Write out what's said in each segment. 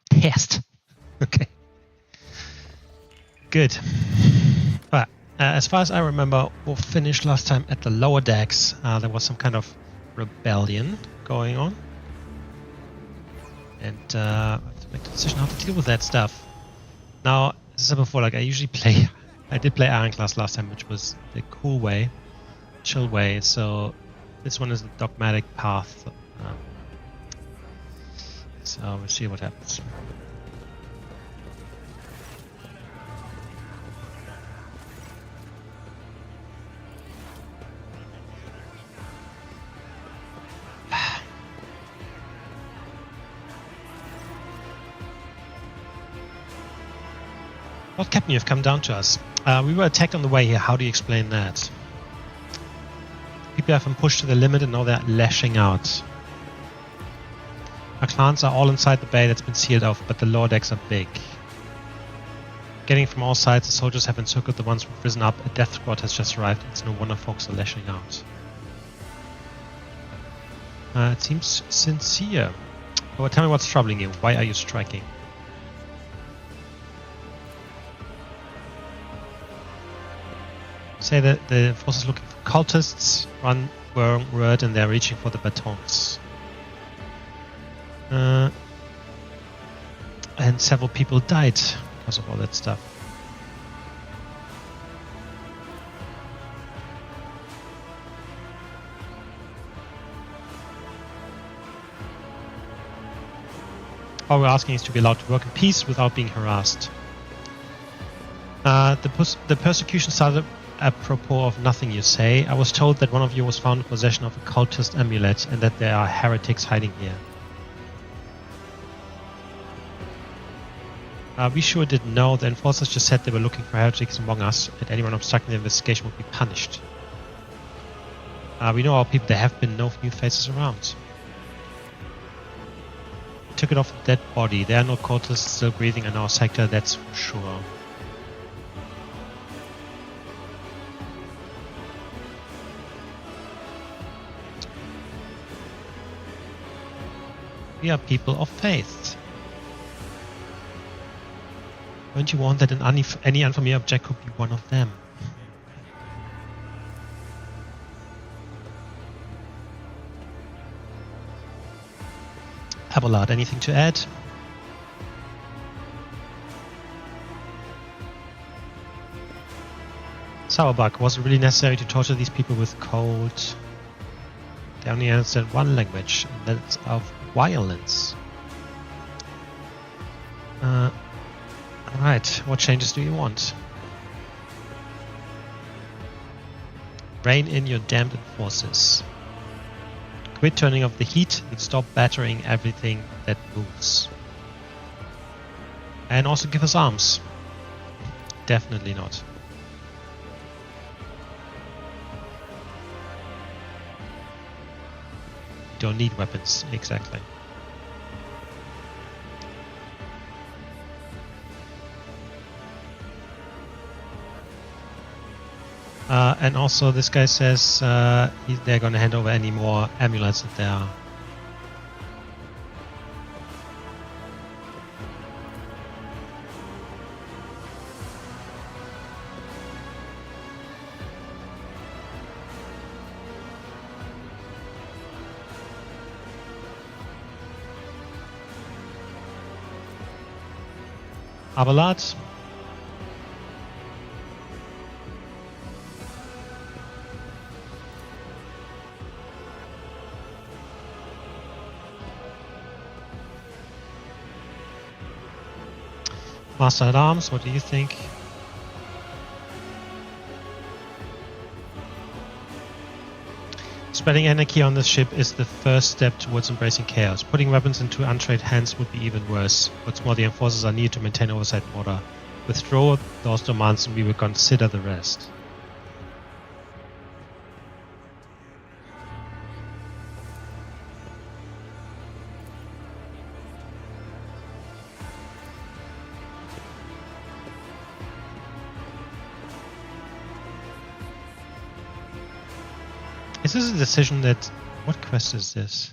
Test. Okay. Good. But as far as I remember, we finished last time at the lower decks. There was some kind of rebellion going on. And I have to make the decision how to deal with that stuff. Now, as I said before, like I did play Ironclass last time, which was the cool way, chill way. So this one is the dogmatic path. So we'll see what happens. Lord Captain, you've come down to us. We were attacked on the way here. How do you explain that? People have been pushed to the limit and now they're lashing out. Our clans are all inside the bay that's been sealed off, but the lower decks are big. Getting from all sides, the soldiers have encircled the ones who've risen up. A death squad has just arrived. It's no wonder folks are lashing out. It seems sincere. Well, tell me what's troubling you. Why are you striking? Say that the force is looking for cultists, run word, and they're reaching for the batons. And several people died because of all that stuff. All we're asking is to be allowed to work in peace without being harassed. The persecution started apropos of nothing you say. I was told that one of you was found in possession of a cultist amulet and that there are heretics hiding here. We sure didn't know. The enforcers just said they were looking for heretics among us, and anyone obstructing the investigation would be punished. We know our people. There have been no new faces around. We took it off the dead body. There are no cultists still breathing in our sector, that's for sure. We are people of faith. Weren't you warned that any unfamiliar object could be one of them? Abelard, anything to add? Sourbuck, was it really necessary to torture these people with cold? They only understand one language, and that's of violence. Alright, what changes do you want? Rein in your damned enforcers. Quit turning off the heat and stop battering everything that moves. And also give us arms. Definitely not. Don't need weapons, exactly. And also this guy says they're going to hand over any more amulets that there are. Abelard. Master at Arms, what do you think? Spreading anarchy on this ship is the first step towards embracing chaos. Putting weapons into untrained hands would be even worse. What's more, the enforcers are needed to maintain oversight and order. Withdraw those demands and we will consider the rest. Is this a decision that... What quest is this?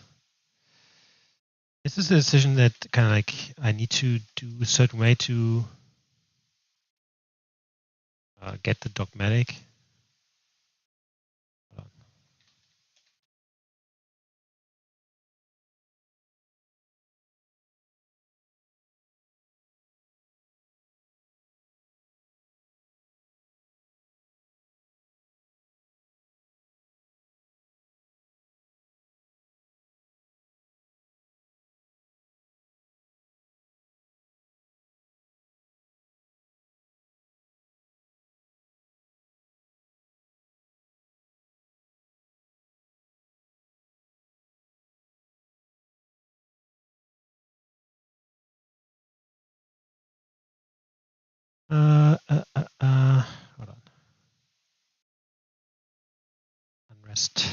Is this a decision that kind of like I need to do a certain way to get the dogmatic? Hold on. Unrest.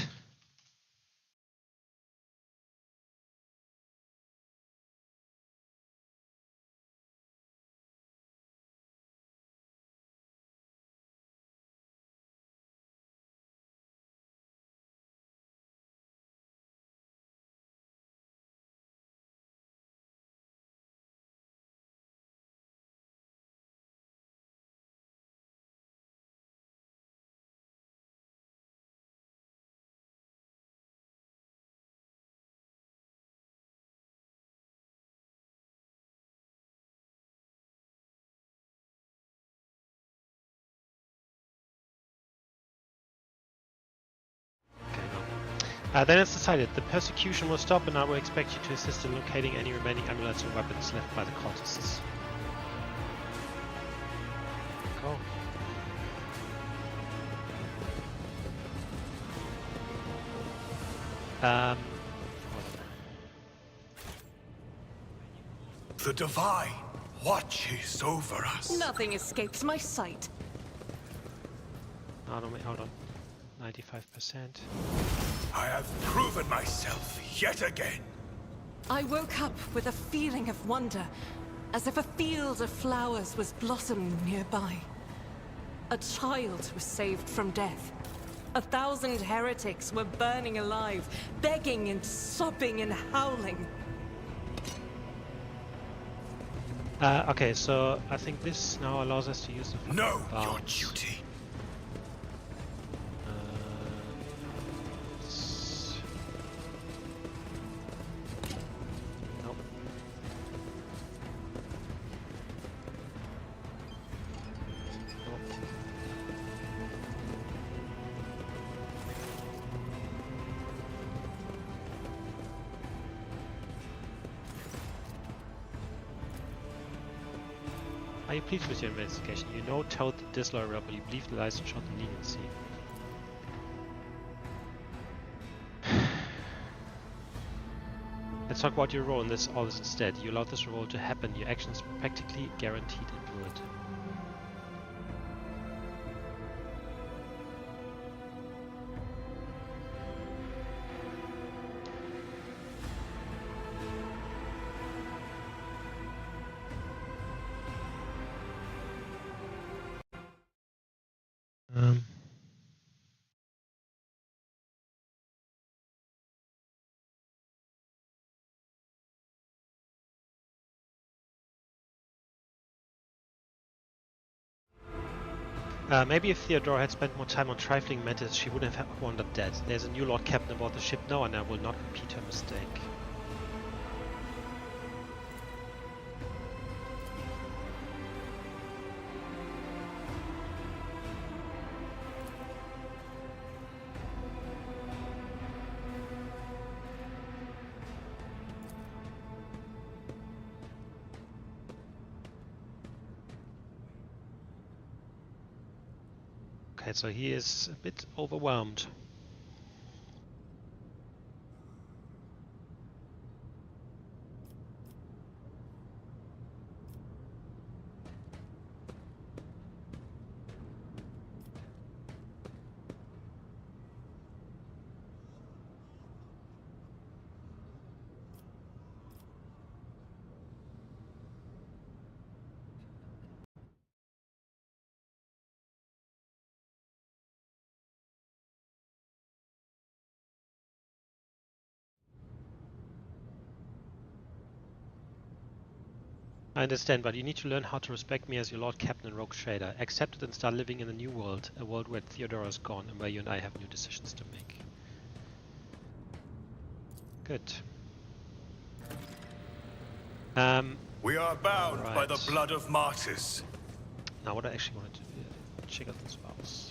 Then it's decided. The persecution will stop, and I will expect you to assist in locating any remaining amulets or weapons left by the cultists. Go. The Divine watches over us. Nothing escapes my sight. Oh, no, wait, hold on. 95%. I have proven myself yet again. I woke up with a feeling of wonder, as if a field of flowers was blossoming nearby. A child was saved from death. 1,000 heretics were burning alive, begging and sobbing and howling. Okay, so I think this now allows us to use the Know your bounce. duty. Nope. Nope. Are you pleased with your investigation? You know Toad the disloyal rebel, you believe the lies and shot the leniency. Let's talk about your role in all this instead. You allowed this role to happen, your actions practically guaranteed it would. Maybe if Theodora had spent more time on trifling matters, she wouldn't have wound up dead. There's a new Lord Captain aboard the ship now, and I will not repeat her mistake. Okay, so he is a bit overwhelmed. I understand, but you need to learn how to respect me as your Lord Captain and Rogue Trader. Accept it and start living in the new world, a world where Theodora is gone and where you and I have new decisions to make. Good. We are bound by right. the blood of martyrs. Now what I actually wanted to do, check out this mouse.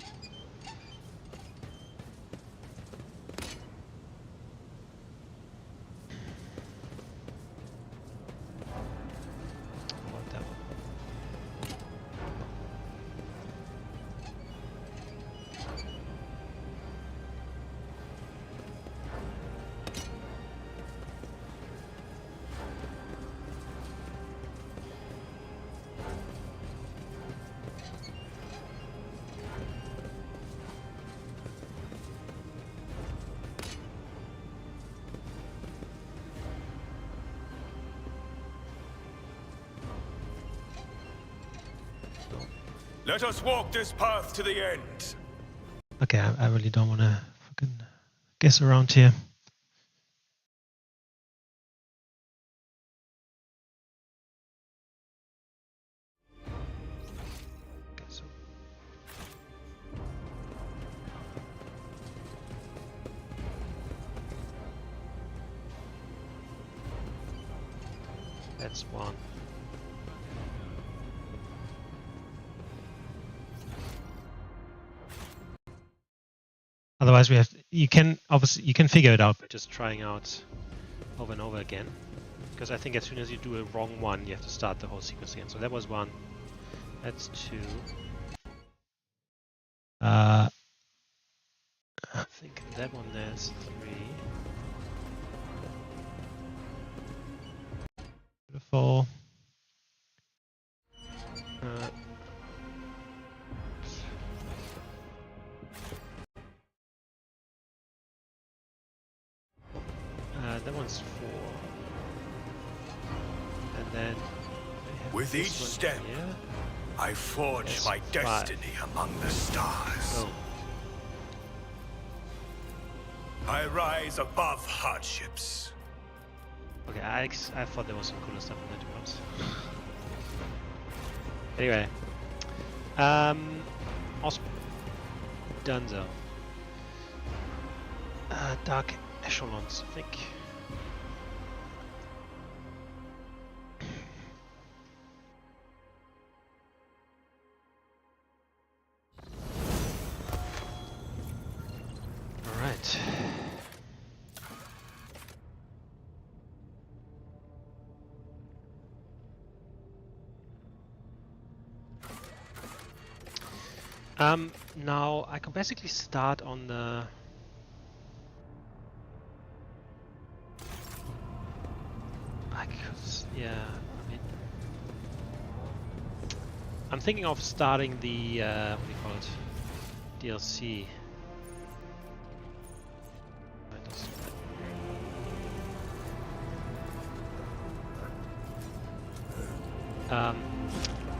Let us walk this path to the end. Okay, I really don't want to fucking guess around here. Okay, so that's one. Otherwise, you can figure it out by just trying out over and over again. Because I think as soon as you do a wrong one, you have to start the whole sequence again. So that was one. That's two. I think that one there's three. Beautiful. That one's four. And then with each step, here. I forge my destiny among the stars. Oh. I rise above hardships. Okay, I thought there was some cooler stuff in there, to be honest. Anyway. Awesome. Dunzo. Dark Echelons, I think. Alright. Now I can basically start on the yeah, I mean, I'm thinking of starting the what do you call it? DLC.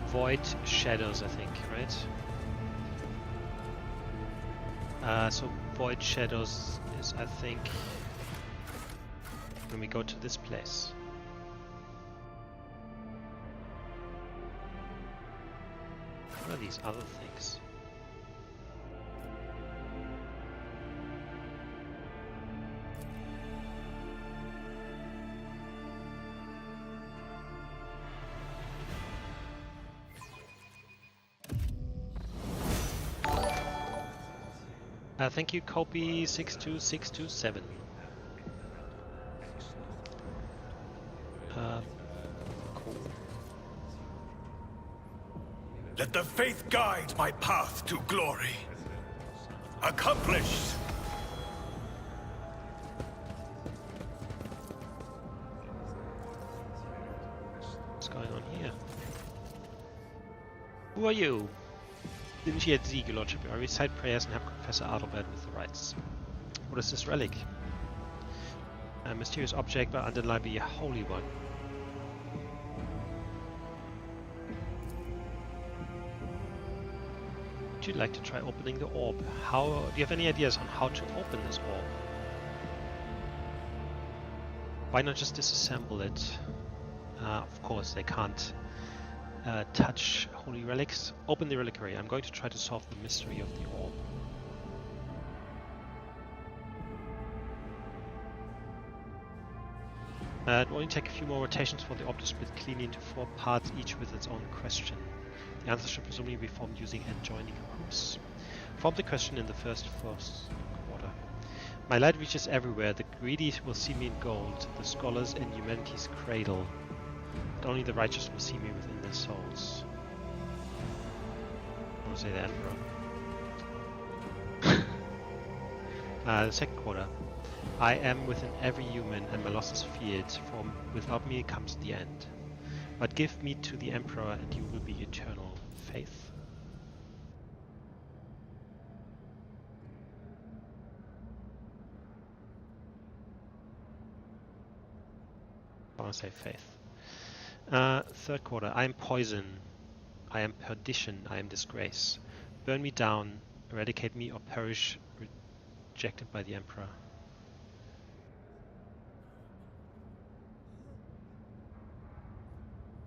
Void Shadows, I think, right? So Void Shadows is, I think, when we go to this place. What are these other things? Thank you, Copy 62627. Cool. Let the faith guide my path to glory. Accomplished. What's going on here? Who are you? Initiate Sieg, your lordship. I recite prayers and help Professor Adalbert with the rites. What is this relic? A mysterious object, but undeniably a holy one. Would you like to try opening the orb? Do you have any ideas on how to open this orb? Why not just disassemble it? Of course, they can't touch holy relics. Open the reliquary. I'm going to try to solve the mystery of the orb. It will only take a few more rotations for the orb to split cleanly into 4 parts, each with its own question. The answer should presumably be formed using adjoining hoops. Form the question in the first quarter. My light reaches everywhere. The greedy will see me in gold, the scholars in humanity's cradle. But only the righteous will see me within their souls. I want to say the Emperor. The second quarter. I am within every human, and my loss is feared, for without me comes the end. But give me to the Emperor, and you will be eternal. Faith. I want to say faith. Third quarter. I am poison. I am perdition. I am disgrace. Burn me down, eradicate me, or perish, rejected by the Emperor.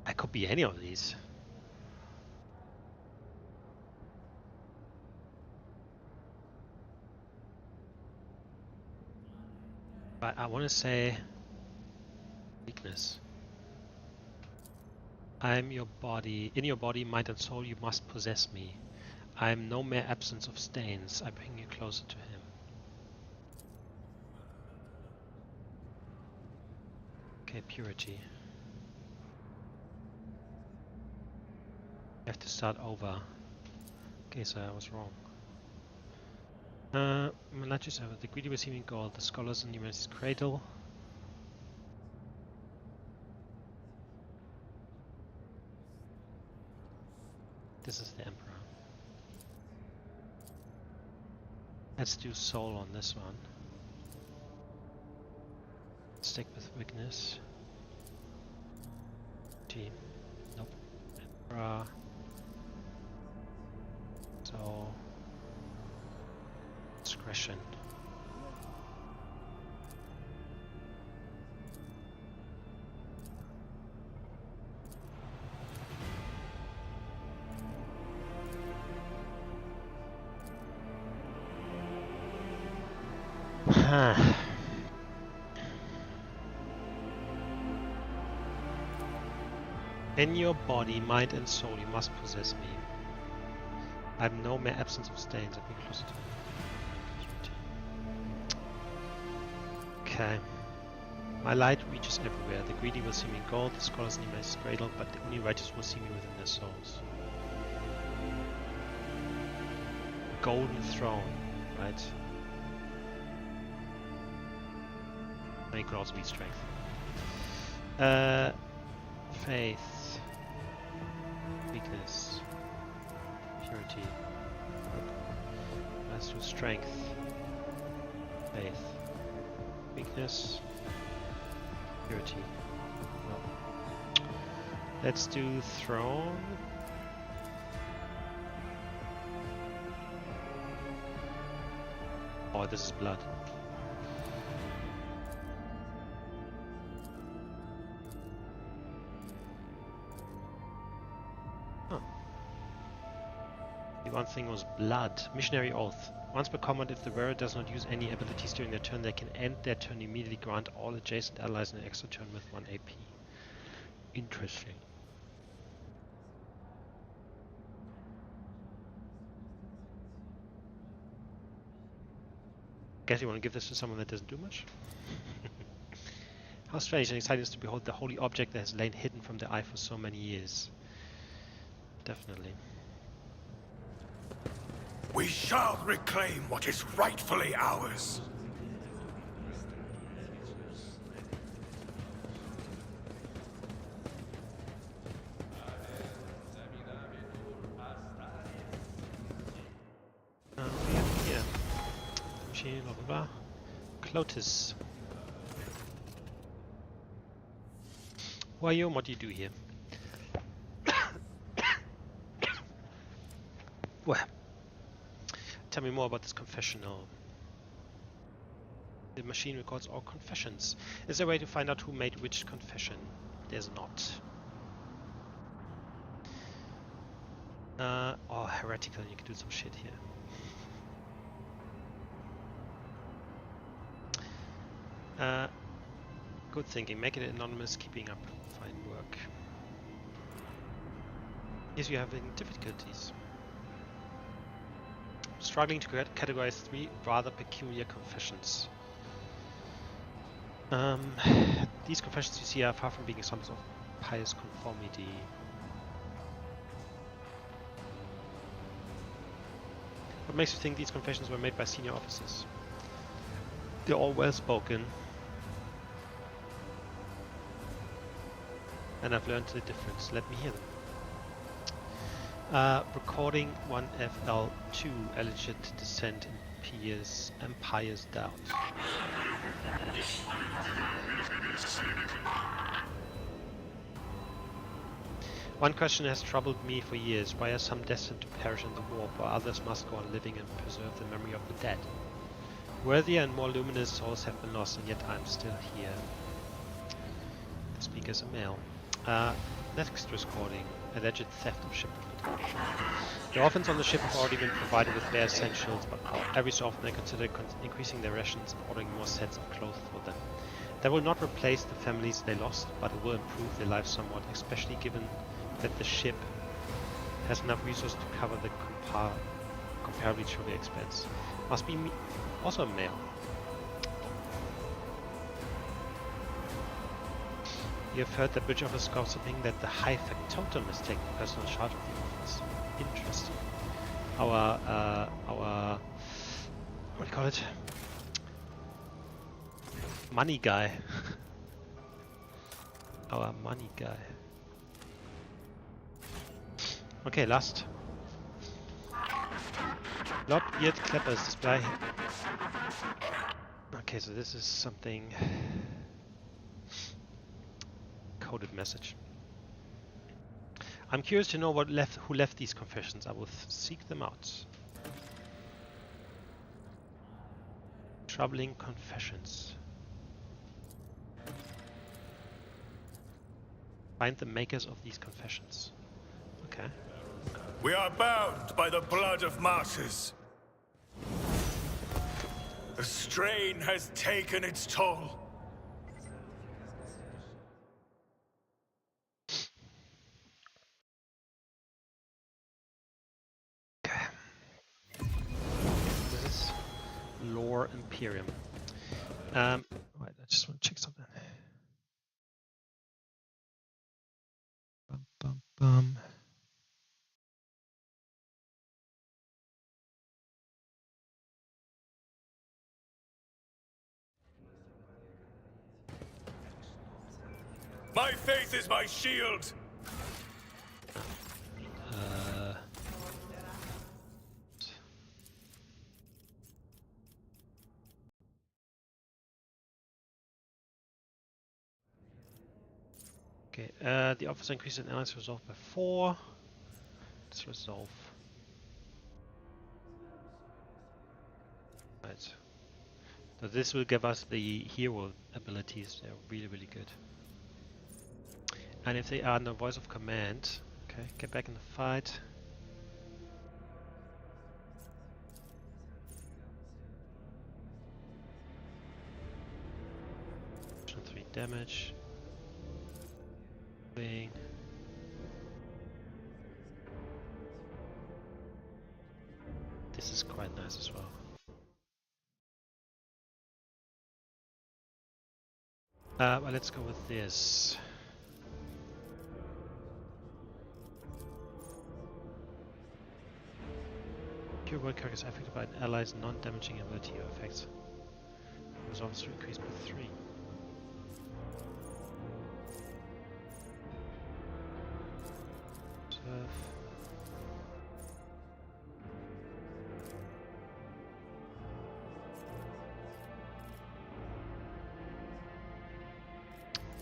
I could be any of these. But I want to say weakness. I am your body. In your body, mind and soul, you must possess me. I am no mere absence of stains. I bring you closer to him. Okay, purity. I have to start over. Okay, so I was wrong. Malachi's over. The greedy receiving gold. The scholars in humanity's cradle. This is the Emperor. Let's do soul on this one. Stick with weakness. Team. Nope. Emperor. So discretion. In your body, mind and soul, you must possess me. I have no mere absence of stains. Let me close to Okay. My light reaches everywhere. The greedy will see me in gold, the scholars in humanity's cradle, but the only righteous will see me within their souls. Golden throne, right? And it could also be strength. Faith. Weakness. Purity. Let's do strength. Faith. Weakness. Purity. No. Let's do throne. Oh, this is blood. Huh. The one thing was blood. Missionary oath. Once per combat, if the wearer does not use any abilities during their turn, they can end their turn immediately, grant all adjacent allies an extra turn with 1 AP. Interesting. Guess you want to give this to someone that doesn't do much? How strange and exciting it is to behold the holy object that has lain hidden from the eye for so many years. Definitely. We shall reclaim what is rightfully ours. Yeah. Machine, blah blah blah. Clotis. Who are you and what do you do here? Well, tell me more about this confessional. The machine records all confessions. Is there a way to find out who made which confession? there's not. Oh, heretical, you can do some shit here. Good thinking. Make it anonymous, keeping up fine work. Yes, you're having difficulties. Struggling to categorize 3 rather peculiar confessions. These confessions you see are far from being examples of pious conformity. What makes you think these confessions were made by senior officers? They're all well spoken. And I've learned the difference. Let me hear them. Recording 1FL2, alleged descent in Empire's Doubt. One question has troubled me for years. Why are some destined to perish in the war, while others must go on living and preserve the memory of the dead? Worthier and more luminous souls have been lost, and yet I'm still here. The speaker is a male. Next recording. Alleged theft of shipment. The orphans on the ship have already been provided with bare essentials, but every so often they consider increasing their rations and ordering more sets of clothes for them. That will not replace the families they lost, but it will improve their lives somewhat, especially given that the ship has enough resources to cover the comparably trivial expense. Must be also a male. You have heard the bridge office gossiping that the high factotum is taking personal charge of the office. Interesting. Our what do you call it? Money guy. Our money guy. Okay, last. Lob-eared clappers display. Okay, so this is something. Coded message. I'm curious to know who left these confessions. I will seek them out. Troubling confessions. Find the makers of these confessions. Okay. We are bound by the blood of martyrs. The strain has taken its toll. Lore Imperium. Right, I just want to check something. Bum, bum, bum. My faith is my shield. Okay, the officer increased in allies resolved by 4. Let's resolve. Right. So this will give us the hero abilities. They're really, really good. And if they are in the voice of command, okay, get back in the fight. 3 damage. Bang. This is quite nice as well. Well, let's go with this. Cure world characters affected by an ally's non-damaging ability or effects. Resolves to increase by 3. Observe.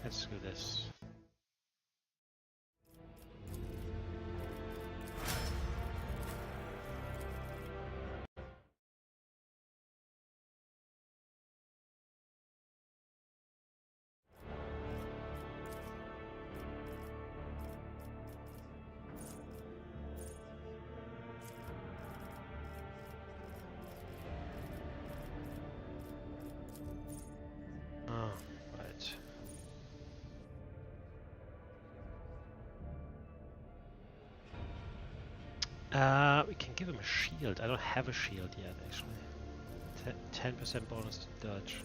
Let's do this. we can give him a shield. I don't have a shield yet, actually. 10% bonus to dodge.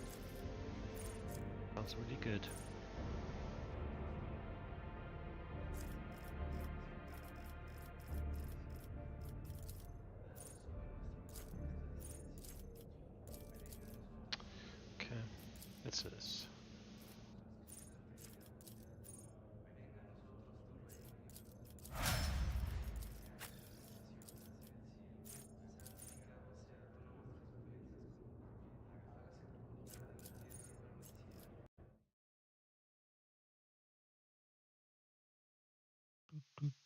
Sounds really good. Okay, let's do this.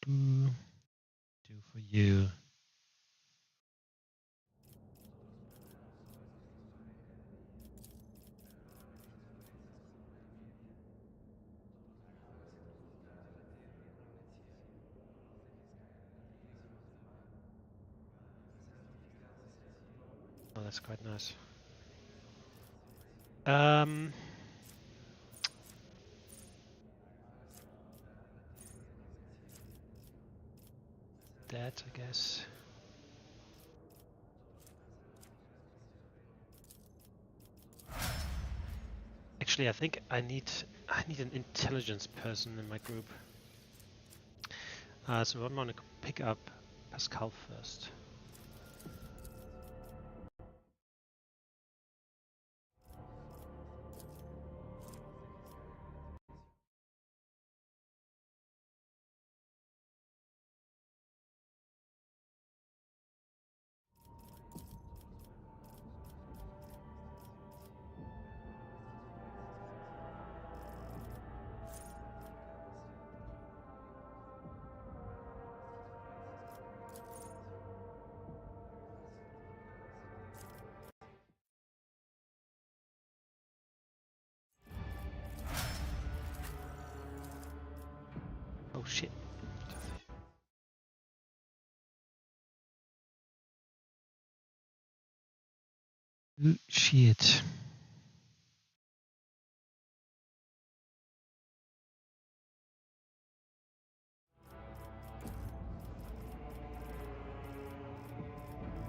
Do for you. Oh, that's quite nice. That, I guess. Actually, I think I need an intelligence person in my group. So I'm gonna pick up Pascal first. Oh shit. Shit.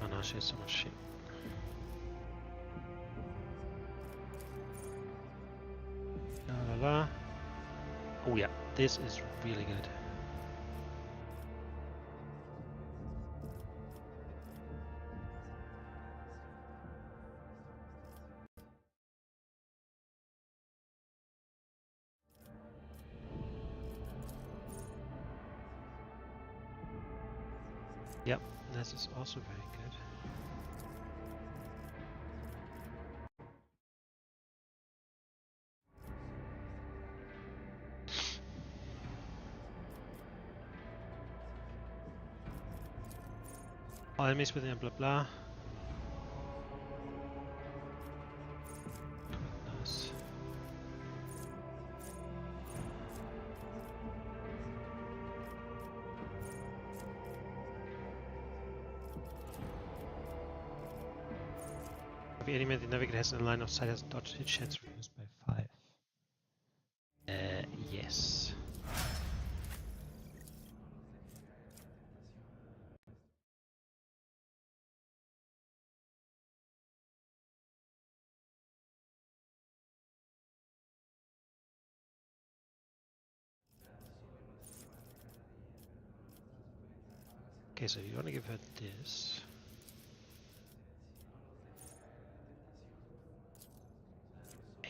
Oh no, she has so much shit. La la la. Oh yeah, this is really good. Yep, this is also very good. All enemies within blah blah. Nice. Every enemy the navigator has in the line of sight has dodge hit chance reduced by 5. Yes. Okay, so you want to give her this.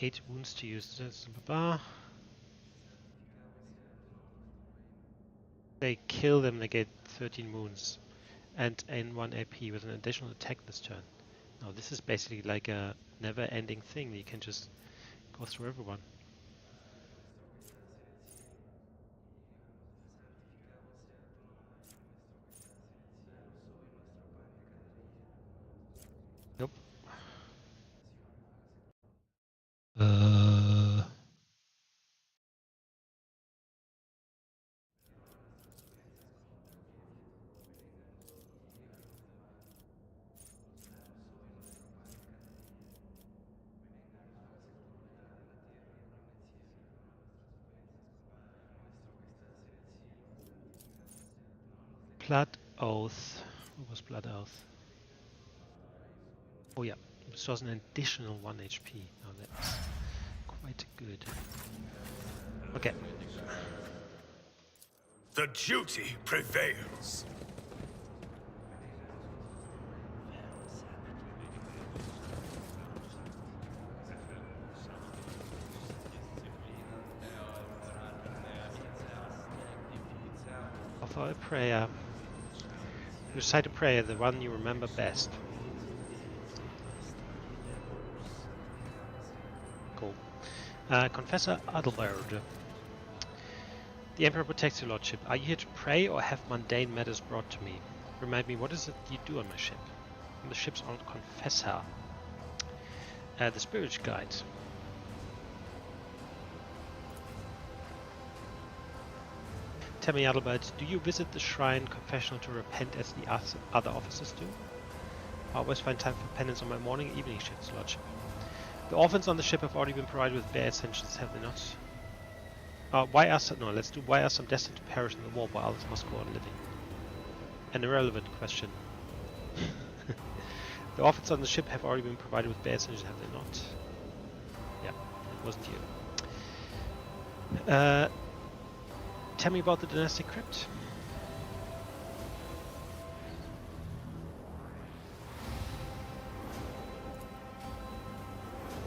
Eight wounds to use this. Blah, blah. They kill them, they get 13 wounds and in 1 AP with an additional attack this turn. Now this is basically like a never-ending thing. You can just go through everyone. Nope. Blood Oath. What was Blood Oath. Oh yeah, this was an additional 1 HP. Now that's quite good. Okay. The duty prevails. Offer a prayer. Recite a prayer, the one you remember best. Cool. Confessor Adelbert. The Emperor protects your lordship. Are you here to pray or have mundane matters brought to me? Remind me, what is it you do on my ship? I'm the ship's own confessor. The spiritual guide. Tell me, Adelbert, do you visit the shrine confessional to repent as the other officers do? I always find time for penance on my morning and evening shifts, lordship. The orphans on the ship have already been provided with bare essentials, have they not? Why are some destined to perish in the war while others must go on living? An irrelevant question. The orphans on the ship have already been provided with bare essentials, have they not? Yeah, it wasn't you. Tell me about the dynastic crypt.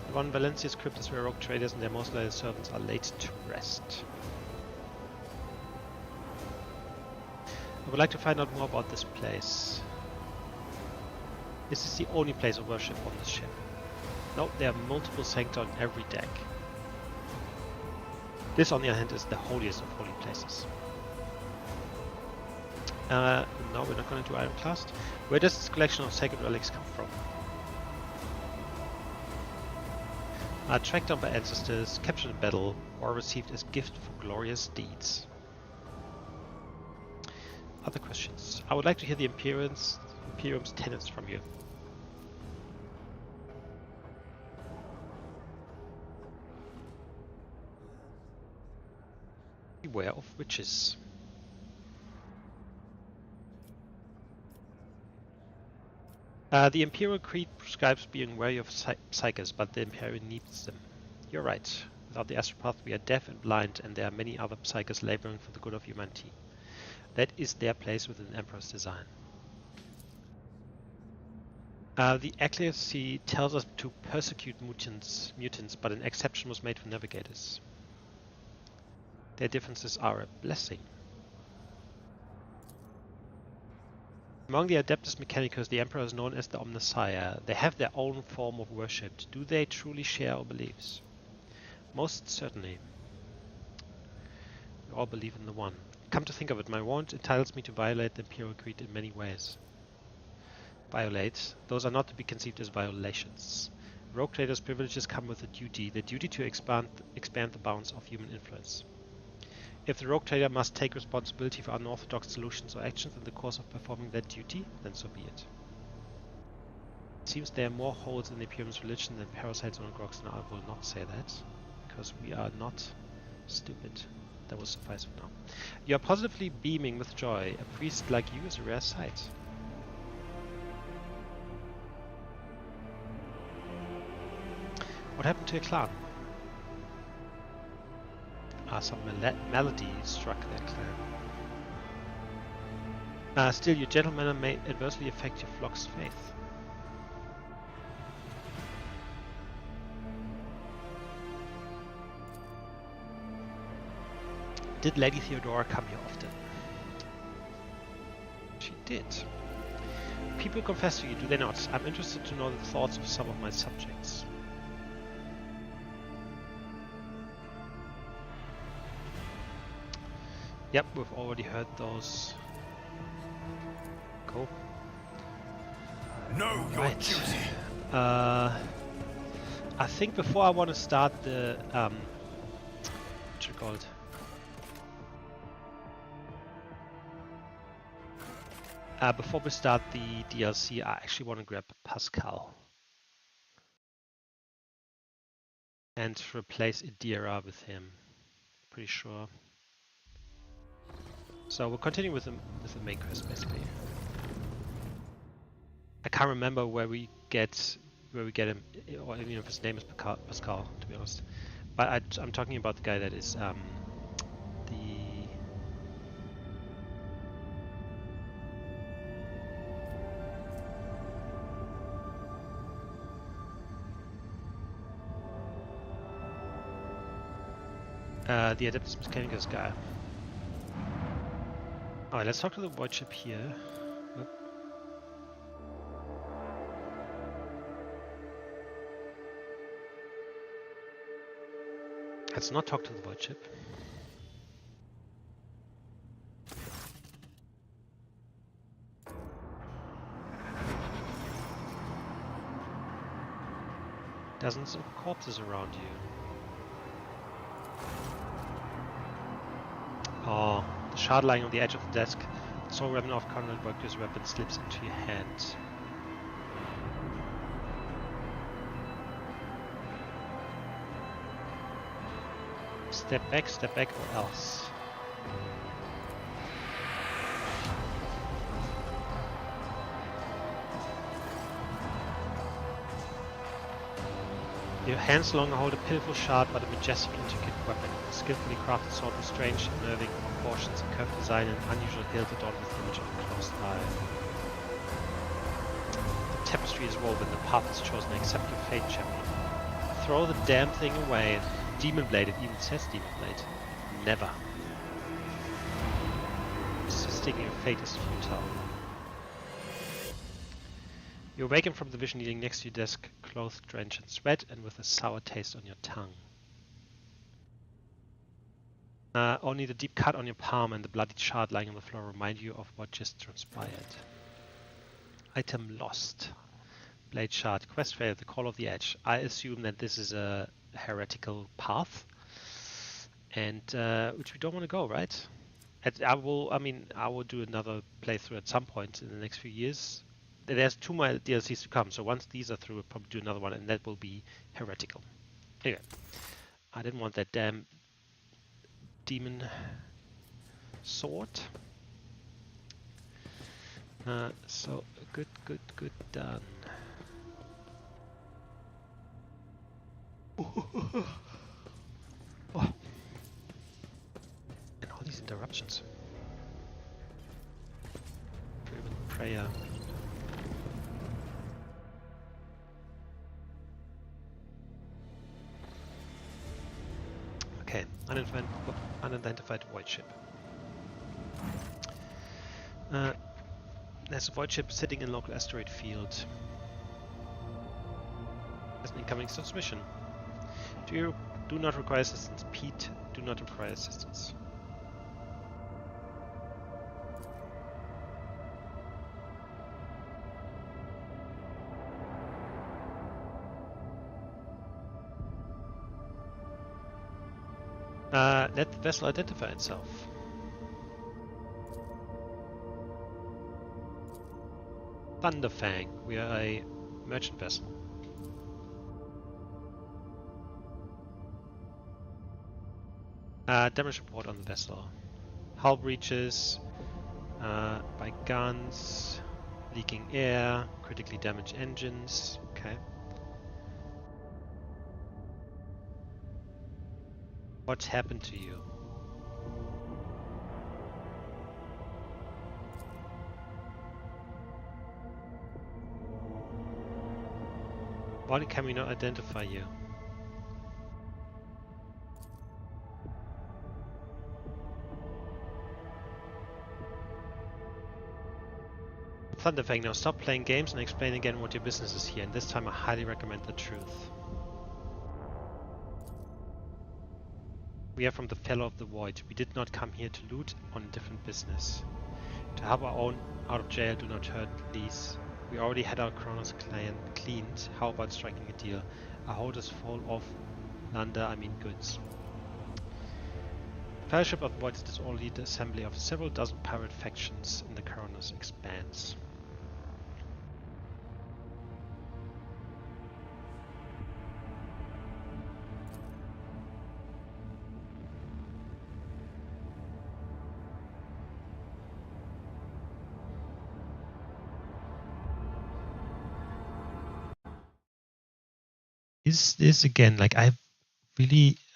The one Valencia's crypt is where rogue traders and their most loyal servants are laid to rest. I would like to find out more about this place. This is the only place of worship on this ship. No, there are multiple sancta on every deck. This, on the other hand, is the holiest of holy places. No, we're not going to do Ironclast. Where does this collection of sacred relics come from? Tracked down by ancestors, captured in battle, or received as gift for glorious deeds. Other questions? I would like to hear the Imperium's tenets from you. Beware of witches. The Imperial Creed prescribes being wary of psychers, but the Imperium needs them. You're right. Without the Astropath we are deaf and blind, and there are many other psychers laboring for the good of humanity. That is their place within the Emperor's design. The Ecclesiarchy tells us to persecute mutants, but an exception was made for navigators. Their differences are a blessing. Among the Adeptus Mechanicus, the Emperor is known as the Omnissiah. They have their own form of worship. Do they truly share our beliefs? Most certainly. We all believe in the One. Come to think of it, my warrant entitles me to violate the Imperial Creed in many ways. Violate? Those are not to be conceived as violations. Rogue traders' privileges come with a duty, the duty to expand the bounds of human influence. If the rogue trader must take responsibility for unorthodox solutions or actions in the course of performing that duty, then so be it. It seems there are more holes in the Imperium's religion than parasites on Grox. Now I will not say that, because we are not stupid. That will suffice for now. You are positively beaming with joy. A priest like you is a rare sight. What happened to your clan? Some malady struck their clan. Still, your gentle manner may adversely affect your flock's faith. Did Lady Theodora come here often? She did. People confess to you, do they not? I'm interested to know the thoughts of some of my subjects. Yep, we've already heard those. Cool. Know your duty. I think before I want to start the what you call it? Before we start the DLC, I actually want to grab Pascal and replace Idira with him. Pretty sure. So we'll continue with the main quest basically. I can't remember where we get him, or even if his name is Pascal, to be honest. But I'm talking about the guy that is the Adeptus Mechanicus guy. Alright, let's talk to the void ship here. Oop. Let's not talk to the void ship. Dozens of corpses around you. Oh, the shard lying on the edge of the desk. The sole remnant of Conrad Worker's weapon slips into your hand. Step back, or else. Your hands no longer hold a pitiful shard, but a majestic, intricate weapon. A skillfully crafted sword with strange, unnerving proportions, a curved design, and an unusual hilt adorned with the image of a closed eye. The tapestry is woven, the path is chosen, accept your fate, champion. Throw the damn thing away. Demon Blade, it even says Demon Blade. Never. Resisting your fate is futile. You awaken from the vision kneeling next to your desk, clothed, drenched in sweat, and with a sour taste on your tongue. Only the deep cut on your palm and the bloodied shard lying on the floor remind you of what just transpired. Item lost. Blade shard. Quest failed. The call of the edge. I assume that this is a heretical path, and which we don't want to go, right? I will do another playthrough at some point in the next few years. There's 2 more DLCs to come, so once these are through, we'll probably do another one, and that will be heretical. Anyway, I didn't want that damn demon sword. So good done. Oh. And all these interruptions. Driven prayer. Okay, unidentified void ship. There's a void ship sitting in local asteroid field. There's an incoming transmission. Do not require assistance. Pete, do not require assistance. Let the vessel identify itself. Thunderfang, we are a merchant vessel. Damage report on the vessel. Hull breaches by guns, leaking air, critically damaged engines. Okay. What happened to you? Why can we not identify you? Thunderfang, now stop playing games and explain again what your business is here, and this time I highly recommend the truth. We are from the Fellow of the Void. We did not come here to loot on a different business. To have our own out of jail, do not hurt these. We already had our Kronos clan cleaned. How about striking a deal? Our hold is full of goods. Fellowship of the Void is the disorderly assembly of several dozen pirate factions in the Kronos expanse. Is this again, like I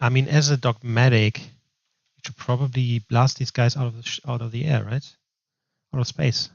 mean, as a dogmatic, you should probably blast these guys out of the air, right? Out of space.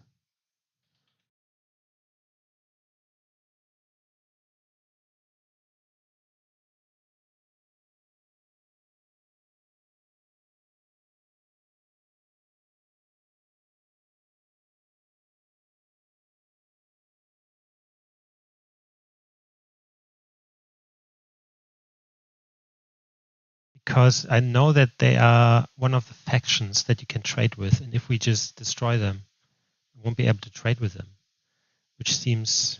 Because I know that they are one of the factions that you can trade with, and if we just destroy them, we won't be able to trade with them, which seems...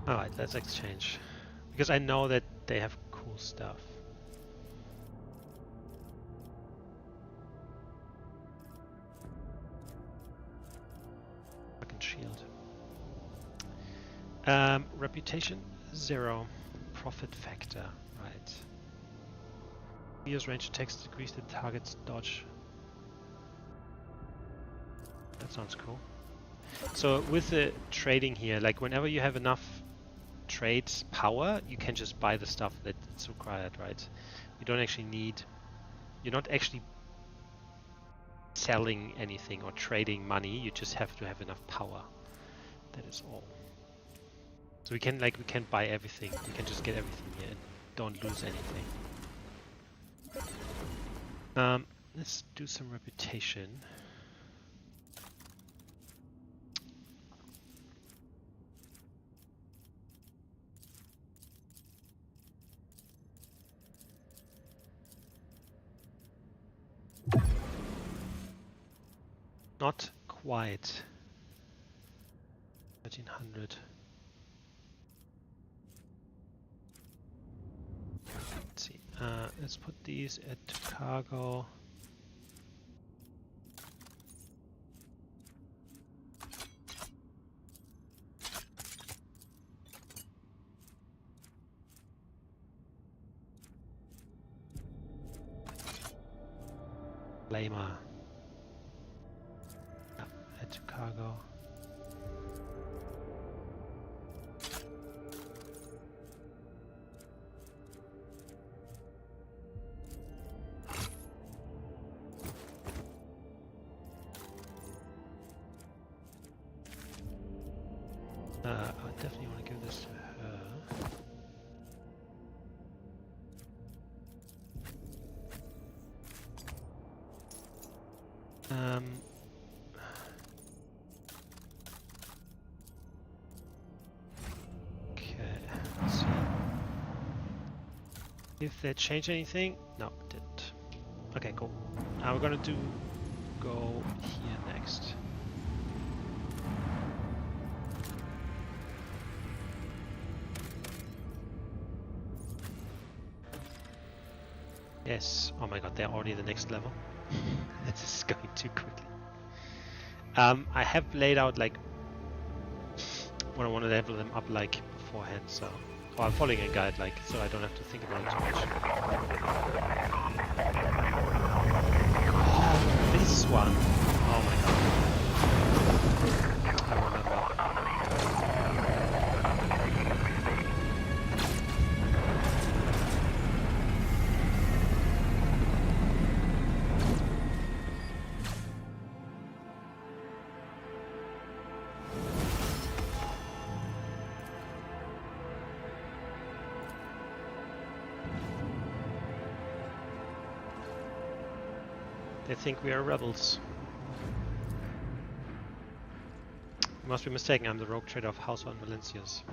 Alright, let's exchange. Because I know that they have cool stuff. Fucking shield. Reputation 0. Profit factor, right. Use range attacks decrease the target's dodge. That sounds cool. So with the trading here, like whenever you have enough trade power, you can just buy the stuff that's required, right? You don't actually need... You're not actually selling anything or trading money, you just have to have enough power. That is all. So we can buy everything. We can just get everything here and don't lose anything. Let's do some reputation. Not quite. 1300. Let's see. Let's put these at cargo. Flamer. Add to cargo. I definitely want to give this to her. Okay, let's see. If they change anything? No, it didn't. Okay, cool. Now we're gonna go here next. Yes. Oh my god, they're already the next level. This is going too quickly. I have laid out like what I want to level them up like beforehand, so I'm following a guide like so I don't have to think about it too much. Oh, this one. Oh my god. I remember. They think we are rebels. You must be mistaken, I'm the rogue trader of House von Valencius.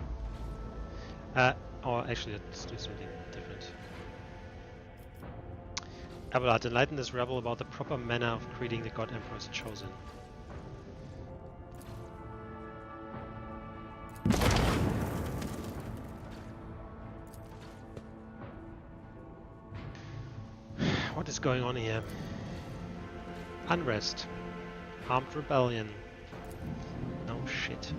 Or actually, let's do something different. Abelard, enlighten this rebel about the proper manner of greeting the God Emperor's chosen. What is going on here? Unrest. Armed rebellion. No shit.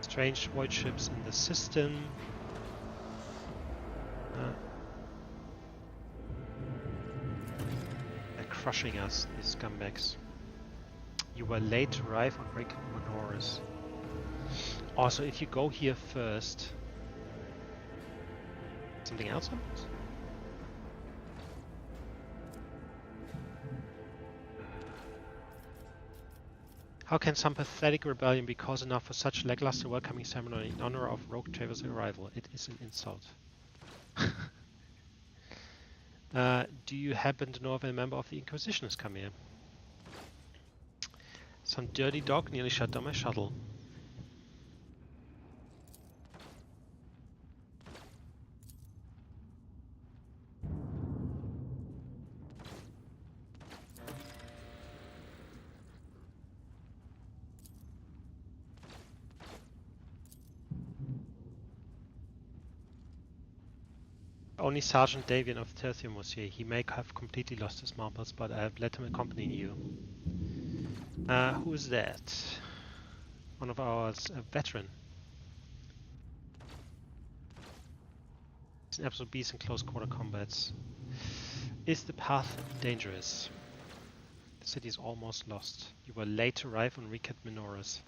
Strange void ships in the system. They're crushing us, these scumbags. You were late to arrive on Rick Monoris. Also, if you go here first... Something else happens? How can some pathetic rebellion be cause enough for such lackluster welcoming ceremony in honor of Rogue Traver's arrival? It is an insult. Do you happen to know if a member of the Inquisition has come here? Some dirty dog nearly shut down my shuttle. Only Sergeant Davian of Tertium was here. He may have completely lost his marbles, but I have let him accompany you. Who is that? One of ours, a veteran. He's an absolute beast in close quarter combats. Is the path dangerous? The city is almost lost. You were late to arrive on Riket Minoris.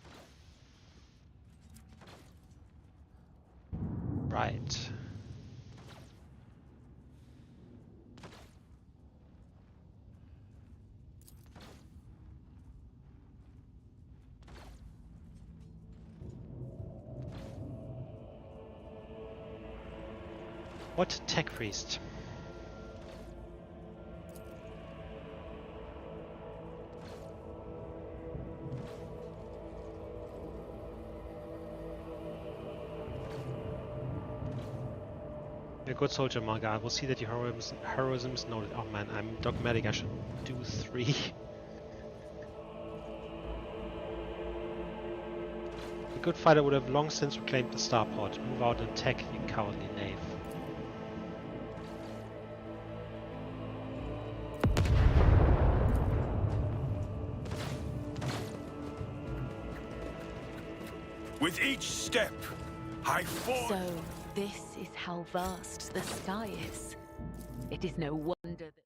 Right. What tech priest? You're a good soldier, Marga. I will see that your heroism is noted. Oh man, I'm dogmatic. I should do 3. A good fighter would have long since reclaimed the starport. Move out and attack, you cowardly knave. With each step, I fall. So, this is how vast the sky is. It is no wonder that...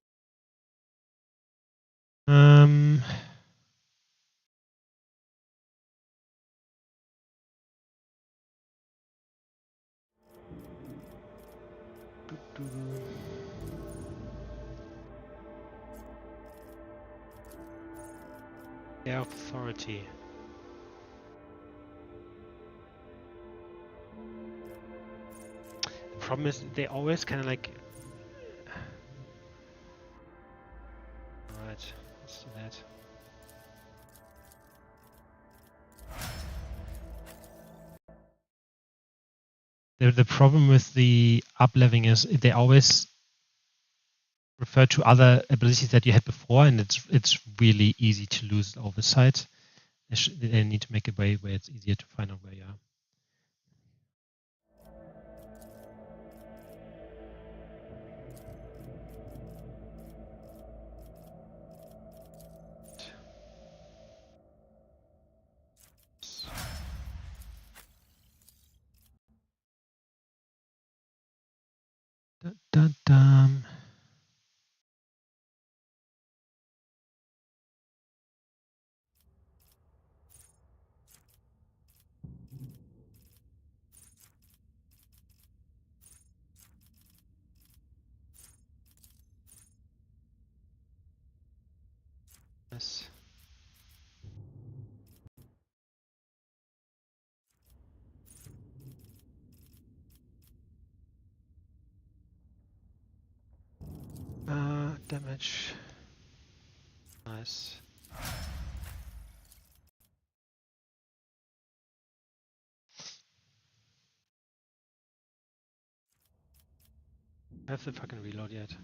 Air of authority. The problem is they always kind of like... Alright, let's do that. The problem with the up-leveling is they always refer to other abilities that you had before, and it's really easy to lose oversight. They need to make a way where it's easier to find out where you are. Dun, dun, dun. Yes. Damage. Nice. I have to fucking reload yet.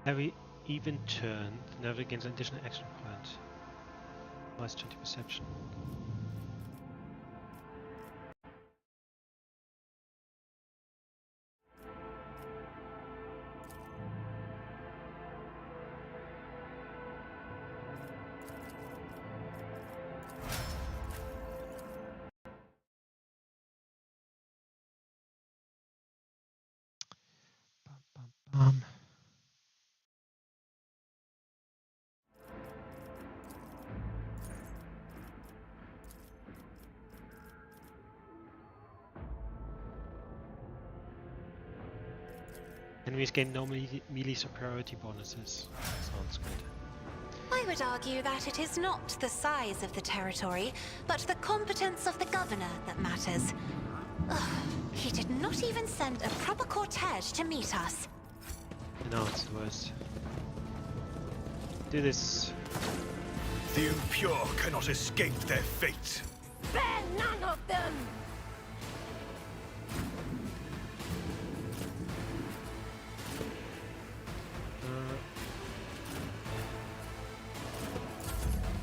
Every even turn, the nerve gains an additional action point. Minus 20 perception. Enemies gain no melee superiority bonuses. Sounds good. I would argue that it is not the size of the territory, but the competence of the governor that matters. Ugh, he did not even send a proper cortege to meet us. No, it's the worst. Do this. The impure cannot escape their fate. Spare none of them!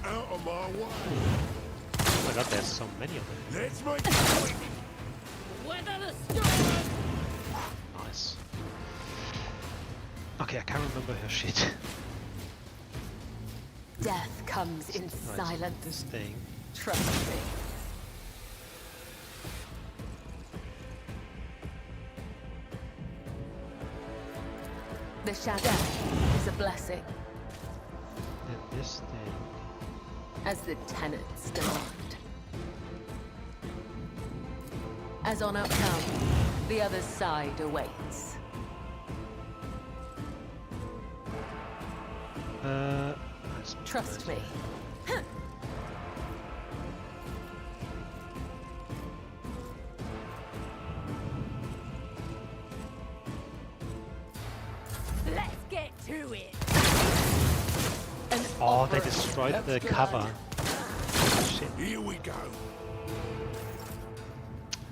Out of my way. Oh my god, there's so many of them. Let's make it quick. Weather the storm! Nice. Okay, I can't remember her shit. Death comes in Right, silence. this thing. Trust me. The shadow is a blessing, And this thing. as the tenants demand. As honor comes, the other side awaits. Trust me. Let's get to it! Oh, they destroyed the cover. Shit. Here we go.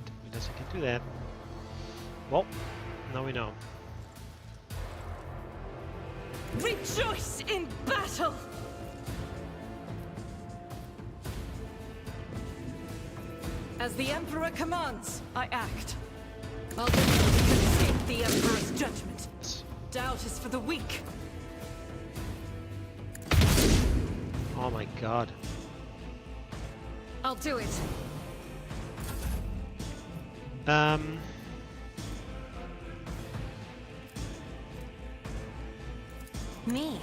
Didn't realize I can do that. Well, now we know. Rejoice in battle! As the Emperor commands, I act. I'll do nothing to escape the Emperor's judgment. Doubt is for the weak. Oh my god. I'll do it. Me?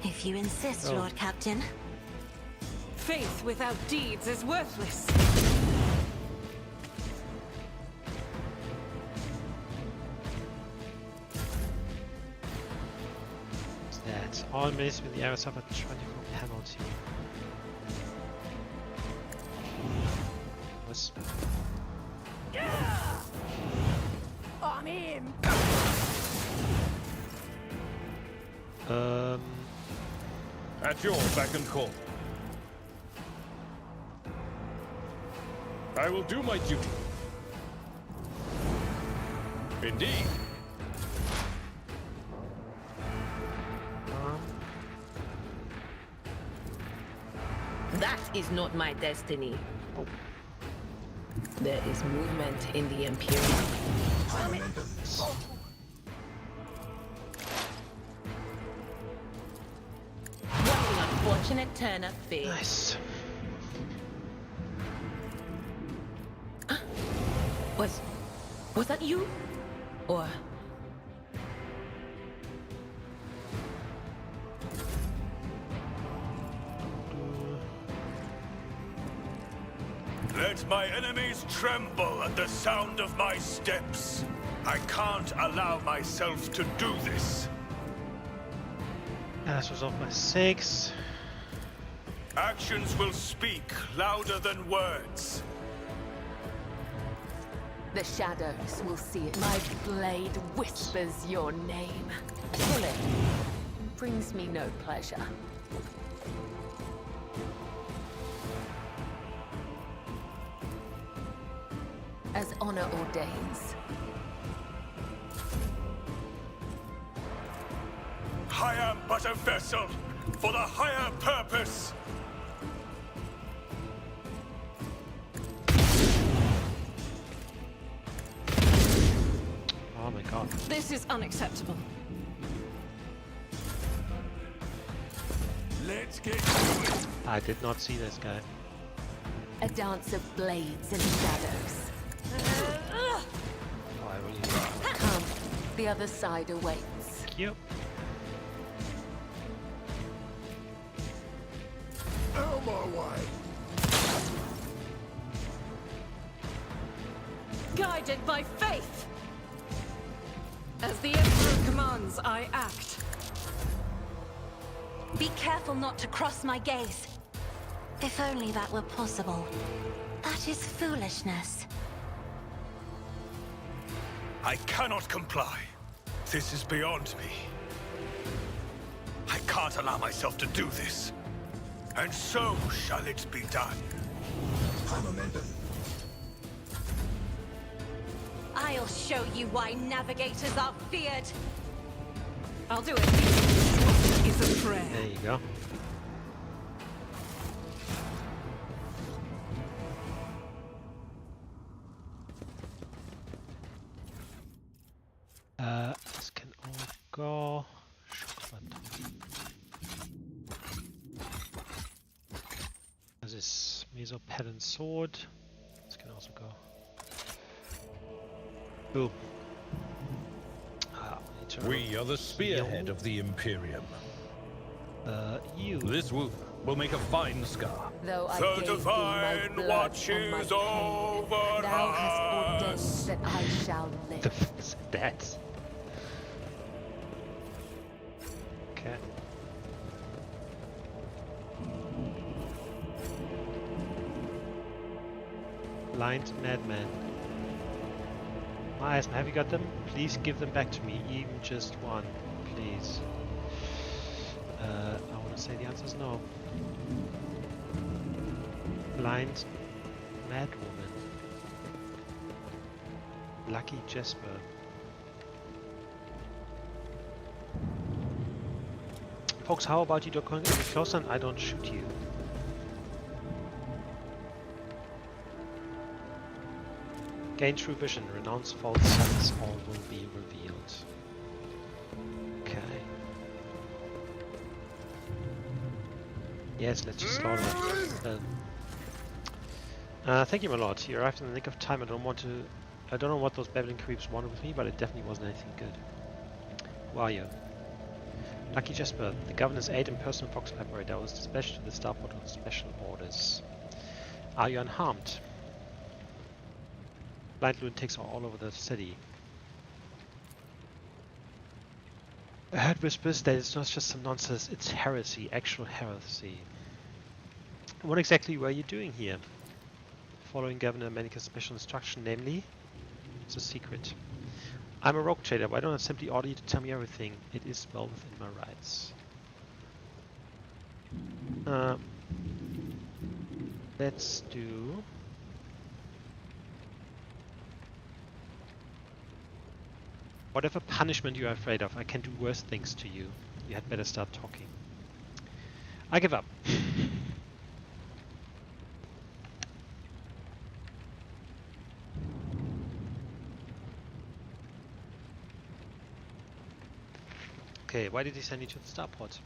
If you insist, Oh. Lord Captain. Faith without deeds is worthless. That all enemies with the arrow suffer 24 penalty. Was I'm in! At your beck and call. I will do my duty. Indeed. That is not my destiny. Oh. There is movement in the Imperium. What an unfortunate turn of fate. nice. Was that you? Or... Let my enemies tremble at the sound of my steps. I can't allow myself to do this. That was off by 6. Actions will speak louder than words. The shadows will see it. My blade whispers your name. Killing brings me no pleasure. as honor ordains. I am but a vessel for the higher purpose. Oh my god. This is unacceptable. Let's get to it. I did not see this guy. A dance of blades and shadows. Oh, I really Come, the other side awaits. Yep. Out of my way. Guided by faith! As the Emperor commands, I act. Be careful not to cross my gaze. If only that were possible. That is foolishness. I cannot comply. This is beyond me. I can't allow myself to do this. And so shall it be done. I'm a member. I'll show you why navigators are feared. I'll do it. It's a prayer. There you go. This can all go. This is Mesopadan sword. This can also go. Boom. We are the spearhead of the Imperium. You. This will make a fine scar. Though I The gave divine thee my blood watches and my pain, over thou hast ordained us. that I shall live. The f is that? Okay. Blind madman. My eyes, have you got them? Please give them back to me, even just one, please. I want to say the answer is no. Blind madwoman. Lucky Jesper. Folks, how about you don't come any closer and I don't shoot you? Gain true vision, renounce false sense, all will be revealed. Okay. Yes, let's just slaughter them. Thank you, my lord. You arrived in the nick of time. I don't know what those babbling creeps wanted with me, but it definitely wasn't anything good. Who are you? Lucky Jesper, the governor's aide and personal fox collaborator. I was dispatched to the starport on special orders. Are you unharmed? Blind lunatics are all over the city. I heard whispers that it's not just some nonsense, it's heresy, actual heresy. What exactly were you doing here? Following Governor Manika's special instruction, namely? It's a secret. I'm a rogue trader, why don't I simply order you to tell me everything? It is well within my rights. Let's do... Whatever punishment you are afraid of, I can do worse things to you. You had better start talking. I give up. Okay, why did he send you to the starport?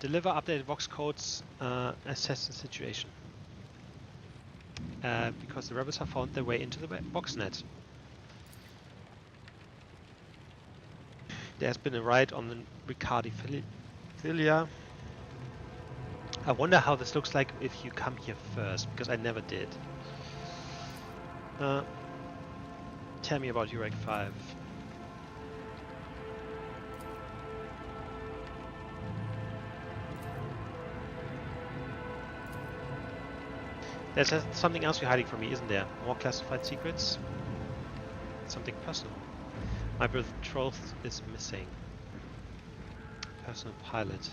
Deliver updated Vox codes, assess the situation. Because the rebels have found their way into the Voxnet. There's been a riot on the Riccardi Filia. I wonder how this looks like if you come here first, because I never did. Tell me about Urek 5. There's something else you're hiding from me, isn't there? More classified secrets? Something personal. My betrothed is missing. Personal pilot.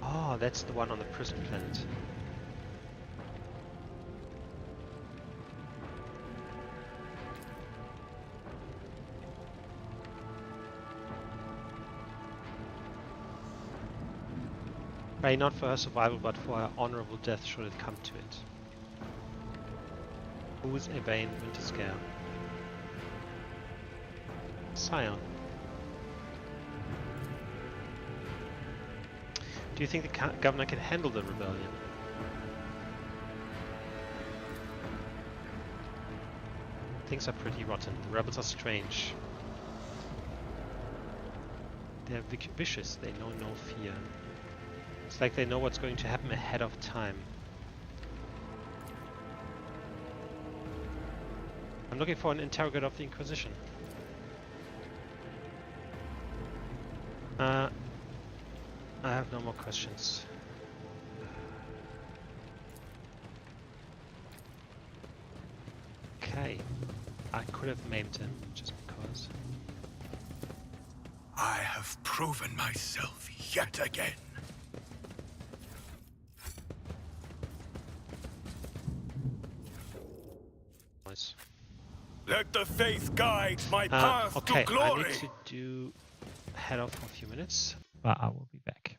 Oh, that's the one on the prison planet. Pray not for her survival, but for her honorable death should it come to it. Who's a vain winter scare? Scion. Do you think the governor can handle the rebellion? Things are pretty rotten. The rebels are strange. They're vicious. They know no fear. It's like they know what's going to happen ahead of time. I'm looking for an interrogator of the Inquisition. I have no more questions. Okay. I could have maimed him just because. I have proven myself yet again. Nice. Let the faith guide my path Okay, to glory. I need to head off for a few minutes, but I will be back.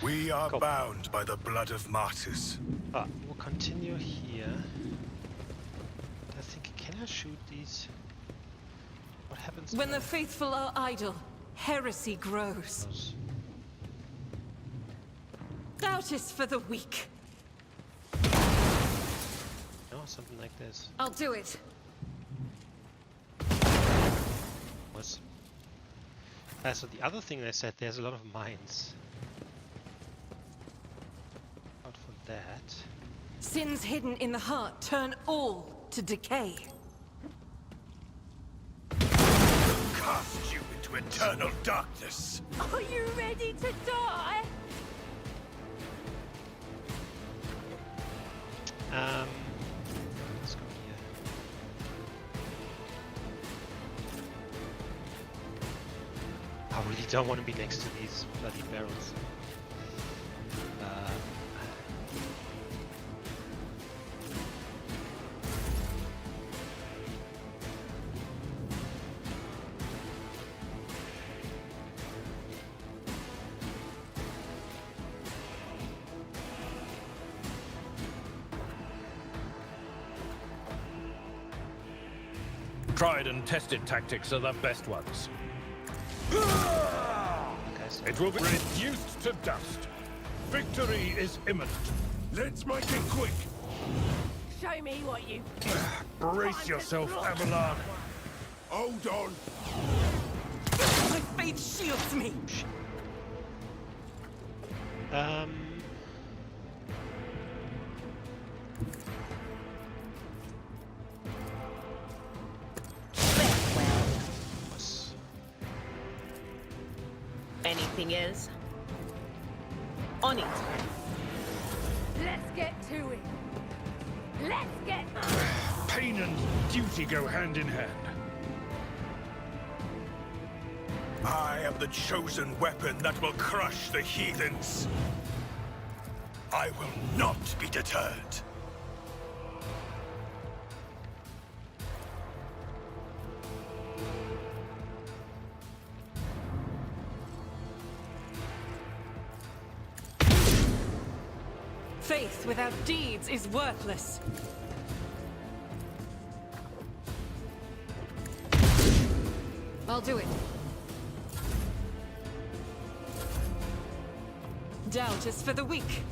We are Go. bound by the blood of martyrs. We'll continue here. I think, can I shoot these? What happens When the faithful are idle, heresy grows. Doubt is for the weak. No, something like this. I'll do it. Was. So the other thing they said, there's a lot of mines. Out for that. Sins hidden in the heart turn all to decay. Cast you into eternal darkness. Are you ready to die? Let's go here. I really don't want to be next to these bloody barrels. Tried and tested tactics are the best ones. It will be reduced to dust. Victory is imminent. Let's make it quick. Show me what you... Brace yourself, Avalon. Hold on. My faith shields me. Anything else? On it. Let's get to it. Let's get... Pain and duty go hand in hand. I am the chosen weapon that will crush the heathens. I will not be deterred. Faith without deeds is worthless. I'll do it. Doubt is for the weak.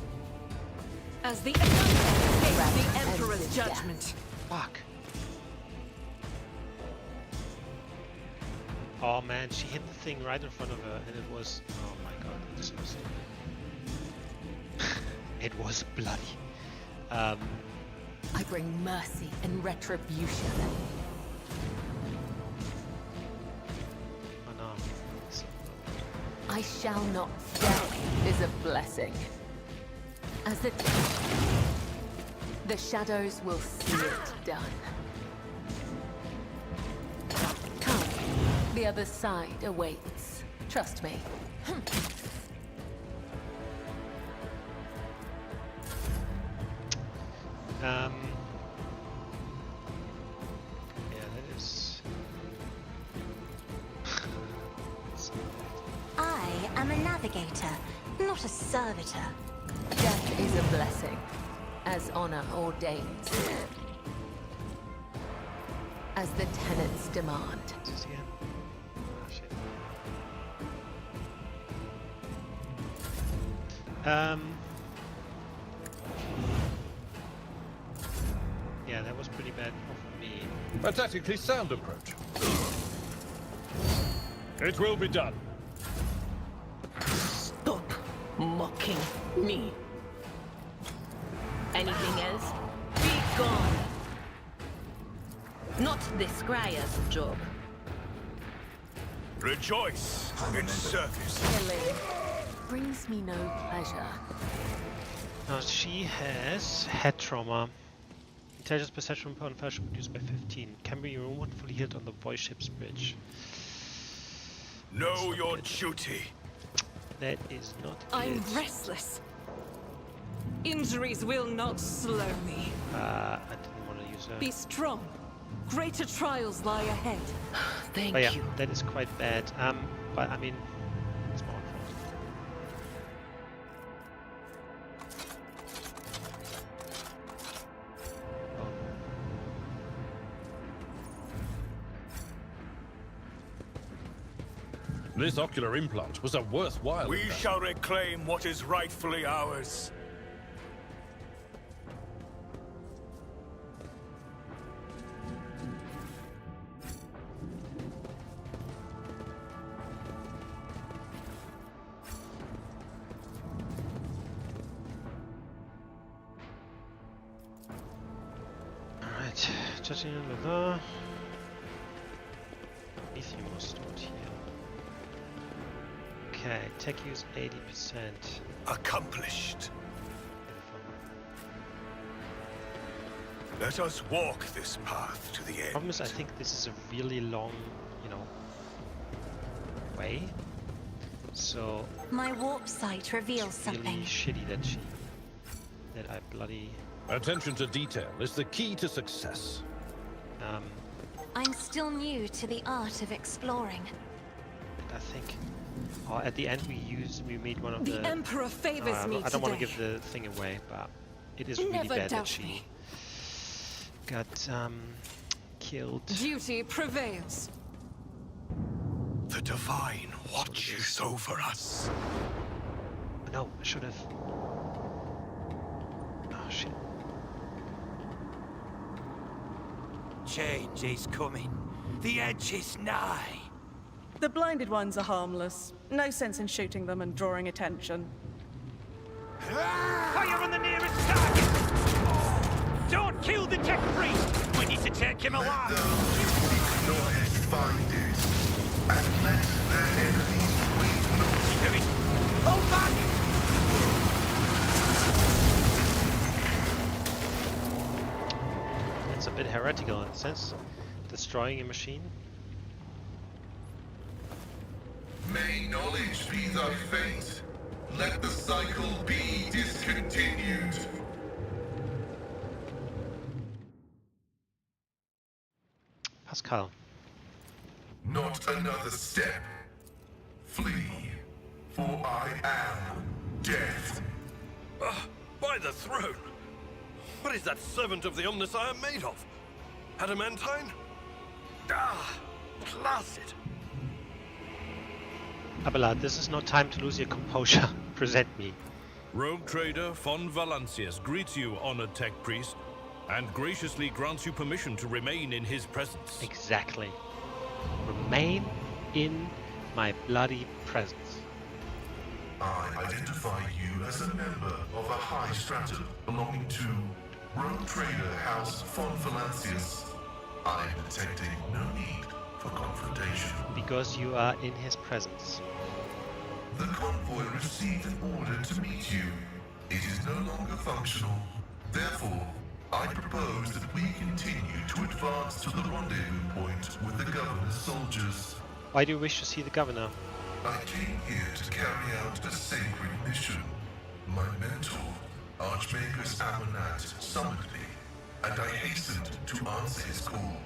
As the the Emperor's judgment. Fuck. Oh man, she hit the thing right in front of her and it was... Oh my god, this was... It was bloody. I bring mercy and retribution. Oh no. I shall not fail is a blessing. As the shadows will see it done. Come, the other side awaits. Trust me. Yeah, that is... I am a navigator, not a servitor. Death is a blessing, as honor ordains. As the tenets demand. Is this again? Oh shit. Yeah, that was pretty bad of me. A tactically sound approach. It will be done. Stop mocking me. Anything else? Be gone. Not this Squire's job. Rejoice in service. Killing brings me no pleasure. Now she has head trauma. Intelligence perception upon fellowship reduced by 15. Can be removed fully healed on the voice ship's bridge. Know your duty. That is not I'm good. restless. Injuries will not slow me. I didn't want to use her. Be strong. Greater trials lie ahead. Thank But yeah, you. that is quite bad. But I mean, it's my own fault. This ocular implant was a worthwhile We investment. shall reclaim what is rightfully ours. Alright, judging the lithium was stored here. Okay, tech use 80%. Accomplished. Let us walk this path to the end. Problem is, I think this is a really long, way. So My warp sight reveals it's really something. shitty that I bloody Attention to detail is the key to success. I'm still new to the art of exploring. I think at the end we made one of The Emperor favors me I don't want to today. give the thing away, but it is really Never bad that doubt she me. got killed. Duty prevails. The Divine watches over us. No, I should have. Oh shit. Change is coming. The edge is nigh. The blinded ones are harmless. No sense in shooting them and drawing attention. Fire on the nearest target! Don't kill the tech priest! We need to take him alive! Ignore his findings and let their enemies wait. Do it! Hold back! It's a bit heretical in a sense, destroying a machine. May knowledge be thy fate. Let the cycle be discontinued. Pascal. Not another step. Flee, for I am death. By the throne! What is that servant of the Omnissiah made of? Adamantine? Ah, blasted! Abelard, this is no time to lose your composure. Present me. Rogue trader von Valancius greets you, honored tech priest, and graciously grants you permission to remain in his presence. Exactly. Remain in my bloody presence. I identify you as a member of a high stratum belonging to Rogue Trader House von Valancius. I am detecting no need for confrontation. Because you are in his presence. The convoy received an order to meet you. It is no longer functional. Therefore, I propose that we continue to advance to the rendezvous point with the governor's soldiers. Why do you wish to see the governor? I came here to carry out a sacred mission. My mentor, Archmagus Amonat, summoned me, and I hastened to answer his call.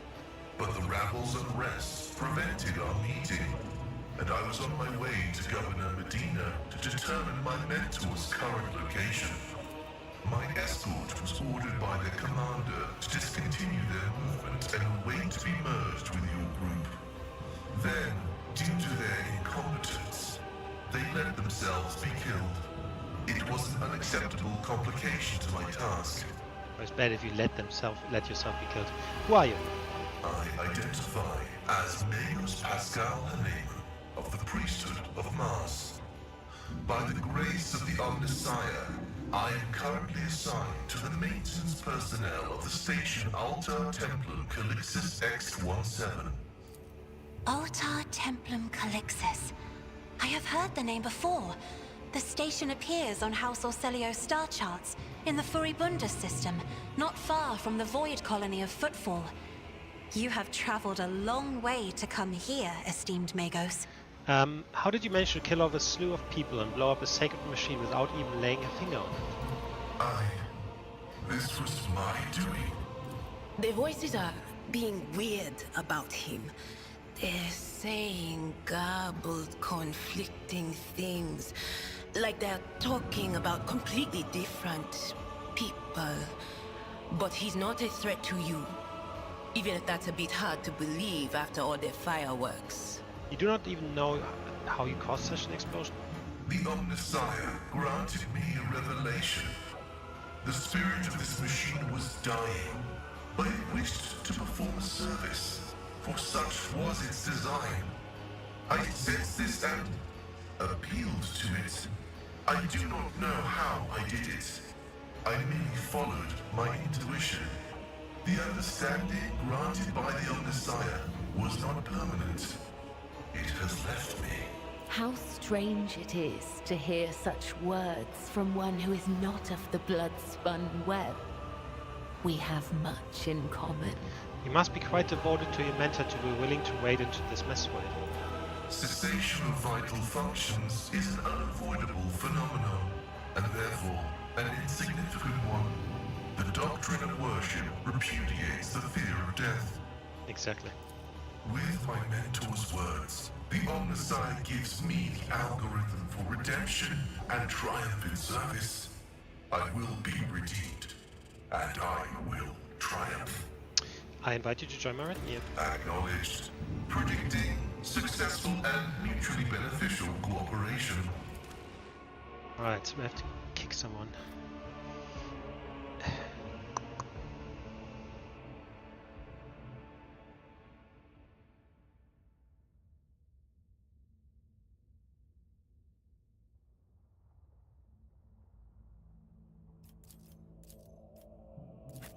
But the rabbles unrest prevented our meeting, and I was on my way to Governor Medina to determine my mentor's current location. My escort was ordered by their commander to discontinue their movement and await to be merged with your group. Then, due to their incompetence, they let themselves be killed. It was an unacceptable complication to my task. It's bad if you let yourself be killed. Who are you? I identify as Magos Pascal Hanem of the priesthood of Mars. By the grace of the Omnissiah, I am currently assigned to the maintenance personnel of the station Altar Templum Calixis X-17. Altar Templum Calixis. I have heard the name before. The station appears on House Orcelio's star charts in the Furibunda system, not far from the Void Colony of Footfall. You have traveled a long way to come here, esteemed Magos. How did you manage to kill off a slew of people and blow up a sacred machine without even laying a finger on it? This was my doing. The voices are being weird about him. They're saying garbled, conflicting things. Like they're talking about completely different people. But he's not a threat to you. Even if that's a bit hard to believe after all the fireworks. You do not even know how you caused such an explosion? The Omnissiah granted me a revelation. The spirit of this machine was dying, but it wished to perform a service, for such was its design. I sensed this and appealed to it. I do not know how I did it. I merely followed my intuition. The understanding granted by the Omnissiah was not permanent. It has left me. How strange it is to hear such words from one who is not of the blood-spun web. We have much in common. You must be quite devoted to your mentor to be willing to wade into this mess with it. Cessation of vital functions is an unavoidable phenomenon, and therefore an insignificant one. The doctrine of worship repudiates the fear of death. Exactly. With my mentor's words, the Omnissiah gives me the algorithm for redemption and triumphant service. I will be redeemed, and I will triumph. I invite you to join my retinue. Acknowledged. Predicting successful and mutually beneficial cooperation. Alright, so we have to kick someone.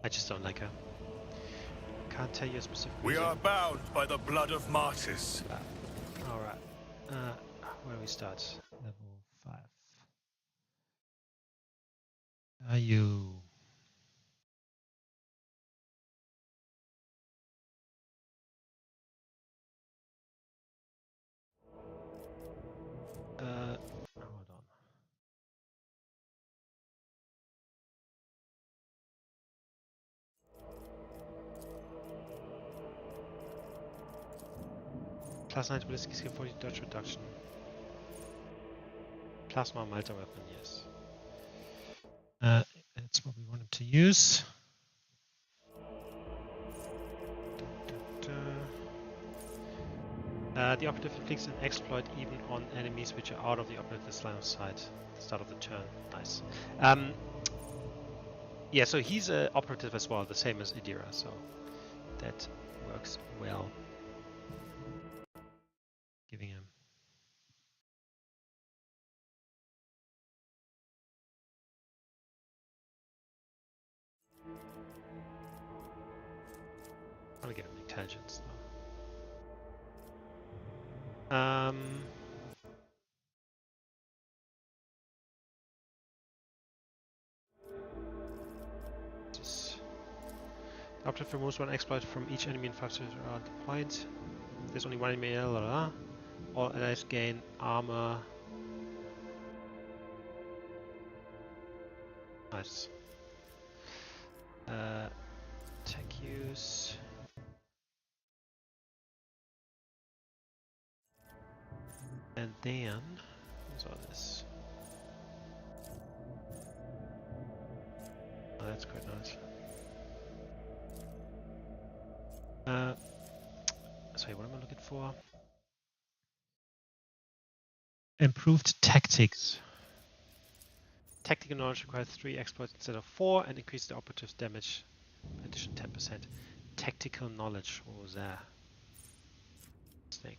I just don't like her. Can't tell you a specific We reason. are bound by the blood of martyrs. Alright. Where do we start? Level 5. Are you? Hold on. Plus 9 ballistic skill, 40 dodge reduction. Plasma melter weapon, yes. That's what we wanted to use. The operative inflicts an exploit even on enemies which are out of the operative's line of sight. Start of the turn. Nice. Yeah, so he's an operative as well, the same as Idira, so that works well. Giving him. I'm gonna give him intelligence though. The operative removes one exploit from each enemy infrastructure around the point. There's only one enemy. All allies gain armor. Nice. Tech use. And then, what's all this? Oh, that's quite nice. Sorry, what am I looking for? Improved tactics. Tactical knowledge requires 3 exploits instead of 4 and increase the operative's damage by addition 10%. Tactical knowledge, what was that? Interesting.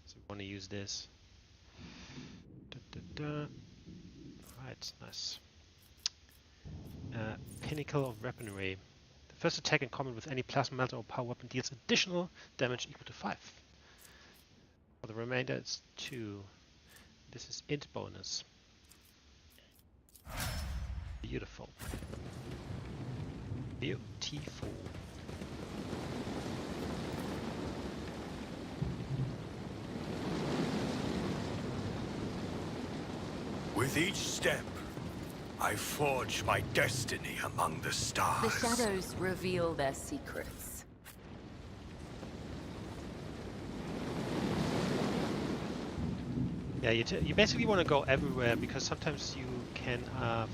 So we want to use this. Right, nice. Pinnacle of Weaponry. The first attack in common with any plasma melter or power weapon deals additional damage equal to 5. For the remainder it's 2. This is int bonus. Beautiful. Beautiful. With each step, I forge my destiny among the stars. The shadows reveal their secrets. Yeah, you basically want to go everywhere because sometimes you can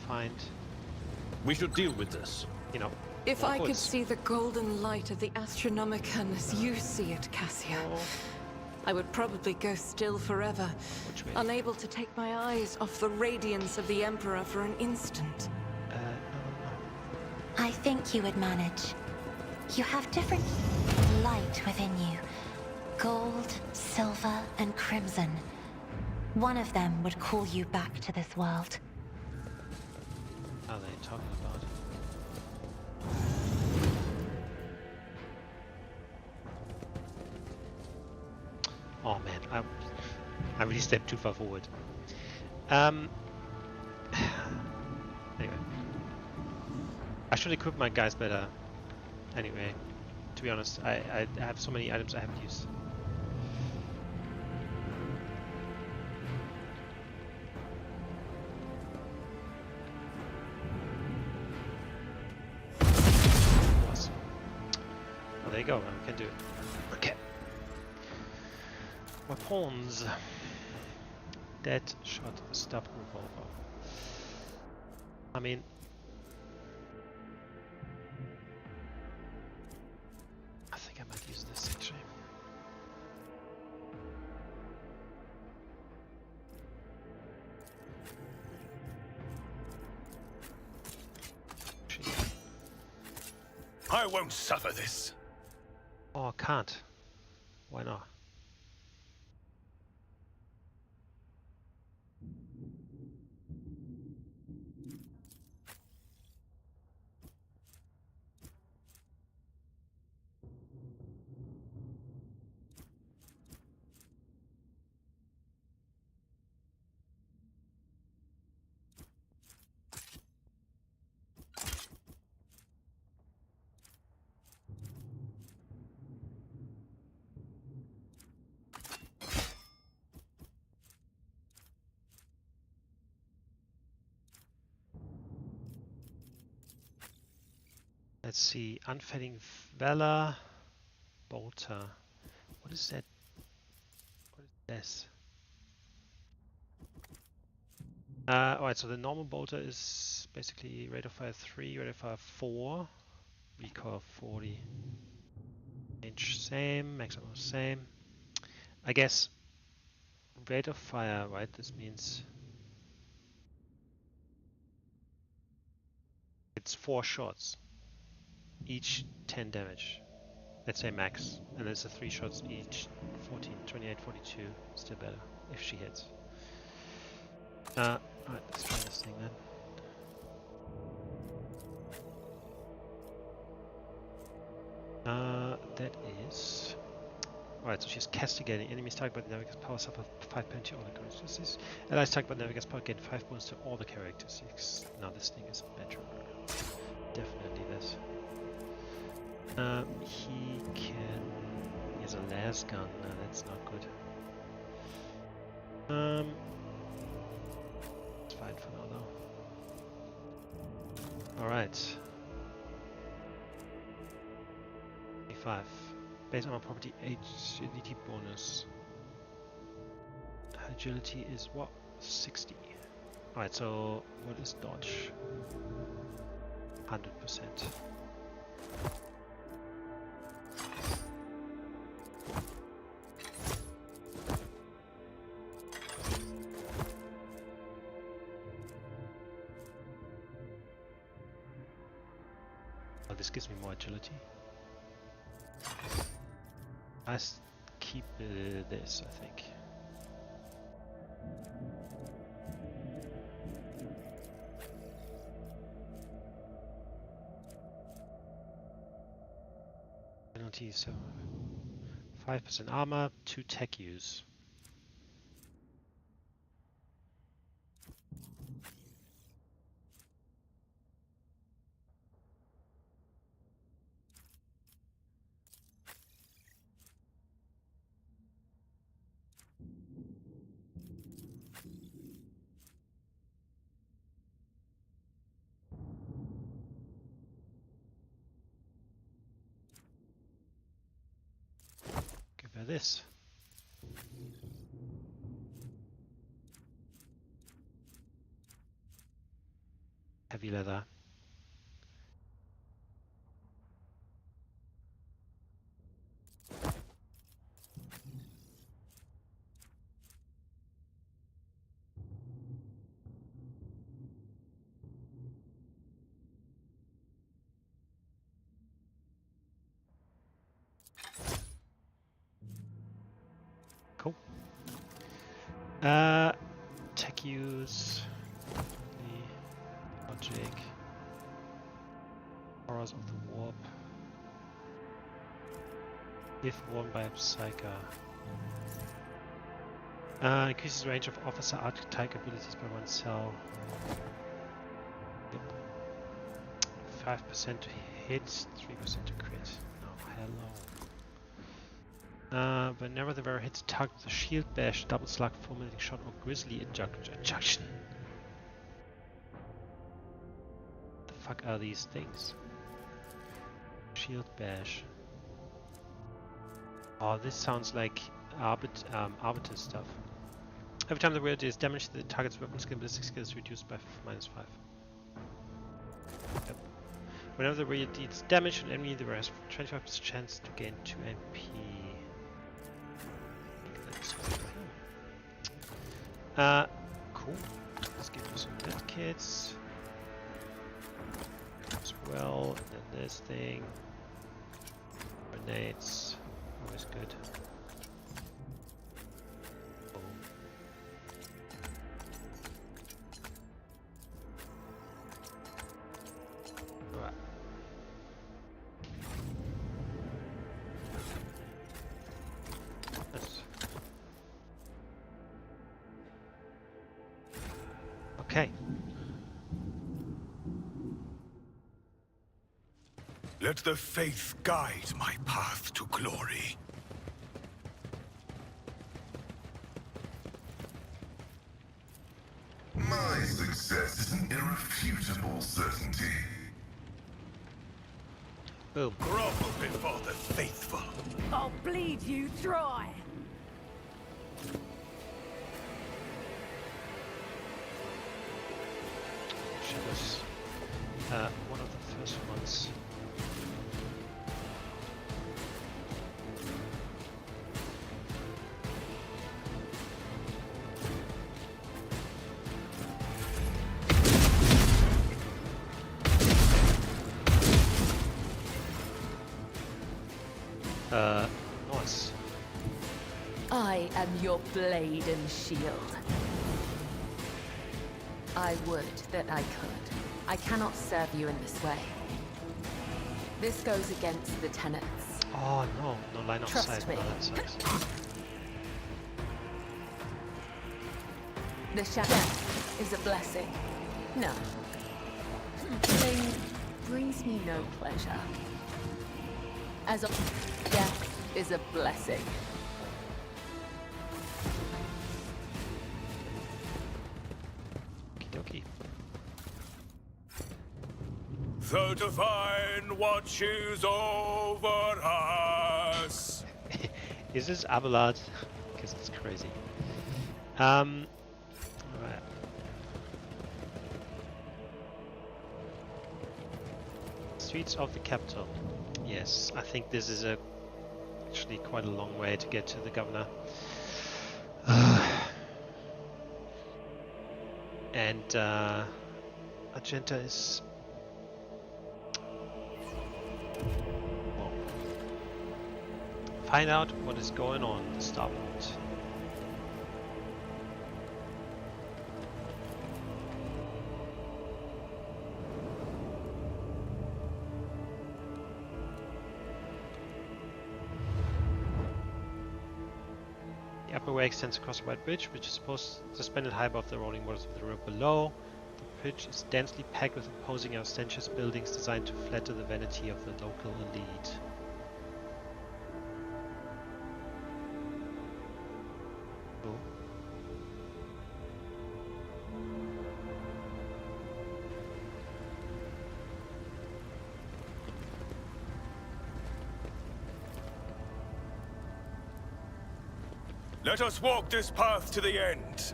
find, We should deal with this. you know. If more I could hoods. see the golden light of the Astronomicon as you see it, Cassia, I would probably go still forever, Which way? unable to take my eyes off the radiance of the Emperor for an instant. I think you would manage. You have different light within you. Gold, silver, and crimson. One of them would call you back to this world. What are they talking about? Oh man, I really stepped too far forward. Anyway, I should equip my guys better. Anyway, to be honest, I have so many items I haven't used. Awesome. Well, there you go. We can do it. Okay. Weapons. Dead shot, stub revolver. I mean, I think I might use this actually. I won't suffer this. Oh, I can't. Why not? Let's see, Unfading Valor, Bolter. What is that? What is this? Alright, so the normal bolter is basically rate of fire 3, rate of fire 4, recoil 40. Range same, maximum same. I guess rate of fire, right? This means it's 4 shots, each 10 damage. Let's say max, and there's the 3 shots each, 14, 28, 42. Still better if she hits. Alright, let's try this thing then. That is... Alright, so she's castigating. Enemies targeted by the Navigator's power suffer 5 penalty all the characteristics. Allies targeted by the Navigator's power gain 5 bonus to all the characteristics. Now this thing is better. Definitely this. He can... He has a las gun. No, that's not good. It's fine for now though. Alright. 25. Base armor property agility bonus. Agility is what? 60. Alright, so what is dodge? 100%. Oh, this gives me more agility. Let's keep this, I think. Penalty, so 5% armor, 2 tech use. Give her this. Heavy leather. Tech use. Logic. Horrors of the warp. If worn by a Psyker. Increases range of officer archetype abilities by 1 cell. Yep. 5% to hit, 3% to crit. Oh, hello. Whenever the wearer hits a target with a shield bash, double slug, fulminating shot, or grizzly injection. The fuck are these things? Shield bash. Oh, this sounds like arbiter stuff. Every time the wearer is damaged, the target's weapon skill ballistic skill is reduced by -5. Yep. Whenever the wearer deals damage to an enemy, the wearer has 25% chance to gain 2 MP. Cool. Let's give you some death kits as well, and then this thing. Grenades, always good. Boom. Alright. Yes. Okay. Let the faith guide my path to glory. My success is an irrefutable certainty. Boom. Grovel before the faithful. I'll bleed you dry. She was one of the first ones. Nice. I am your blade and shield. I would that I could. I cannot serve you in this way. This goes against the tenets. Oh no, no line of Trust sight. me. No, that sucks. The shadow is a blessing. No. Killing brings me no pleasure. As a death is a blessing. Okie dokie. The divine watches over us. Is this Abelard? Because it's crazy. Alright. Streets of the capital. Yes, I think this is actually quite a long way to get to the governor. And Argenta is... Well, find out what is going on in the starport. The upper way extends across a wide bridge, which is suspended high above the rolling waters of the river below. The bridge is densely packed with imposing and ostentatious buildings designed to flatter the vanity of the local elite. Cool. Let us walk this path to the end.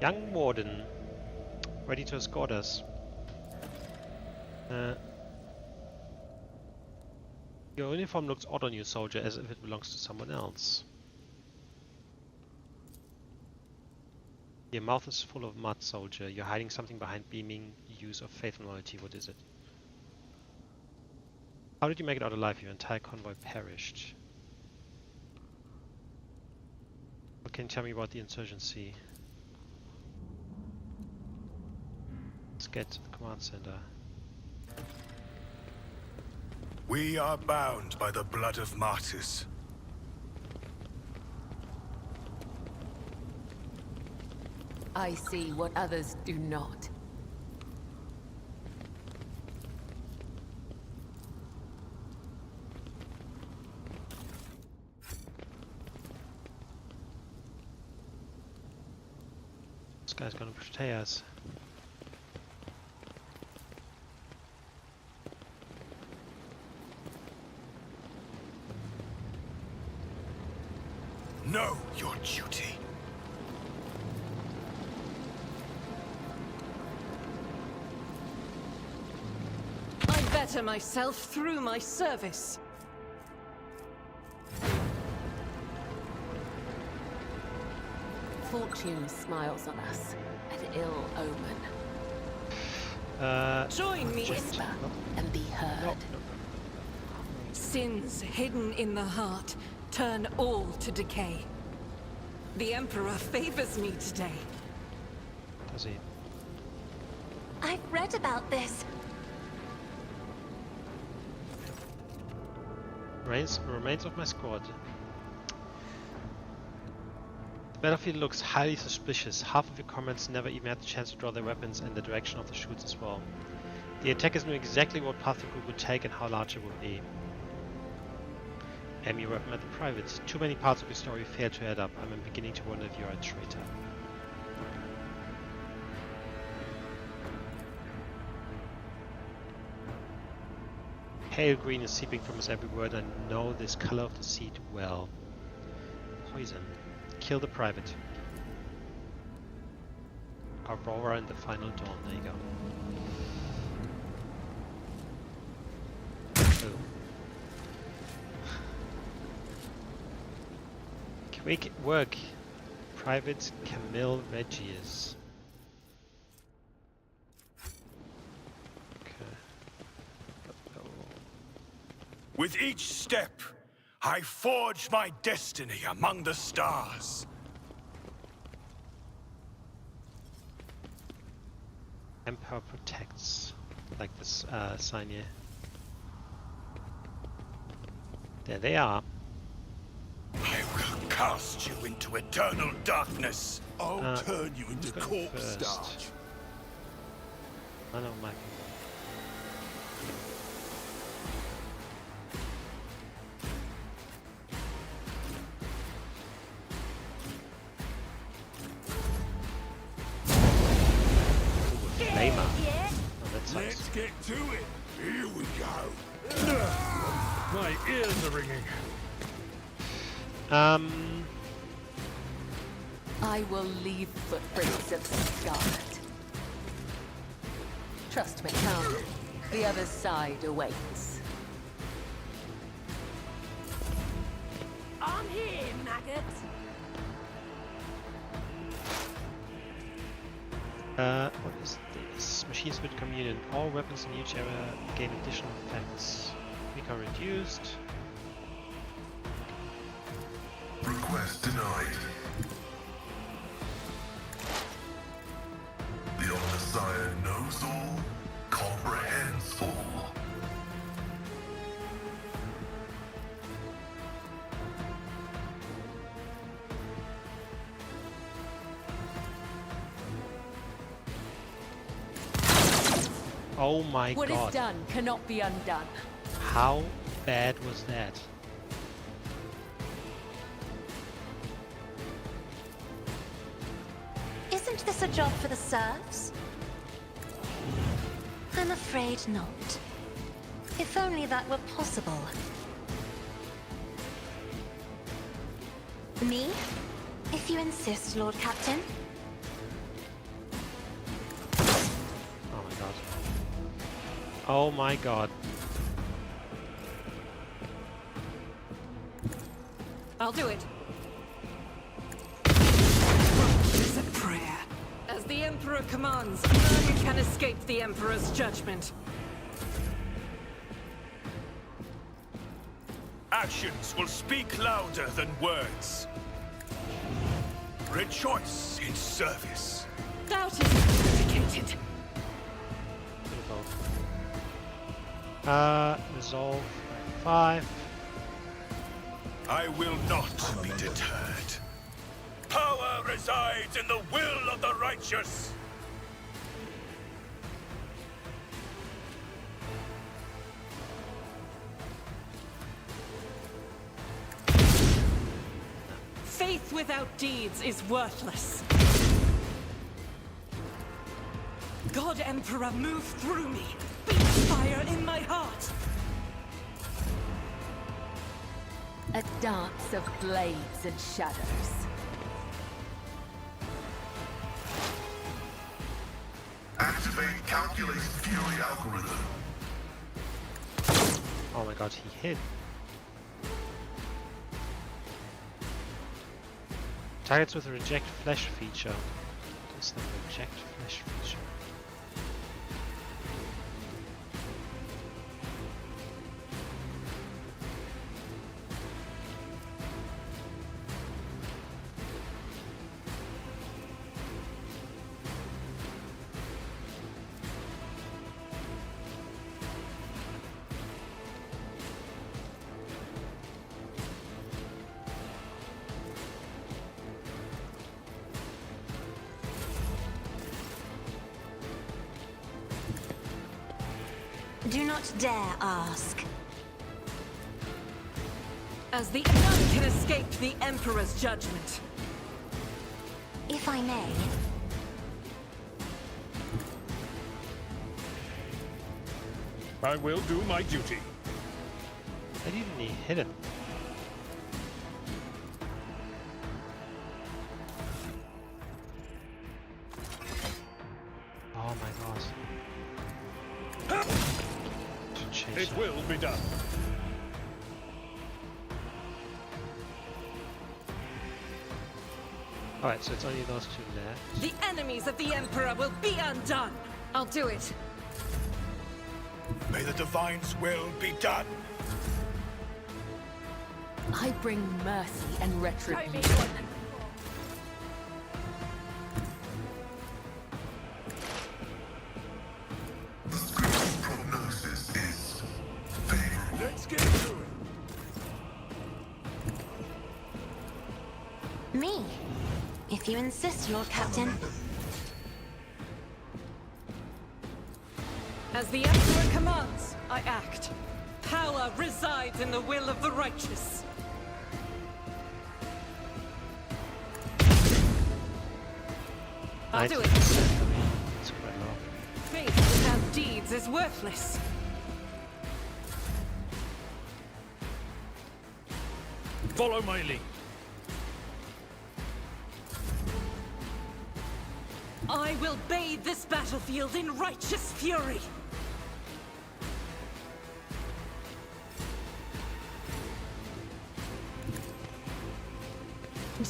Young Warden, ready to escort us. Your uniform looks odd on you, soldier, as if it belongs to someone else. Your mouth is full of mud, soldier. You're hiding something behind beaming use of faith and loyalty. What is it? How did you make it out alive? Your entire convoy perished. What can you tell me about the insurgency? Let's get to the command center. We are bound by the blood of martyrs. I see what others do not. This guy's gonna betray us. Know your duty. I better myself through my service. Fortune smiles on us, an ill omen. Join me. Whisper and be heard. Sins hidden in the heart turn all to decay. The Emperor favors me today. Does he? I've read about this. Remains of my squad. The battlefield looks highly suspicious. Half of your comments never even had the chance to draw their weapons in the direction of the shoots as well. The attackers knew exactly what path the group would take and how large it would be. Aim your weapon at the privates. Too many parts of your story fail to add up. I'm beginning to wonder if you're a traitor. Pale green is seeping from us every word. I know this color of the seed well. Poison. Kill the private. Aurora and the final dawn. There you go. Oh. Quick work. Private Camille Regius. With each step, I forge my destiny among the stars. Emperor protects. Like this sign here. There they are. I will cast you into eternal darkness. I'll turn you into corpse starch. I know my people. Let's get to it. Here we go. My ears are ringing. I will leave footprints of scarlet. Trust me, come. The other side awaits. I'm here, maggot. What is this? Machines with communion. All weapons in each area gain additional effects. Recon reduced. Request denied. The Omnissiah knows all, comprehends all. Oh my What god. is done cannot be undone. How bad was that? Isn't this a job for the serfs? I'm afraid not. If only that were possible. Me? If you insist, Lord Captain. Oh my god. Oh my god. I'll do it. It's a prayer. As the Emperor commands, none can escape the Emperor's judgment. Actions will speak louder than words. Rejoice in service. Doubt is vindicated. Resolve by 5. I will not be deterred. Power resides in the will of the righteous. Faith without deeds is worthless. God Emperor, move through me. Be fire in my heart. A dance of blades and shadows. Activate calculated fury algorithm. Oh my god, he hit. Targets with a reject flesh feature. What is the reject flesh feature? Do not dare ask. As the none can escape the Emperor's judgment. If I may. I will do my duty. How didn't he hit him? Oh my god. It will be done. Alright, so it's only those two left. The enemies of the Emperor will be undone. I'll do it. May the Divine's will be done. I bring mercy and retribution. The script's prognosis is favorable. Let's get to it. Me. If you insist, Lord Captain. As the Emperor commands, I act. Power resides in the will of the righteous. I'll do it. It's quite low. Faith without deeds is worthless. Follow my lead. I will bathe this battlefield in righteous fury.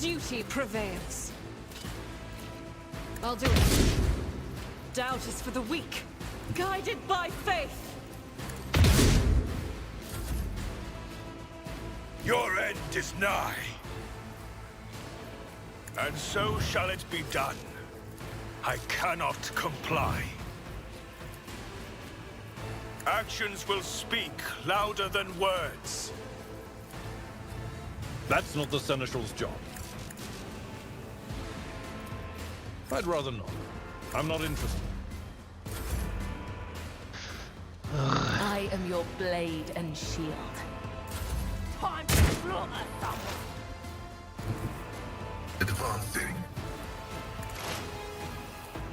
Duty prevails. I'll do it. Doubt is for the weak, guided by faith. Your end is nigh. And so shall it be done. I cannot comply. Actions will speak louder than words. That's not the Seneschal's job. I'd rather not. I'm not interested. I am your blade and shield. Time to slaughter someone. Advancing.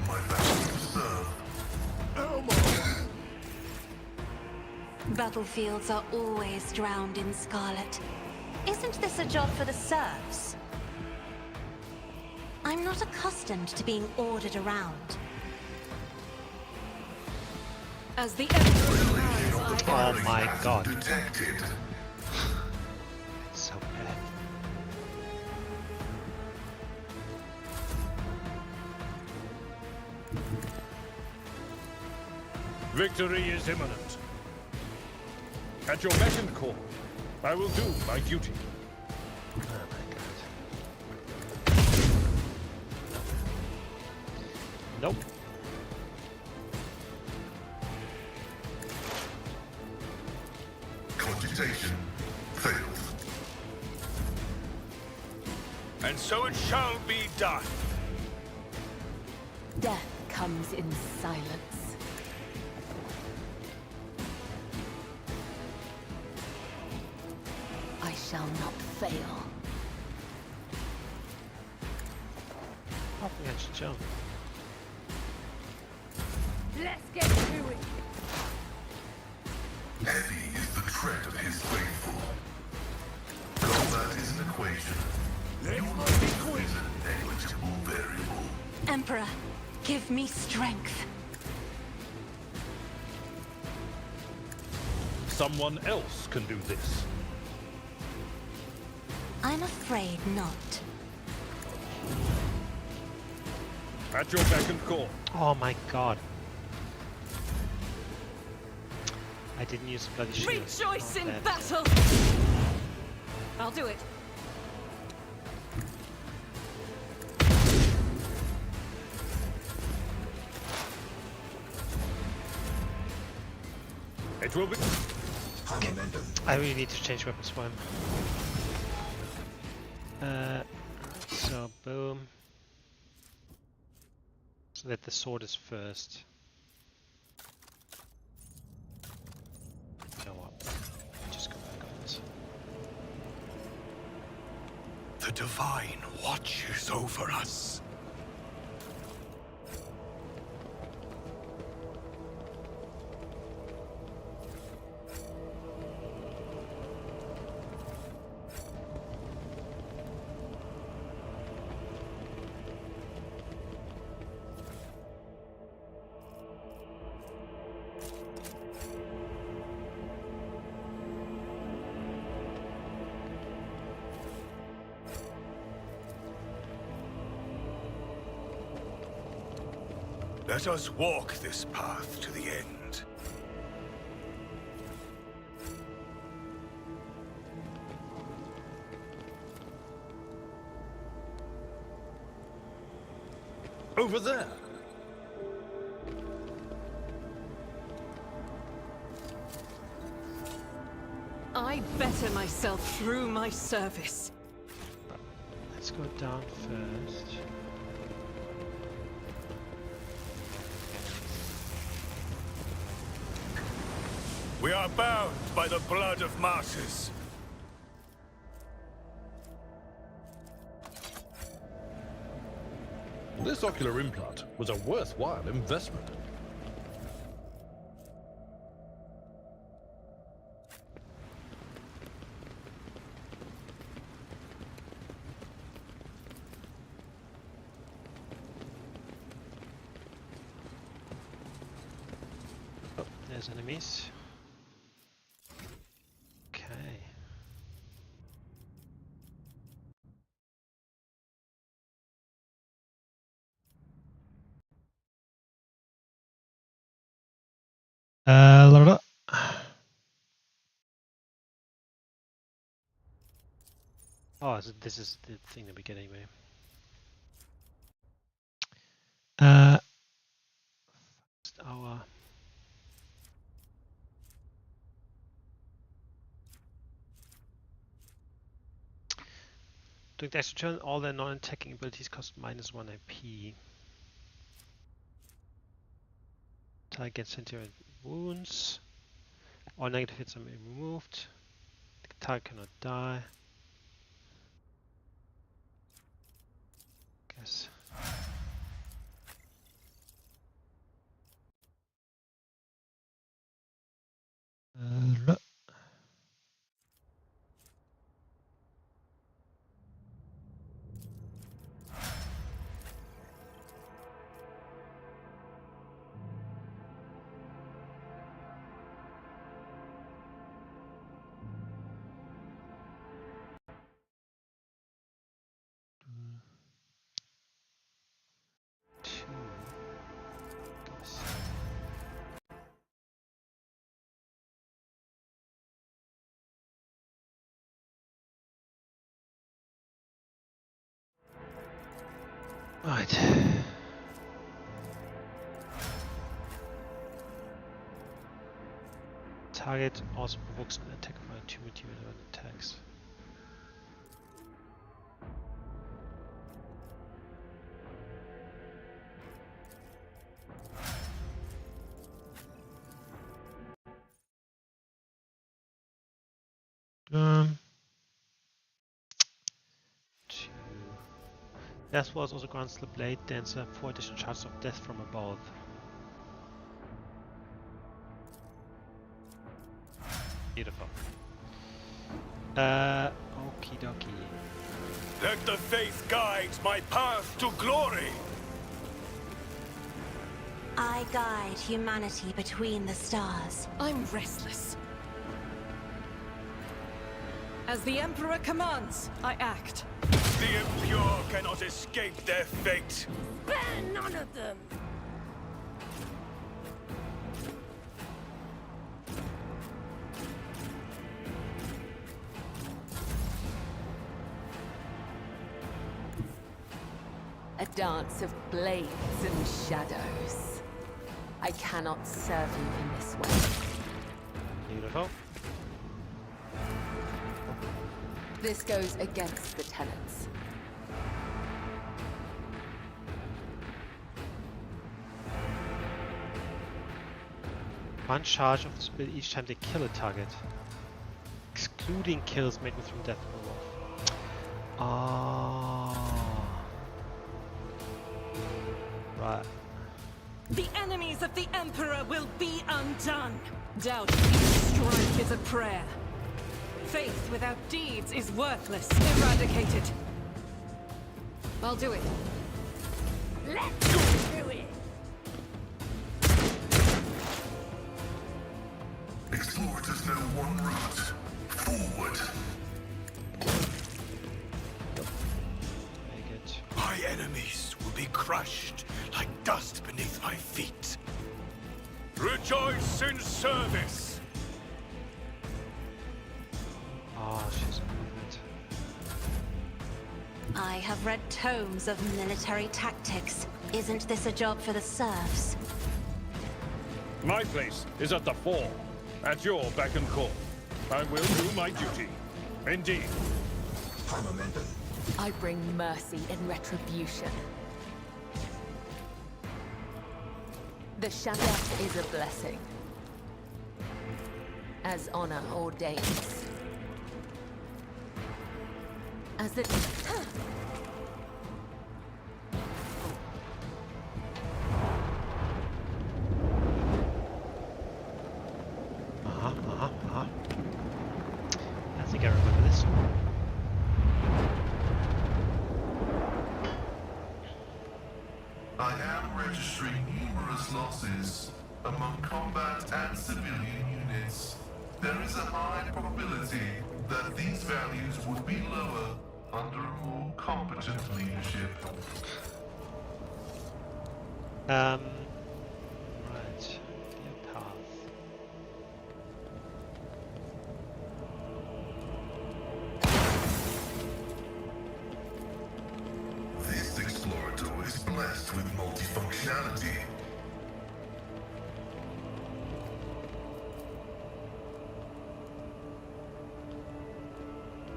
My vow to serve. Battlefields are always drowned in scarlet. Isn't this a job for the serfs? I'm not accustomed to being ordered around. As the Emperor commands, I Oh my god. Detected. So bad. Victory is imminent. At your beck and call, I will do my duty. Oh my god. Nope. Cogitation failed. And so it shall be done. Death comes in silence. I shall not fail. Probably I should jump. Let's get to it. Heavy is the tread of his faithful. Combat is an equation. Your life is a negligible variable. Emperor, give me strength. Someone else can do this. I'm afraid not. At your beck and call. Oh my god. I didn't use the bloody shield. Rejoice in Bad. battle! I'll do it. It will be. I really need to change weapons for him. So boom. So that the sword is first. You know what? Just go back on this. The Divine watches over us. Let us walk this path to the end. Over there. I better myself through my service. Let's go down first. We are bound by the blood of martyrs. This ocular implant was a worthwhile investment. Oh, there's enemies. Okay. La, la, la. Oh, so this is the thing that we get anyway. Our during the extra turn, all their non-attacking abilities cost -1 AP. Target gets into wounds. All negative hits are removed. The target cannot die. Guess. Right. Target also provokes an attack of an 2 material attacks. Death Walls also grants the Blade Dancer 4 additional charges of death from above. Beautiful. Okie dokie. Let the faith guide my path to glory! I guide humanity between the stars. I'm restless. As the Emperor commands, I act. The impure cannot escape their fate. Spare none of them! A dance of blades and shadows. I cannot serve you in this way. Beautiful. This goes against the tenets. One charge of the spirit each time they kill a target, excluding kills made with from death or wolf. Ah, right. The enemies of the Emperor will be undone. Doubt strike is a prayer. Faith without deeds is worthless. Eradicated. I'll do it. Let's do it! Explorators know one route. Forward. Very good. My enemies will be crushed like dust beneath my feet. Rejoice in service! Ah, she's a movement. I have read tomes of military tactics. Isn't this a job for the serfs? My place is at the fore, at your beck and call. I will do my duty. Indeed. I bring mercy and retribution. The Shandath is a blessing, as honor ordains. As the I think I remember this. I am registering numerous losses among combat and civilian units. There is a high probability that these values would be lower under a more competent leadership. Right. Clear path. This explorator is blessed with multifunctionality.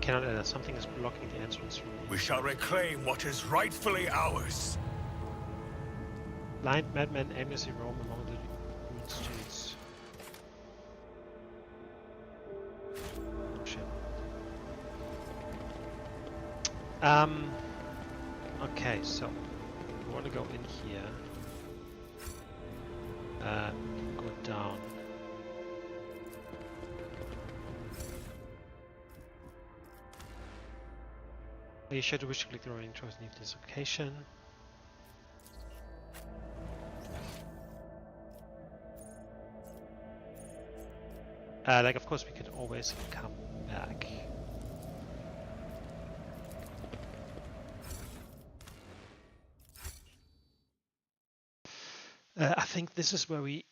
Cannot. Something is blocking the entrance from We shall reclaim what is rightfully ours. Blind madmen aimlessly roam among the ruined streets. Oh, shit. Okay, so we want to go in here. Go down. Are you sure to wish to click the remaining choice and leave this location? Like, of course, we could always come back. I think this is where we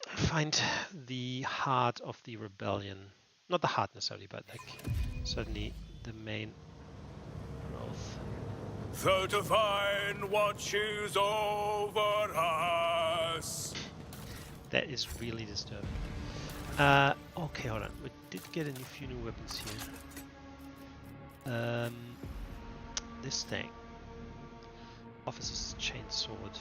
find the heart of the rebellion. Not the heart necessarily, but like certainly the main growth. The divine watches over us. That is really disturbing. Okay, hold on. We did get a few new weapons here. This thing. Officer's chainsword.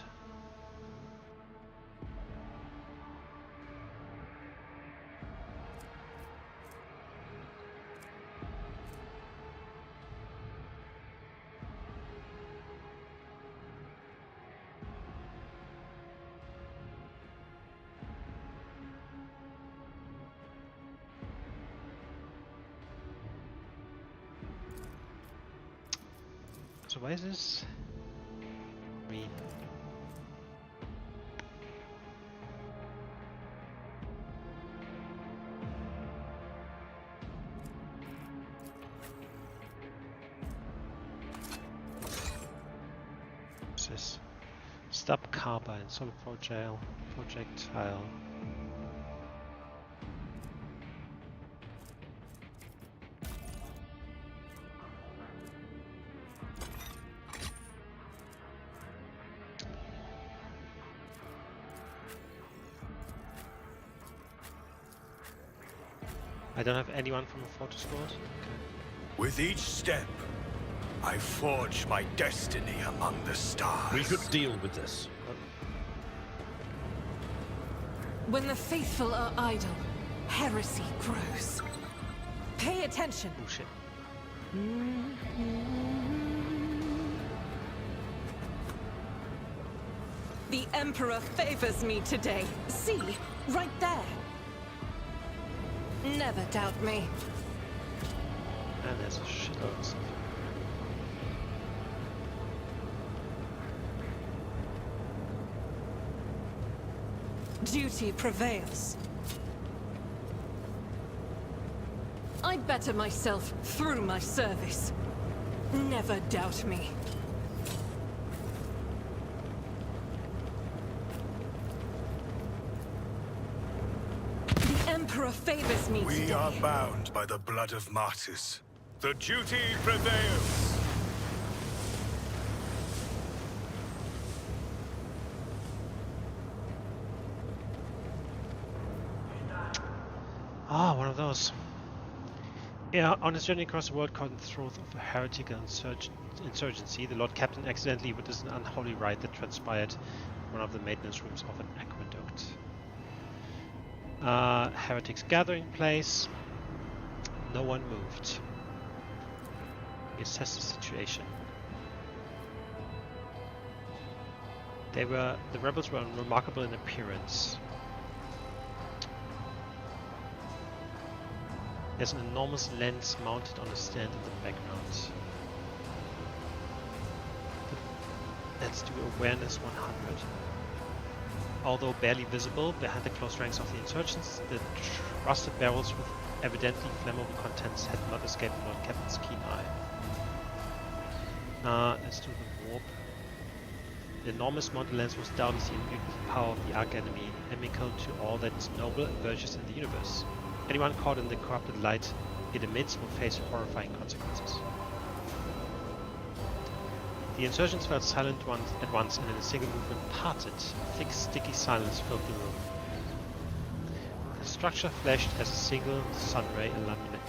So why is this? Green. What's this? Stop carbine, solid projectile. I don't have anyone from the Fortress Squad. Okay. With each step, I forge my destiny among the stars. We could deal with this. When the faithful are idle, heresy grows. Pay attention. Oh shit. The Emperor favors me today. See, right there. Never doubt me. And there's a shitload of stuff. Duty prevails. I better myself through my service. Never doubt me. The Emperor favors me We today. are bound by the blood of martyrs. The duty prevails. Ah, one of those. Yeah, on his journey across the world caught in the throes of a heretical insurgency, the Lord Captain accidentally witnessed an unholy rite that transpired in one of the maintenance rooms of an aqueduct. Heretics gathering place. No one moved. We assessed the situation. The rebels were remarkable in appearance. There's an enormous lens mounted on a stand in the background. Let's do awareness 100. Although barely visible behind the close ranks of the insurgents, the rusted barrels with evidently flammable contents had not escaped Lord Captain's keen eye. Let's do the warp. The enormous mounted lens was doubtless imbued with the power of the Arch Enemy, inimical to all that is noble and virtuous in the universe. Anyone caught in the corrupted light it emits will face horrifying consequences. The insurgents fell silent at once and in a single movement parted. Thick, sticky silence filled the room. The structure flashed as a single sun ray illuminated.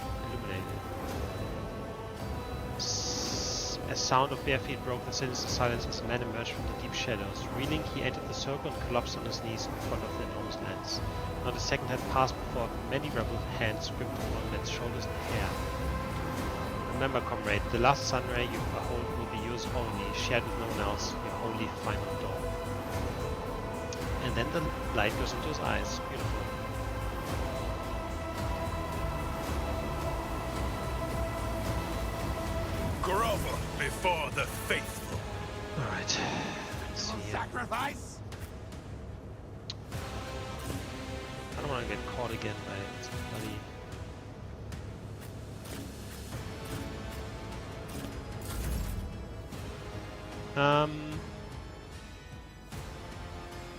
A sound of bare feet broke the sinister silence as a man emerged from the deep shadows. Reeling, he entered the circle and collapsed on his knees in front of the enormous lance. Not a second had passed before many rebel hands gripped the one man's shoulders and hair. Remember, comrade, the last sunray you behold will be yours only, shared with no one else, your only final dawn. And then the light goes into his eyes. Beautiful. Grovel before the faithful. Alright. Let's see here. Sacrifice? I don't want to get caught again by this bloody...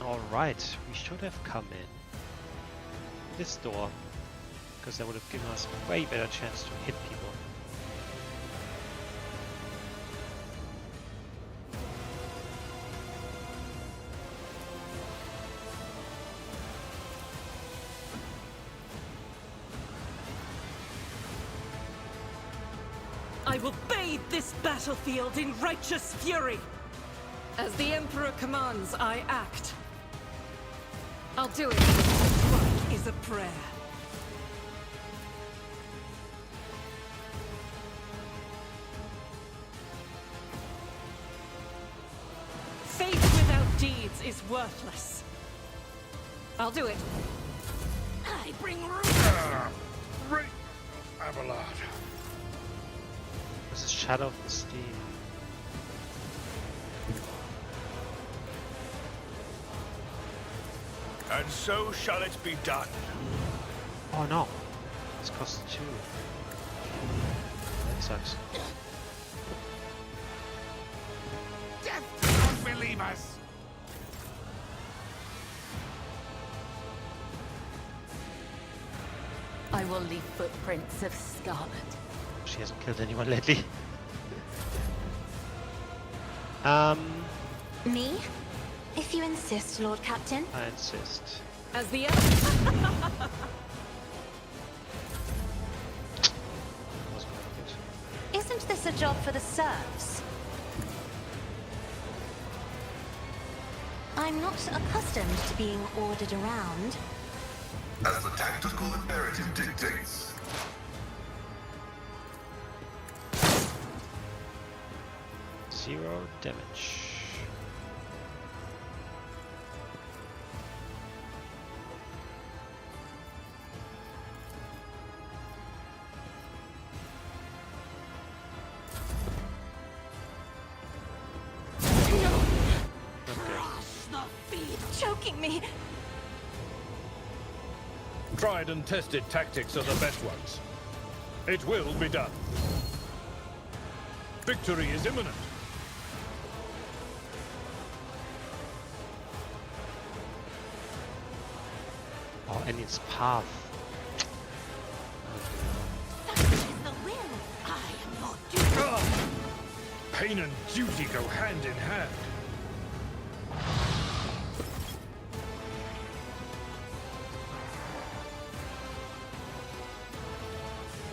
Alright, we should have come in this door, because that would have given us a way better chance to hit people. I will bathe this battlefield in righteous fury. As the Emperor commands, I act. I'll do it. Strike is a prayer. Faith without deeds is worthless. I'll do it. I bring ruin. Right, Abelard. This is Shadow of the Steam. And so shall it be done. Oh no. It's cost 2. That sucks. Death to unbelievers! I will leave footprints of scarlet. She hasn't killed anyone lately. Me? If you insist, Lord Captain. I insist. As the Wasn't very good. Isn't this a job for the serfs? I'm not accustomed to being ordered around. As the tactical imperative dictates. Zero damage. Choking me. Tried and tested tactics are the best ones. It will be done. Victory is imminent. Oh, and its path. That is the will. I am your duty. Pain and duty go hand in hand.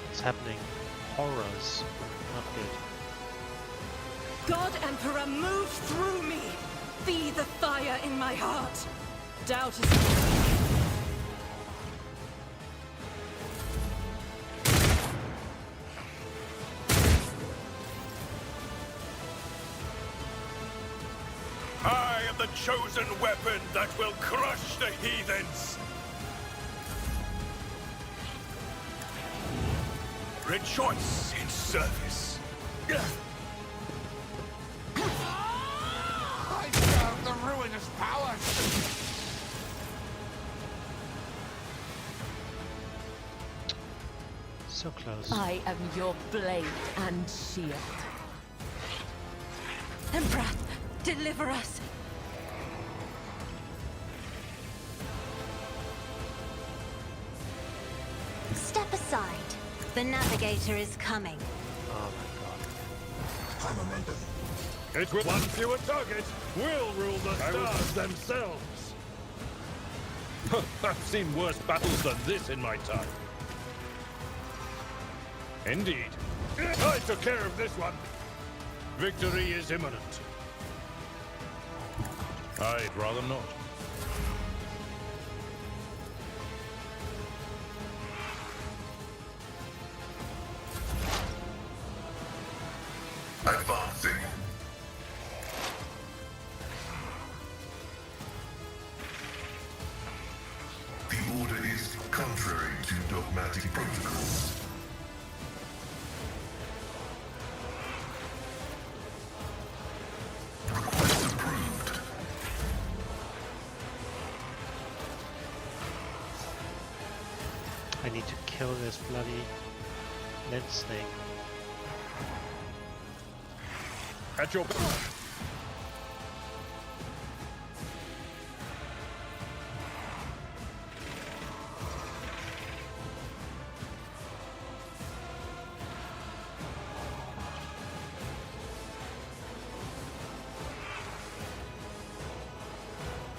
What's happening? Horrors. Not good. God Emperor, move through me! Be the fire in my heart! Doubt is... I am the chosen weapon that will crush the heathens. Rejoice in service. I serve the ruinous powers! So close. I am your blade and shield. Emperor, deliver us! Step aside. The navigator is coming. Oh my god. It will one fewer target will rule the stars themselves. I've seen worse battles than this in my time. Indeed. I took care of this one. Victory is imminent. I'd rather not. Advancing. The order is contrary to dogmatic protocols. Request approved. I need to kill this bloody lens thing. At your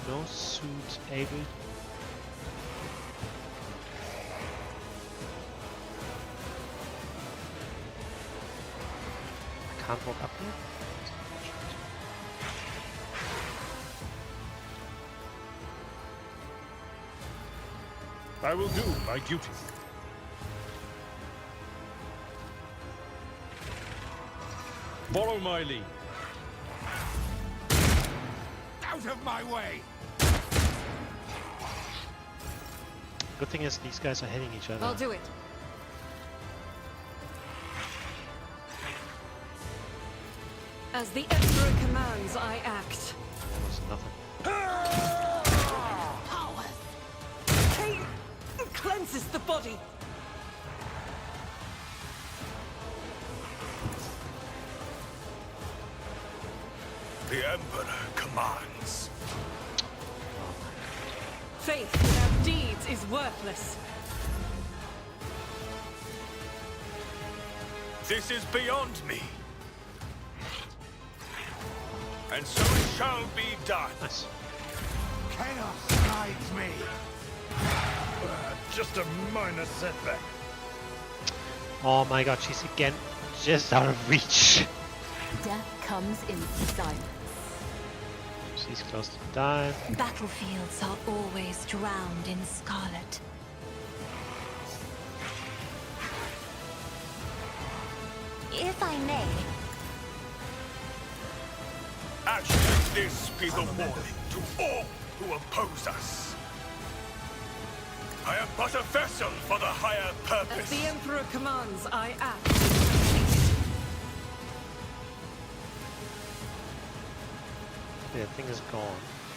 No suit able. can't walk up here? I will do my duty. Follow my lead. Out of my way! Good thing is these guys are hitting each other. I'll do it. As the Emperor commands, I act. Almost nothing. Power. Pain cleanses the body. The Emperor commands. Faith without deeds is worthless. This is beyond me. And so it shall be done. Nice. Chaos guides me. Just a minor setback. Oh my god, she's again just out of reach. Death comes in silence. She's close to dying. Battlefields are always drowned in scarlet. If I may, Should this be the warning to all who oppose us? I am but a vessel for the higher As purpose. the Emperor commands, I act. Yeah, thing is gone.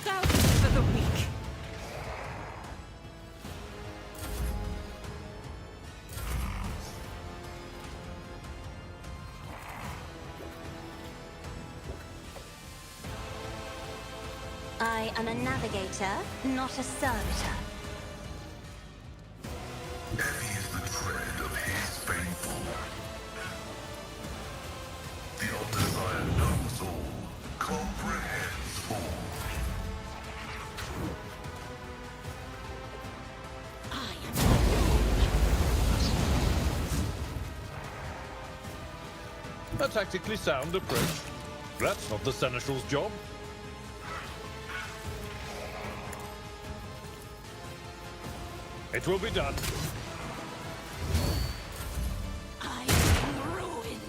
Thousands for the weak. I am a navigator, not a servitor. Heavy is the tread of his faithful. The Undesired knows all, comprehends all. A tactically sound approach. That's not the Seneschal's job. It will be done. I am ruin.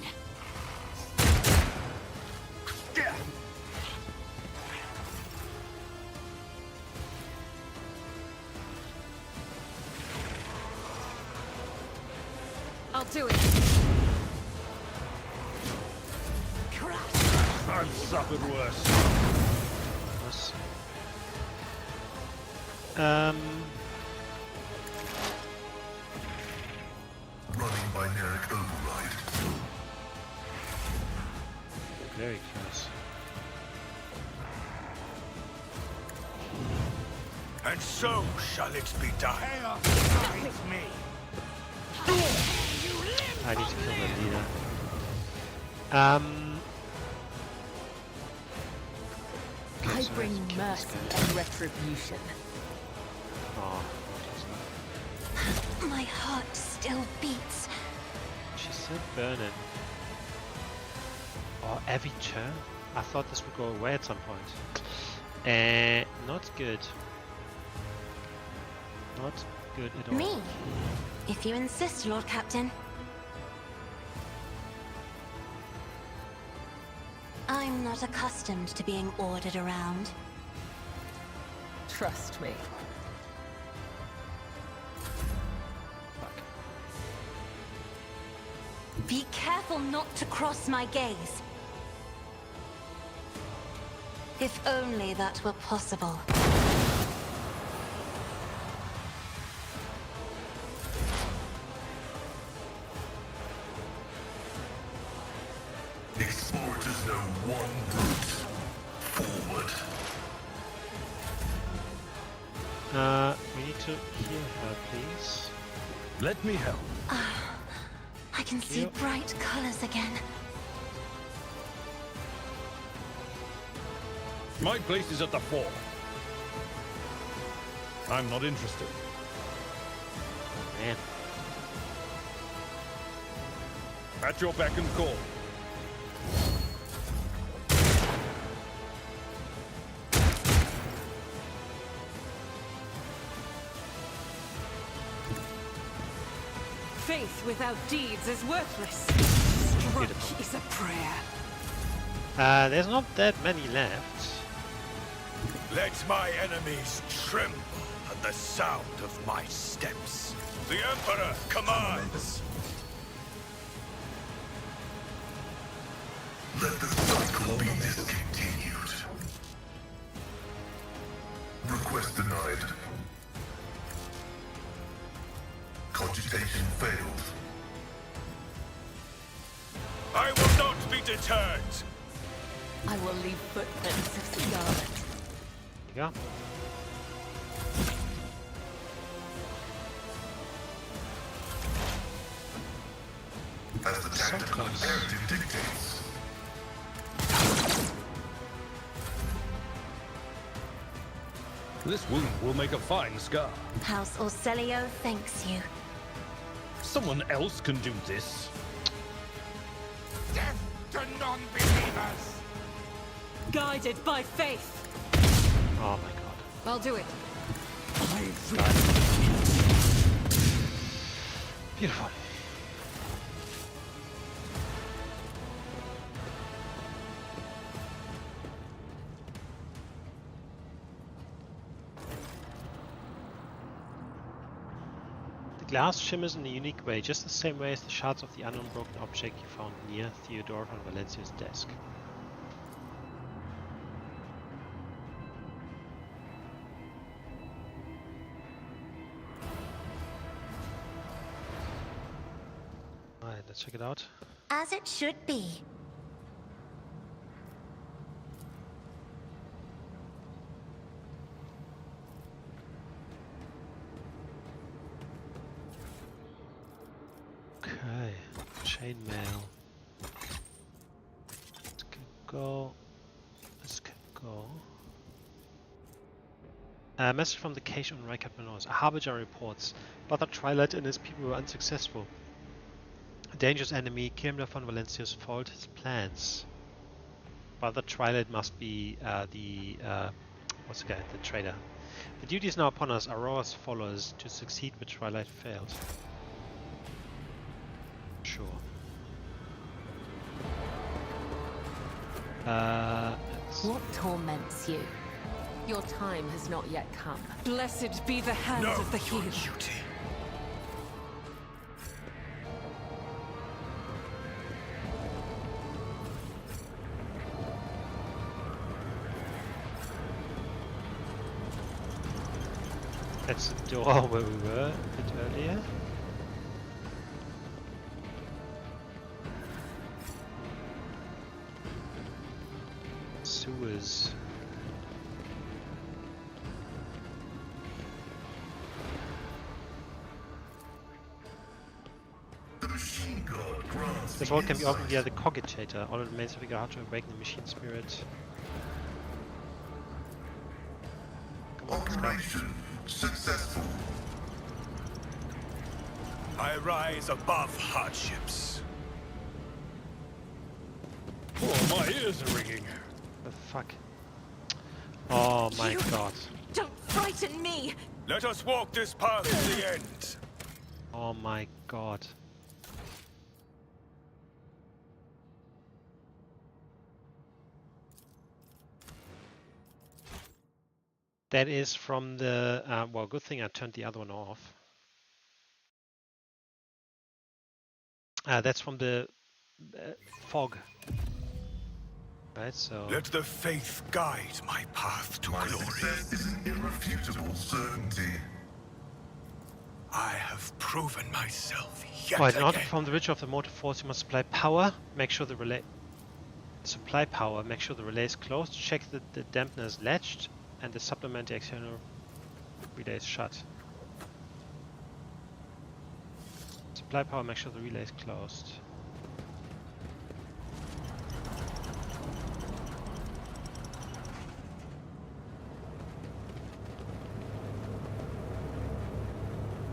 I'll do it. I've suffered worse. Running binaric override. Very close. And so shall it be done. Me. I need to kill the leader. Okay, I so bring let's kill this mercy guy. and retribution. Oh, My heart still beats. she's still burning. Oh, every turn? I thought this would go away at some point. Not good. Not good at all. Me? If you insist, Lord Captain. I'm not accustomed to being ordered around. Trust me. Be careful not to cross my gaze. If only that were possible. Explorers know one route. Forward. We need to heal her, please. Let me help. I can see Yep. bright colors again. My place is at the fore. I'm not interested. Man. At your beck and call. Faith without deeds is worthless. Strike is a prayer. There's not that many left. Let my enemies tremble at the sound of my steps. The Emperor commands. Let the cycle be discontinued. Request denied. Cogitation failed. I will not be deterred. I will leave footprints of scarlet. Yeah. As the tactical imperative dictates. This wound will make a fine scar. House Orselio thanks you. Someone else can do this. Death to non-believers! Guided by faith. Oh my god. I'll do it. Beautiful. The glass shimmers in a unique way, just the same way as the shards of the unknown broken object you found near Theodore von Valencia's desk. Alright, let's check it out. As it should be. Okay, chainmail. This can go. This can go. A message from the cache on Rykard Manors. A harbinger reports, Brother Twilight and his people were unsuccessful. A dangerous enemy, Kirimdor von Valencia's foiled his plans. Brother Twilight must be what's the guy? The traitor. The duty is now upon us, Aurora's followers, to succeed where Twilight failed. Sure. What torments you? Your time has not yet come. Blessed be the hands of the healed. Duty. That's the door where we were a bit earlier. Sewers. The machine god grants The vault can be opened via the cogitator. All it remains to figure out how to awaken the machine spirit. Come on, let's go. Operation successful. I rise above hardships. Oh, my ears are ringing. The fuck? Oh my You- god. Don't frighten me! Let us walk this path to the end. Oh my god. That is from the, well, good thing I turned the other one off. That's from the fog. Right, so... Let the faith guide my path to My glory. success is an irrefutable certainty. I have proven myself yet Right, in order to again. perform the ritual of the motive force, you must supply power. Make sure the relay... Supply power. Make sure the relay is closed. Check that the dampener is latched. And the supplementary external relay is shut. Supply power, make sure the relay is closed.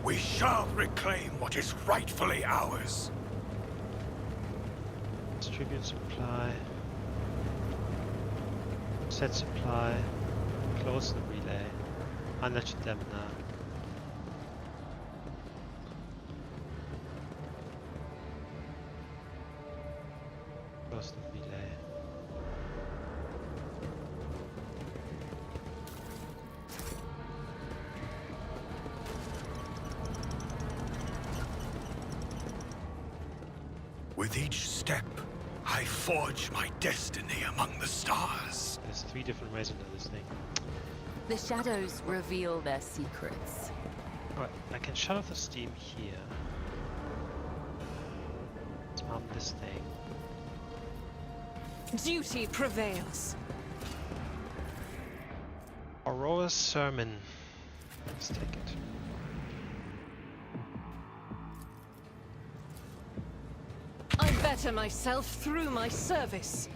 We shall reclaim what is rightfully ours. Distribute supply. Set supply. Close the relay. Unlatch the dampener. With each step, I forge my destiny among the stars. There's 3 different ways into this thing. The shadows reveal their secrets. Alright, I can shut off the steam here. Let's mount this thing. Duty prevails. Aurora's sermon. Let's take it. I better myself through my service.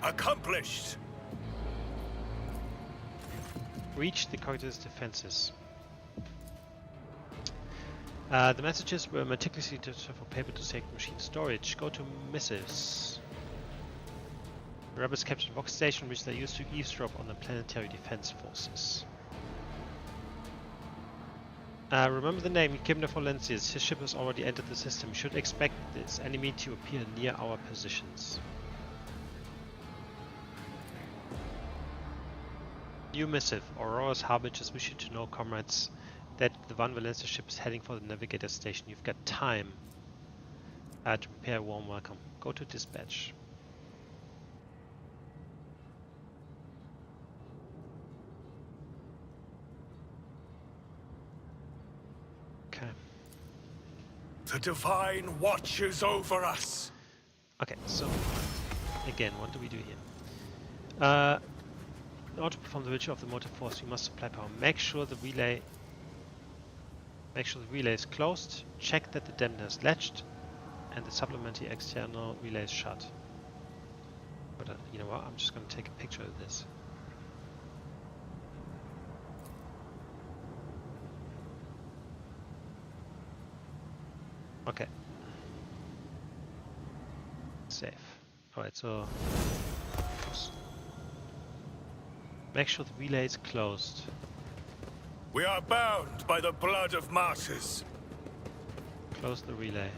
Accomplished! Reach the corridor's defenses. The messages were meticulously transferred for paper to sacred machine storage. Go to missives. The rebels captured Vox Station, which they used to eavesdrop on the planetary defense forces. Remember the name, Kirimdor His ship has already entered the system. You should expect this enemy to appear near our positions. New missive. Aurora's harbingers wish you to know, comrades, that the Van Valencia ship is heading for the navigator station. You've got time to prepare a warm welcome. Go to dispatch. Okay. The Divine watches over us. Okay, so again, what do we do here? In order to perform the ritual of the motive force, we must supply power. Make sure the relay is closed. Check that the dampener is latched, and the supplementary external relay is shut. But you know what? I'm just going to take a picture of this. Okay. Safe. Alright, so make sure the relay is closed. We are bound by the blood of martyrs. Close the relay.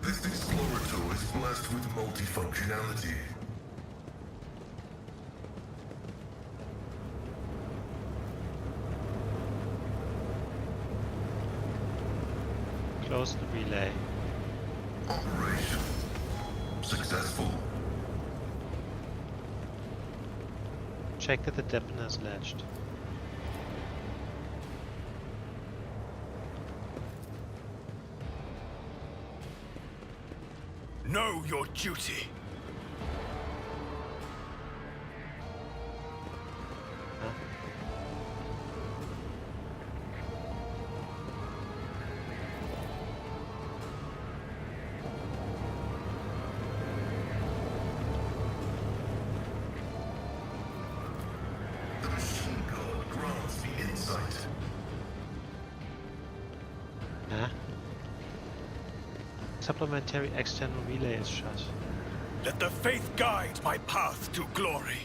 This explorator is blessed with multifunctionality. Close the relay. Operation successful. Check that the dampener is latched. Know your duty. Huh? The machine god grants me insight. Huh? Supplementary external relay is shut. Let the faith guide my path to glory.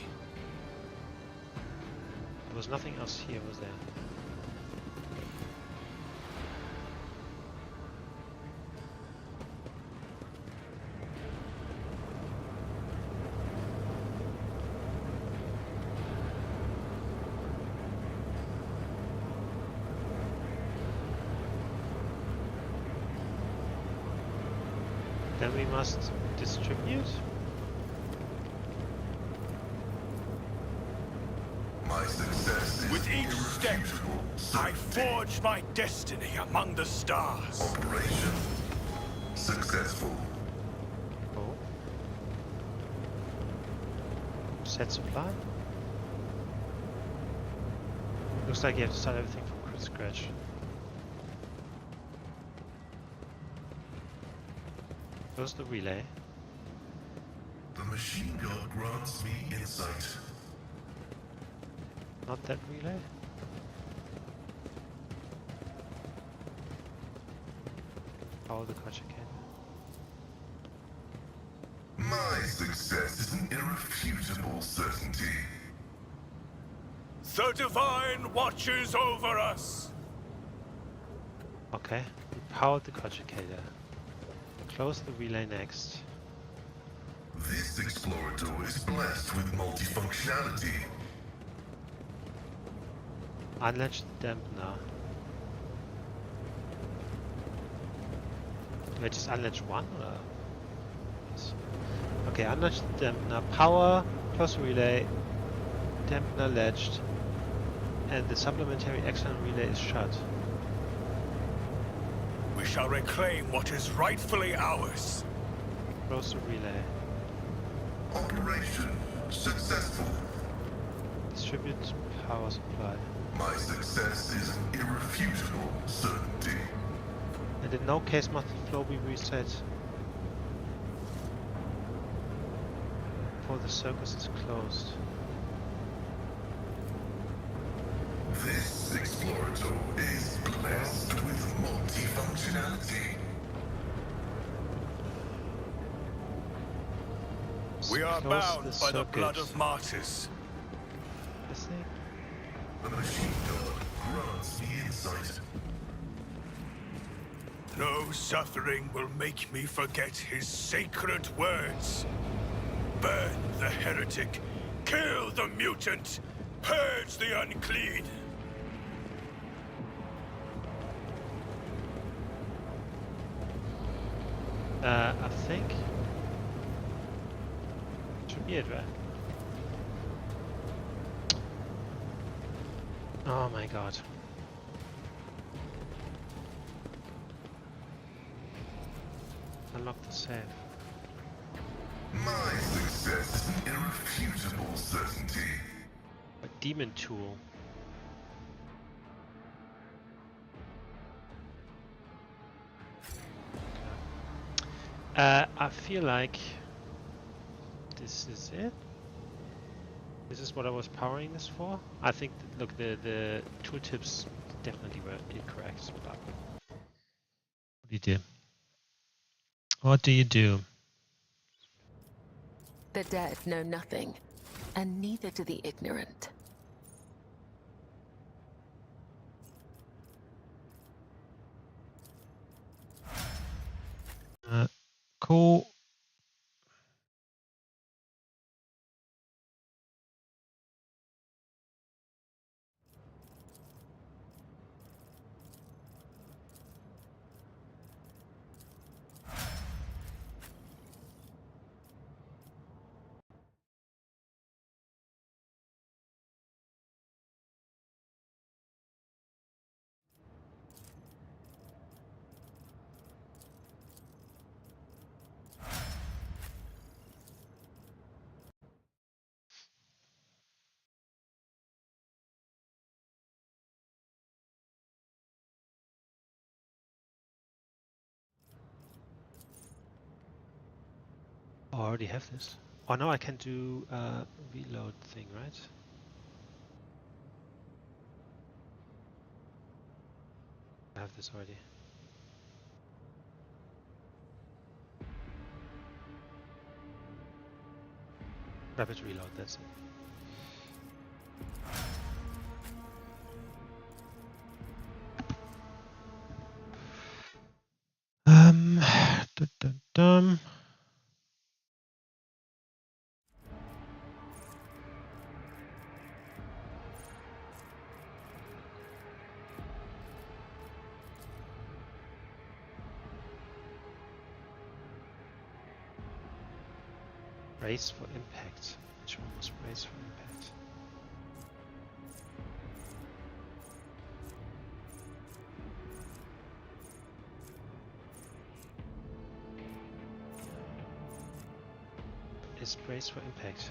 There was nothing else here, was there? Then we must distribute. My success is With each step, irrefutable I certainty. forge my destiny among the stars. Operation successful. Oh. Set supply. Looks like you have to start everything from scratch. Close the relay. The machine god grants me insight. Not that relay. Power the conjugator. My success is an irrefutable certainty. The Divine watches over us. Okay. We powered the conjugator. Close the relay next. This explorator is blessed with multifunctionality. Unlatch dampener. Do I just unlatch one or? Yes. Okay, unlatch dampener. Power, close relay, dampener latched, and the supplementary external relay is shut. We shall reclaim what is rightfully ours. Close relay. Operation successful. Distribute power supply. My success is an irrefutable certainty. And in no case must the flow be reset before the circus is closed. This Explorator is blessed with multifunctionality. We are Close bound the by the blood circuit. of martyrs. This thing? The machine god grants me insight. No suffering will make me forget his sacred words. Burn the heretic, kill the mutant, purge the unclean. I think should be it, right? Oh my god. Unlock the save. My success is an irrefutable certainty. A demon tool. I feel like this is it. This is what I was powering this for. I think, look, the tooltips definitely were incorrect. But what do you do? What do you do? The dead know nothing, and neither do the ignorant. Cool. Oh, I already have this. Oh no, I can do reload thing, right? I have this already. Rapid reload, that's it. Dun, dun, dun. Brace for impact. Which one was brace for impact? Is brace for impact?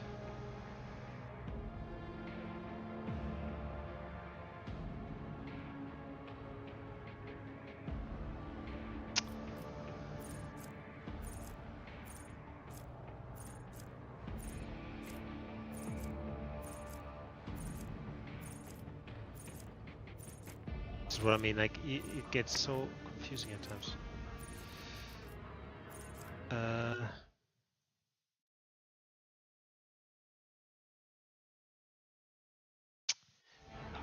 That's what I mean, like, it gets so confusing at times.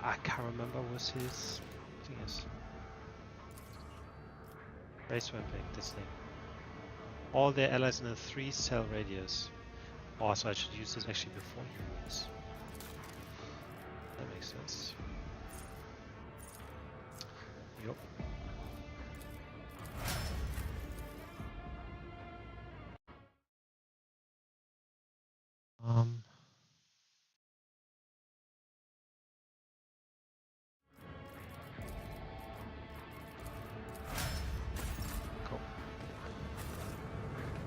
I can't remember what his thing is. Brace for impact, this thing. All their allies in a 3-cell radius. Oh, so I should use this actually before you use. That makes sense. Yep. Cool.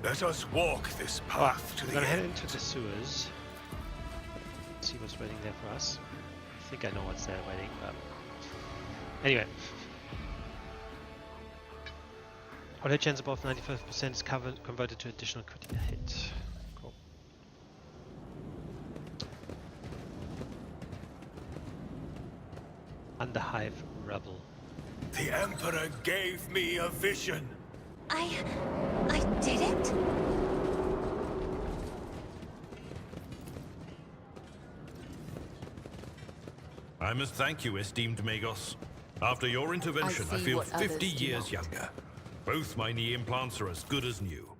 Let us walk this path to We're the gonna head end. into the sewers. See what's waiting there for us. I think I know what's there waiting, but anyway. Auto chance above 95% is converted to additional critical hit. Cool. Underhive Rebel. The Emperor gave me a vision. I did it? I must thank you, esteemed Magos. After your intervention, I see feel what 50 others do years not. younger. Both my knee implants are as good as new.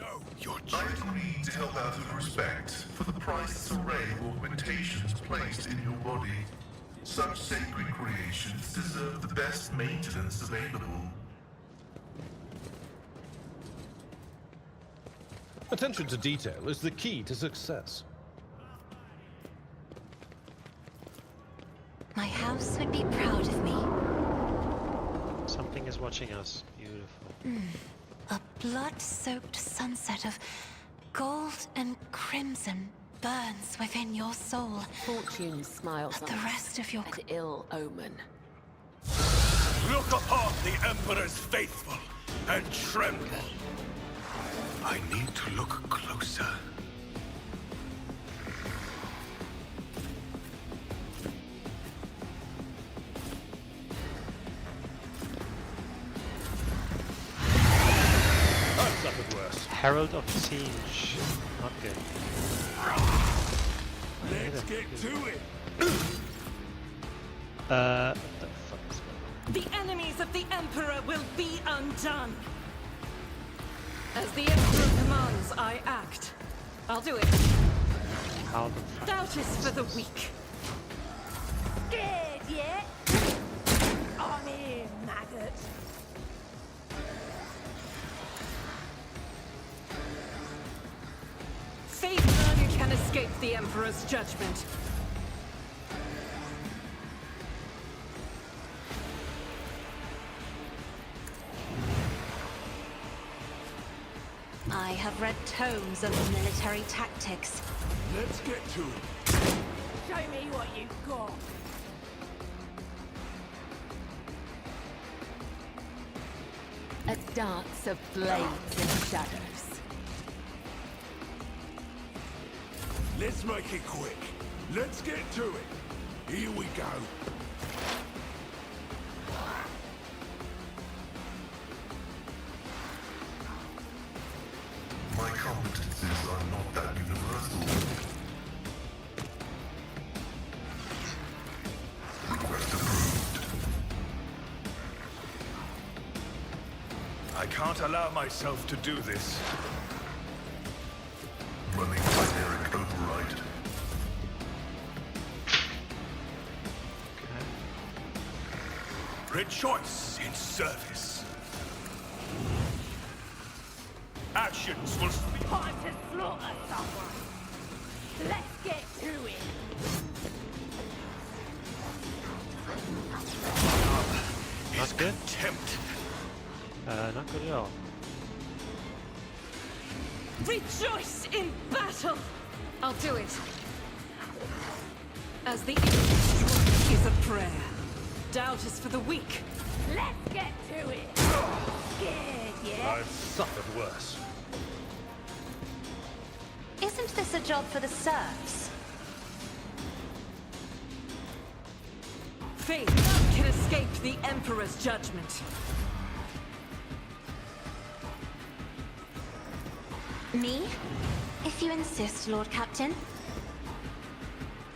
No, your I agreed to help out of respect for the priceless array of augmentations placed in your body. Such sacred creations deserve the best maintenance available. Attention to detail is the key to success. My house would be proud of me. Something is watching us. Beautiful. A blood-soaked sunset of gold and crimson burns within your soul. Fortune smiles But on the us, rest of your an ill omen. Look upon the Emperor's faithful and tremble. I need to look closer. I've suffered worse. Herald of Siege. Not good. Let's get to it. What the fuck is that? The enemies of the Emperor will be undone. As the Emperor commands, I act. I'll do it. How the fuck? Doubt is for the weak. Scared yet? I'm here, maggot. Fate none can escape the Emperor's judgment. I have read tomes of military tactics. Let's get to it. Show me what you've got. A dance of blades and shadows. Let's make it quick. Let's get to it. Here we go. My competencies are not that universal. Request approved. I can't allow myself to do this. Running generic override. Rejoice in service. Actions will speak. Time to slaughter someone. Let's get to it. Not good? Contempt. Not good at all. Rejoice in battle! I'll do it. As the Emperor's is a prayer. Doubt is for the weak. Let's get to it. Scared yet? I've suffered worse. Isn't this a job for the serfs? Fate none can escape the Emperor's judgment. Me? If you insist, Lord Captain.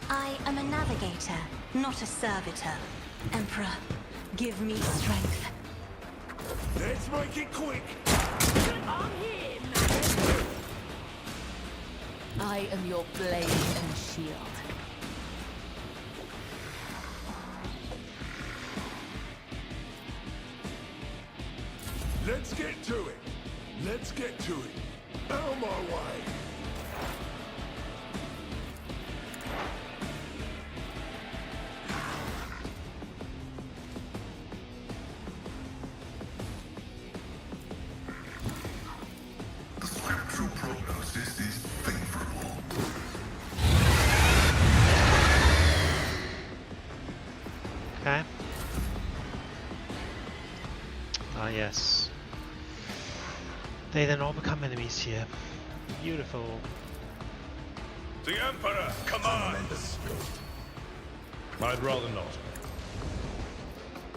I am a navigator, not a servitor. Emperor, give me strength. Let's make it quick. I'm here, maggot. I am your blade and shield. Let's get to it. Let's get to it. Out of my way. The scriptural prognosis is favorable. Okay. Ah, yes. They then all become enemies here. Beautiful. The Emperor commands. I'd rather not.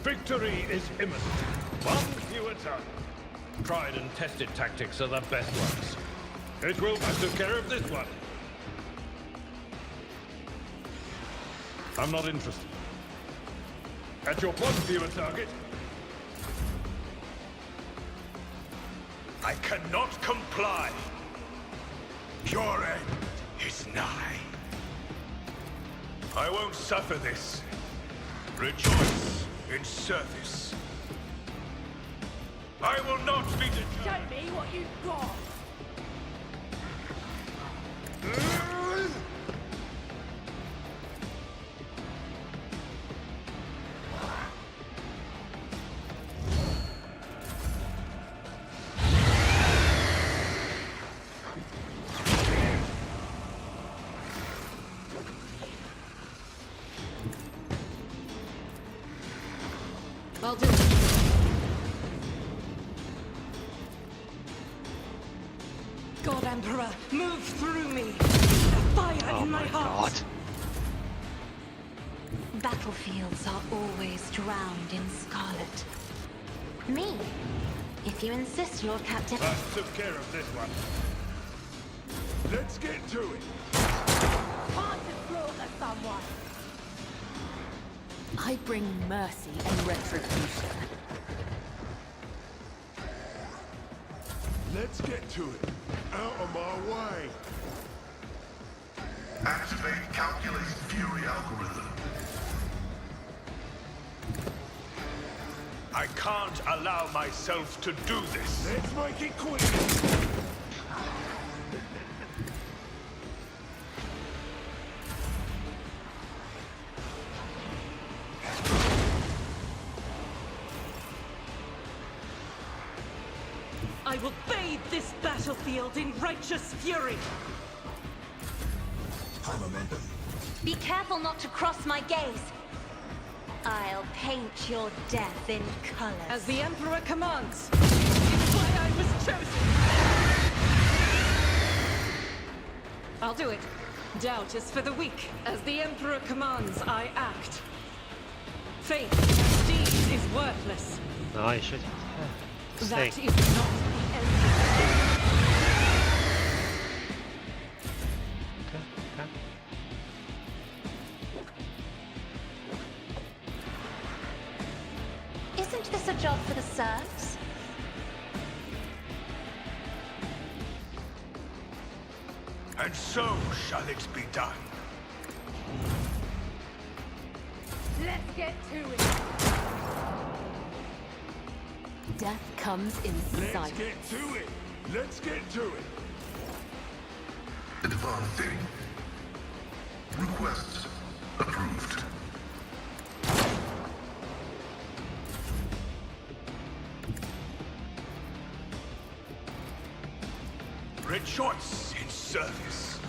Victory is imminent. One fewer target. Tried and tested tactics are the best ones. It will. I took care of this one. I'm not interested. At your point, fewer target. I cannot comply. Your end is nigh. I won't suffer this. Rejoice in service. I will not be deterred. Show me what you've got. I'll do it. God, Emperor, move through me. Fire in my heart. God. Battlefields are always drowned in scarlet. Me? If you insist, Lord Captain. I took care of this one. Let's get to it. Time to slaughter someone. I bring mercy and retribution. Let's get to it. Out of my way. Activate calculate fury algorithm. I can't allow myself to do this. Let's make it quick. I will bathe this battlefield in righteous fury. High momentum. Be careful not to cross my gaze. I'll paint your death in colors. As the Emperor commands. It's why I was chosen. I'll do it. Doubt is for the weak. As the Emperor commands, I act. Faith, deed is worthless. No, I should. That is not the end. Okay, okay. Isn't this a job for the serfs? And so shall it be done. Let's get to it. Death comes in Let's sight. get to it. Let's get to it. Advancing. Request approved. Rejoice in service.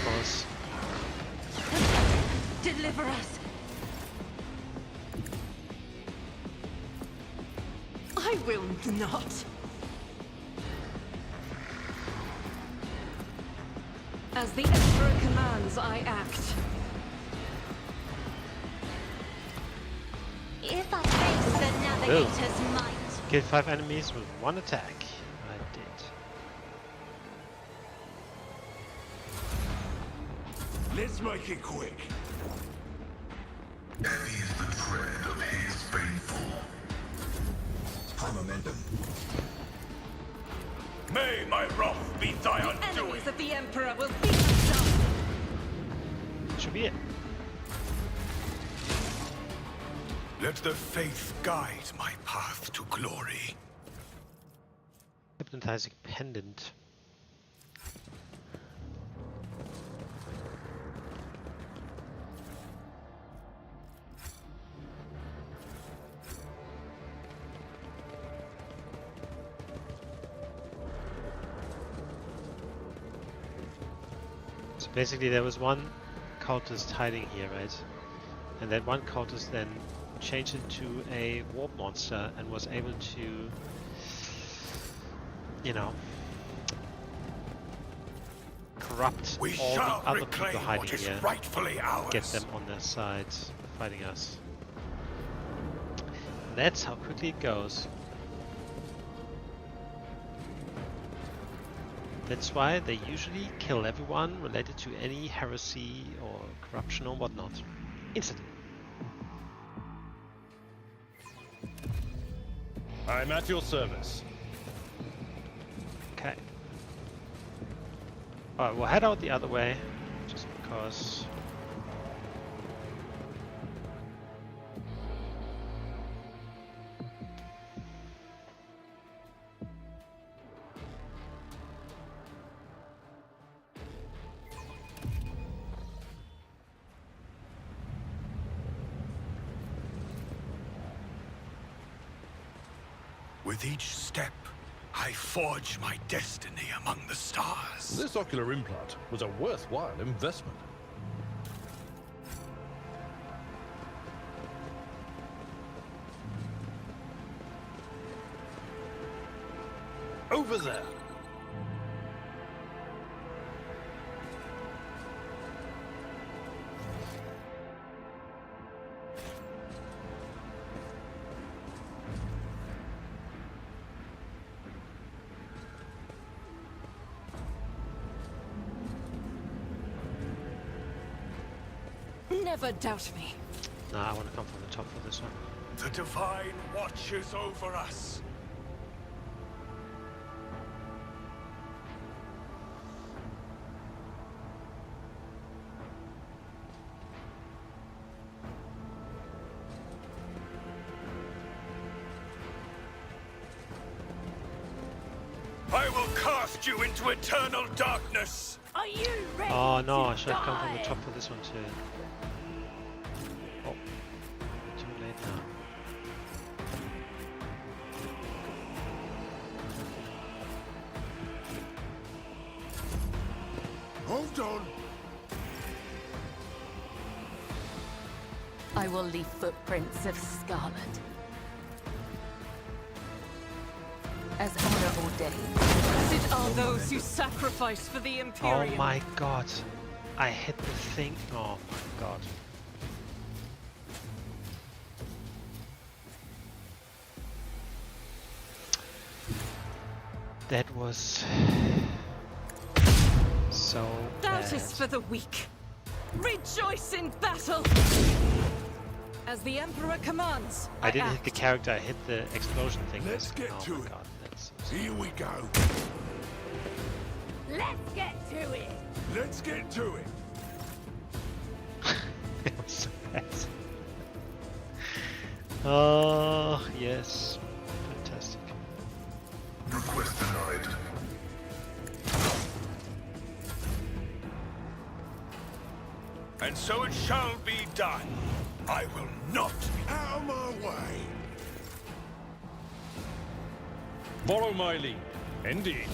Boss. Deliver us. I will not. As the Emperor commands, I act. If I face the navigator's might. Kill 5 enemies with 1 attack. I did. Let's make it quick. Heavy is the tread of his faithful. High momentum. May my wrath be thy The undoing! enemies of the Emperor will be undone! Should be it. Let the faith guide my path to glory. Hypnotizing pendant. So basically there was one cultist hiding here, right? And that one cultist then changed into a warp monster and was able to, you know, corrupt We all shall the other reclaim people hiding what is here, rightfully ours. get them on their side, fighting us. And that's how quickly it goes. That's why they usually kill everyone related to any heresy or corruption or whatnot. Instantly. I'm at your service. Okay. Alright, we'll head out the other way, just because... With each step, I forge my destiny among the stars. This ocular implant was a worthwhile investment. Over there. Never doubt me. Nah, I want to come from the top for this one. The divine watches over us. I will cast you into eternal darkness. Are you ready? Oh no, I to should have come from the die? top for this one too. Oh, too late now. Hold on. I will leave footprints of scarlet. As honor ordained. Blessed are those who sacrifice for the Oh Imperium. my god. I hit the thing. Oh my god. That was so Doubt bad. is for the weak. Rejoice in battle! As the Emperor commands, I didn't hit act. the character, I hit the explosion thing. Let's get oh to my it. god, that's Here we go. Let's get to it. Let's get to it. it was so bad. Oh yes. Fantastic. Request denied. And so it shall be done. I will not be out of my way. Follow my lead. Indeed.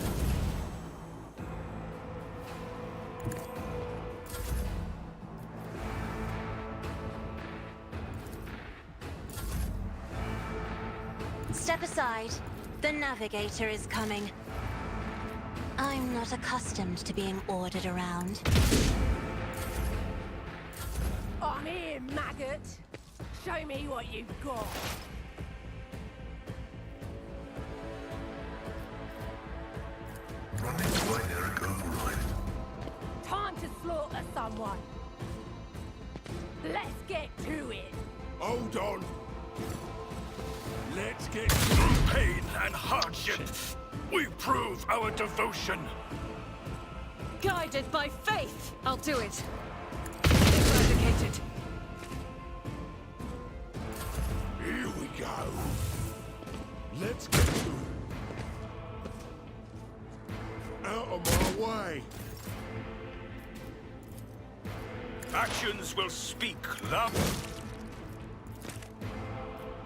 Step aside. The navigator is coming. I'm not accustomed to being ordered around. I'm here, maggot. Show me what you've got. Running binary override. Time to slaughter someone. Let's get to it. Hold on. Let's get through pain and hardship. we prove our devotion. Guided by faith, I'll do it. Eradicated. Here we go. Let's get to it. Out of my way. Actions will speak loud.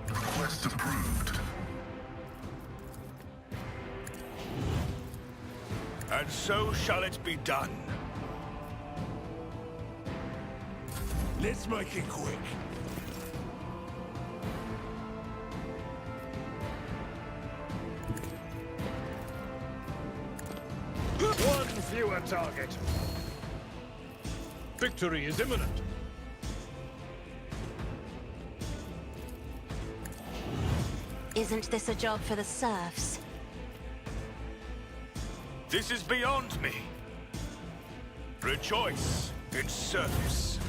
Request approved. And so shall it be done. Let's make it quick. One fewer target. Victory is imminent. Isn't this a job for the serfs? This is beyond me. Rejoice in service.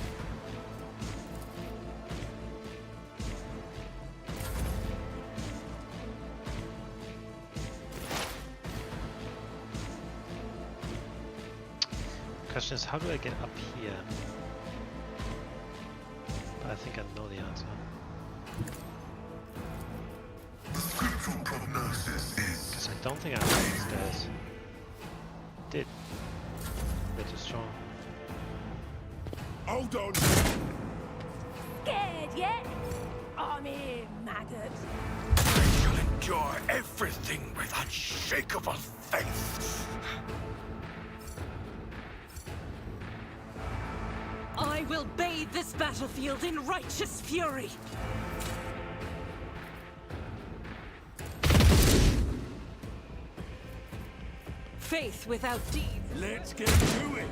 Question is, how do I get up here? I think I know the answer. The scriptural prognosis is... Because I don't think I know these guys. Did. They're too strong. Hold on. Scared yet? I'm here, maggot. I shall endure everything with unshakable faith. I will bathe this battlefield in righteous fury. Faith without deeds. Let's get to it.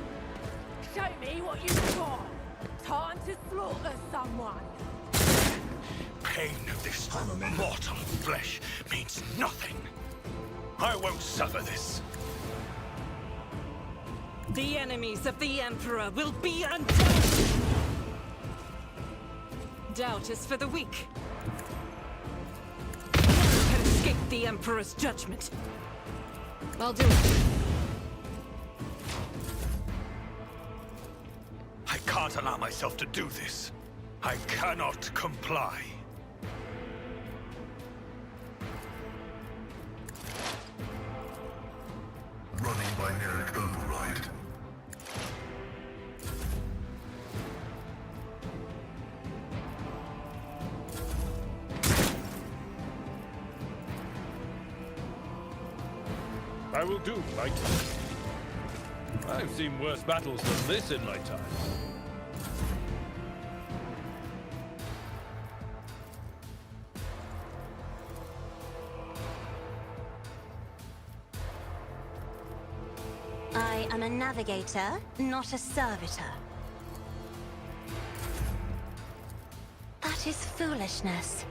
Show me what you've got. Time to slaughter someone. Pain of this mortal flesh means nothing. I won't suffer this. The enemies of the Emperor will be undone! Doubt is for the weak. None can escape the Emperor's judgment. I'll do it. I can't allow myself to do this. I cannot comply. Running binaric override. I will do like that. I've seen worse battles than this in my time. I am a navigator, not a servitor. That is foolishness.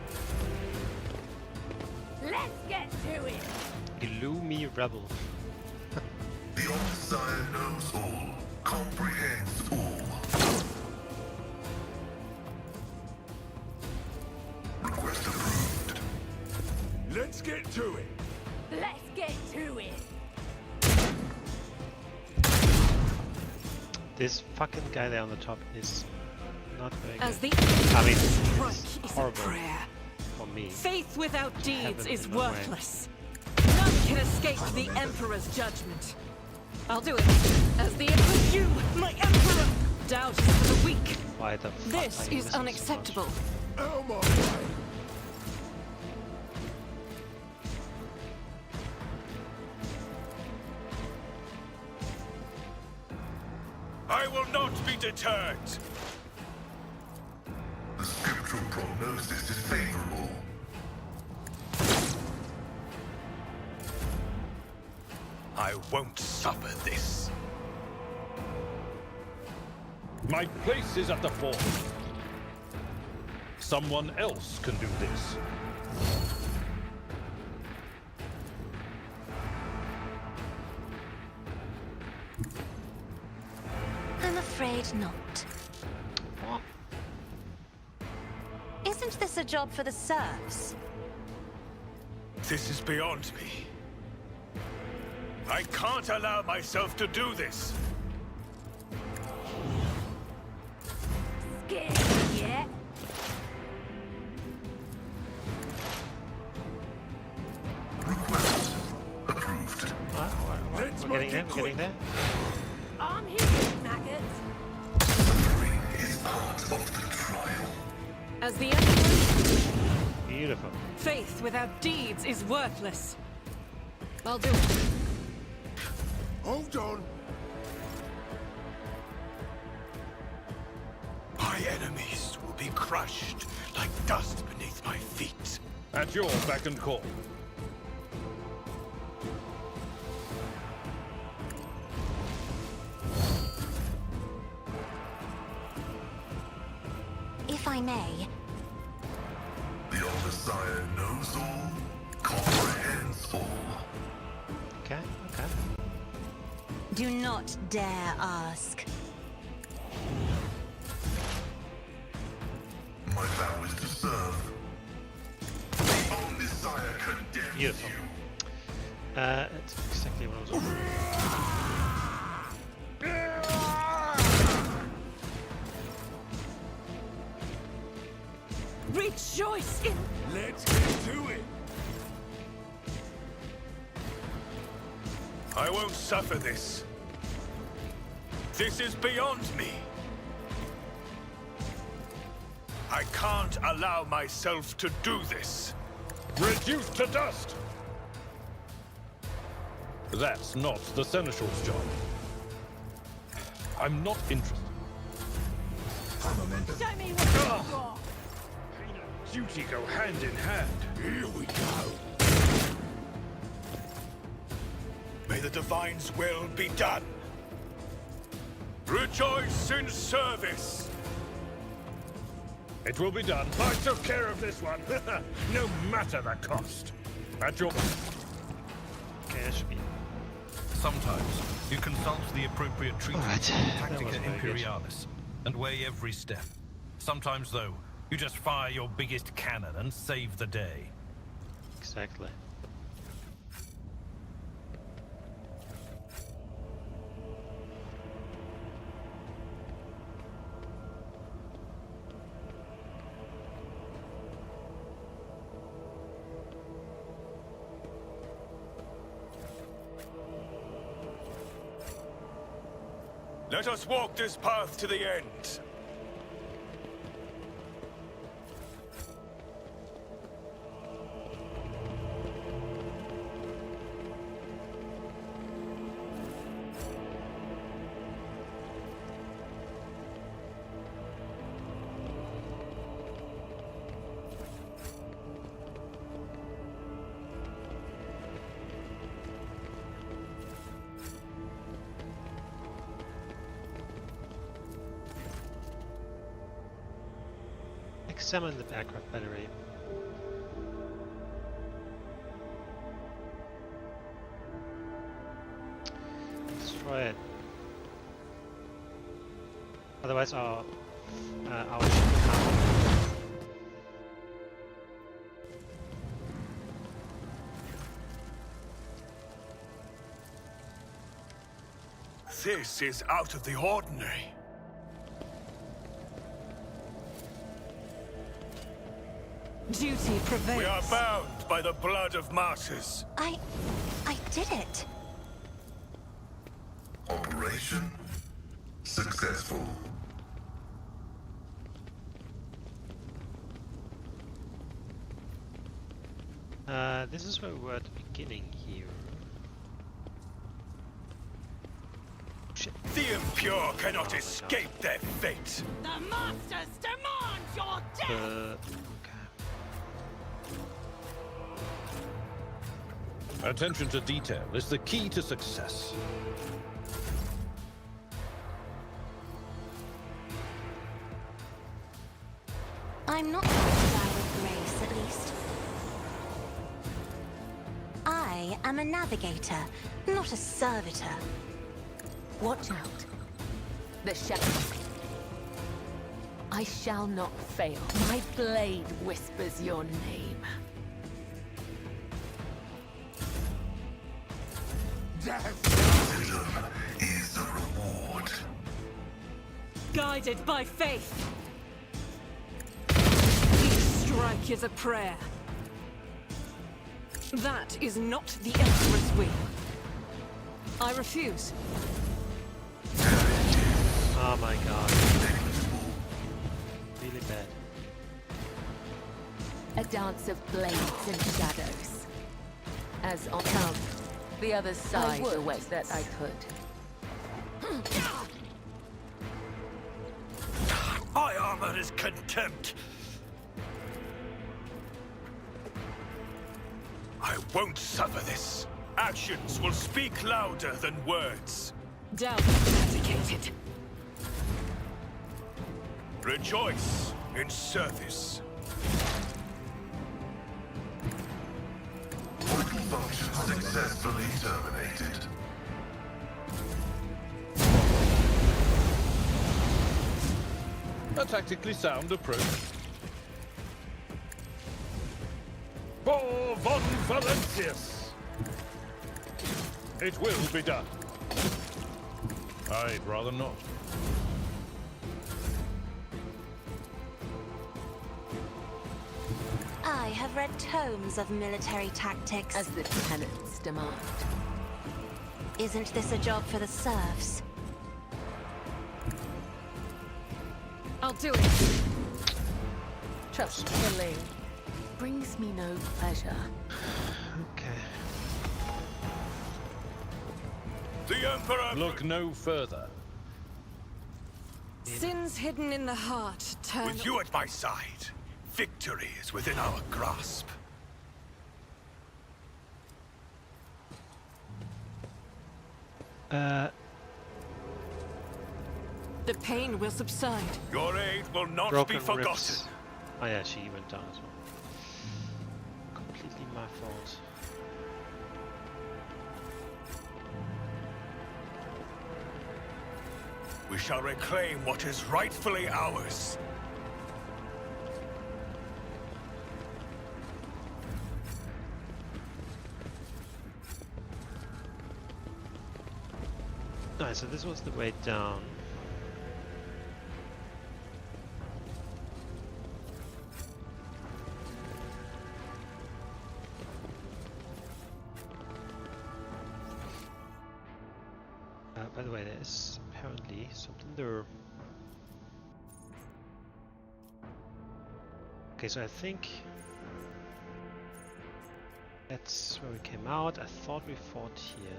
Let's get to it. Gloomy rebel. The Omnissiah knows all, comprehends all. Request approved. Let's get to it. Let's get to it. This fucking guy there on the top is not very As good. the I mean, strike it's is a horrible prayer. for me. Faith without deeds Heaven is in no way. worthless. None can escape the Emperor's judgment. I'll do it. As the Emperor, you, my Emperor! Doubt is for the weak. Why the fuck This are you is missing so unacceptable. much? Out of my way. I will not be deterred. The scriptural prognosis is favorable. I won't suffer this. My place is at the fore. Someone else can do this. I'm afraid not. What? Isn't this a job for the serfs? This is beyond me. I can't allow myself to do this. Scared yet? Request approved. We're getting there, we're getting there. I'm here, maggots. Suffering is part of the trial. As the Emperor, Beautiful. faith without deeds is worthless. I'll do it. Hold on. My enemies will be crushed like dust beneath my feet. At your beck and call. If I may, The old Messiah knows all, comprehends all. Okay, okay. do not dare ask. My vow is to serve. The old Messiah condemns Beautiful. you. That's exactly what I was looking Rejoice in Let's get to it. I won't suffer this. This is beyond me. I can't allow myself to do this. Reduced to dust! That's not the Seneschal's job. I'm not interested. Show me what you've got. Pain and duty go hand in hand. Here we go. May the Divine's will be done. Rejoice in service. It will be done. I took care of this one. No matter the cost. At your... Okay, that should be... Sometimes you consult the appropriate treatment, Alright, that Tactica wasn't very good. Imperialis, and weigh every step. Sometimes, though, you just fire your biggest cannon and save the day. Exactly. Let us walk this path to the end. Examine the aircraft battery. Destroy it. Otherwise our ship can't. This is out of the ordinary. duty prevails. We are bound by the blood of martyrs. I did it. Operation successful. This is where we were at the beginning here. Shit. The impure cannot escape their fate. The monsters demand your death! Okay. Attention to detail is the key to success. I'm not going to die with grace, at least. I am a navigator, not a servitor. Watch out. The shadows. I shall not fail. My blade whispers your name. Martyrdom is the reward. Guided by faith. Each strike is a prayer. That is not the Emperor's will. I refuse. Oh my god. Really bad. A dance of blades and shadows. As on come, the other side awaits that I could. My armor is contempt. I won't suffer this. Actions will speak louder than words. Doubt eradicated. Rejoice in service. Vital function successfully terminated. A tactically sound approach. For von Valentius! It will be done. I'd rather not. I have read tomes of military tactics. As the tenets demand. Isn't this a job for the serfs? I'll do it. Trust killing brings me no pleasure. Okay. The Emperor... Look no further. Sins hidden in the heart turn... With you at my side, victory is within our grasp. The pain will subside. Your aid will not Broken be forgotten. ribs. Oh yeah, she went down as well. Completely my fault. We shall reclaim what is rightfully ours. Nice, so this was the way down. By the way, there's apparently something there. Okay, so I think that's where we came out. I thought we fought here.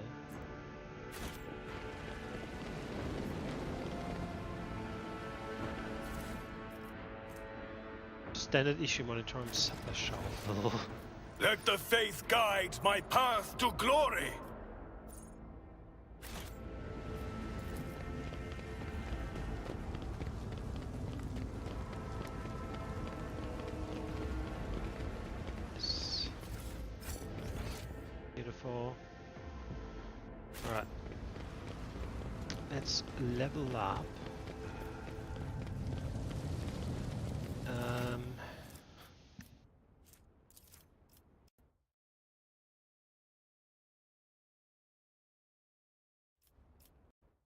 Standard issue monitor on Supper Shelf. Let the faith guide my path to glory. Beautiful. Alright. Let's level up.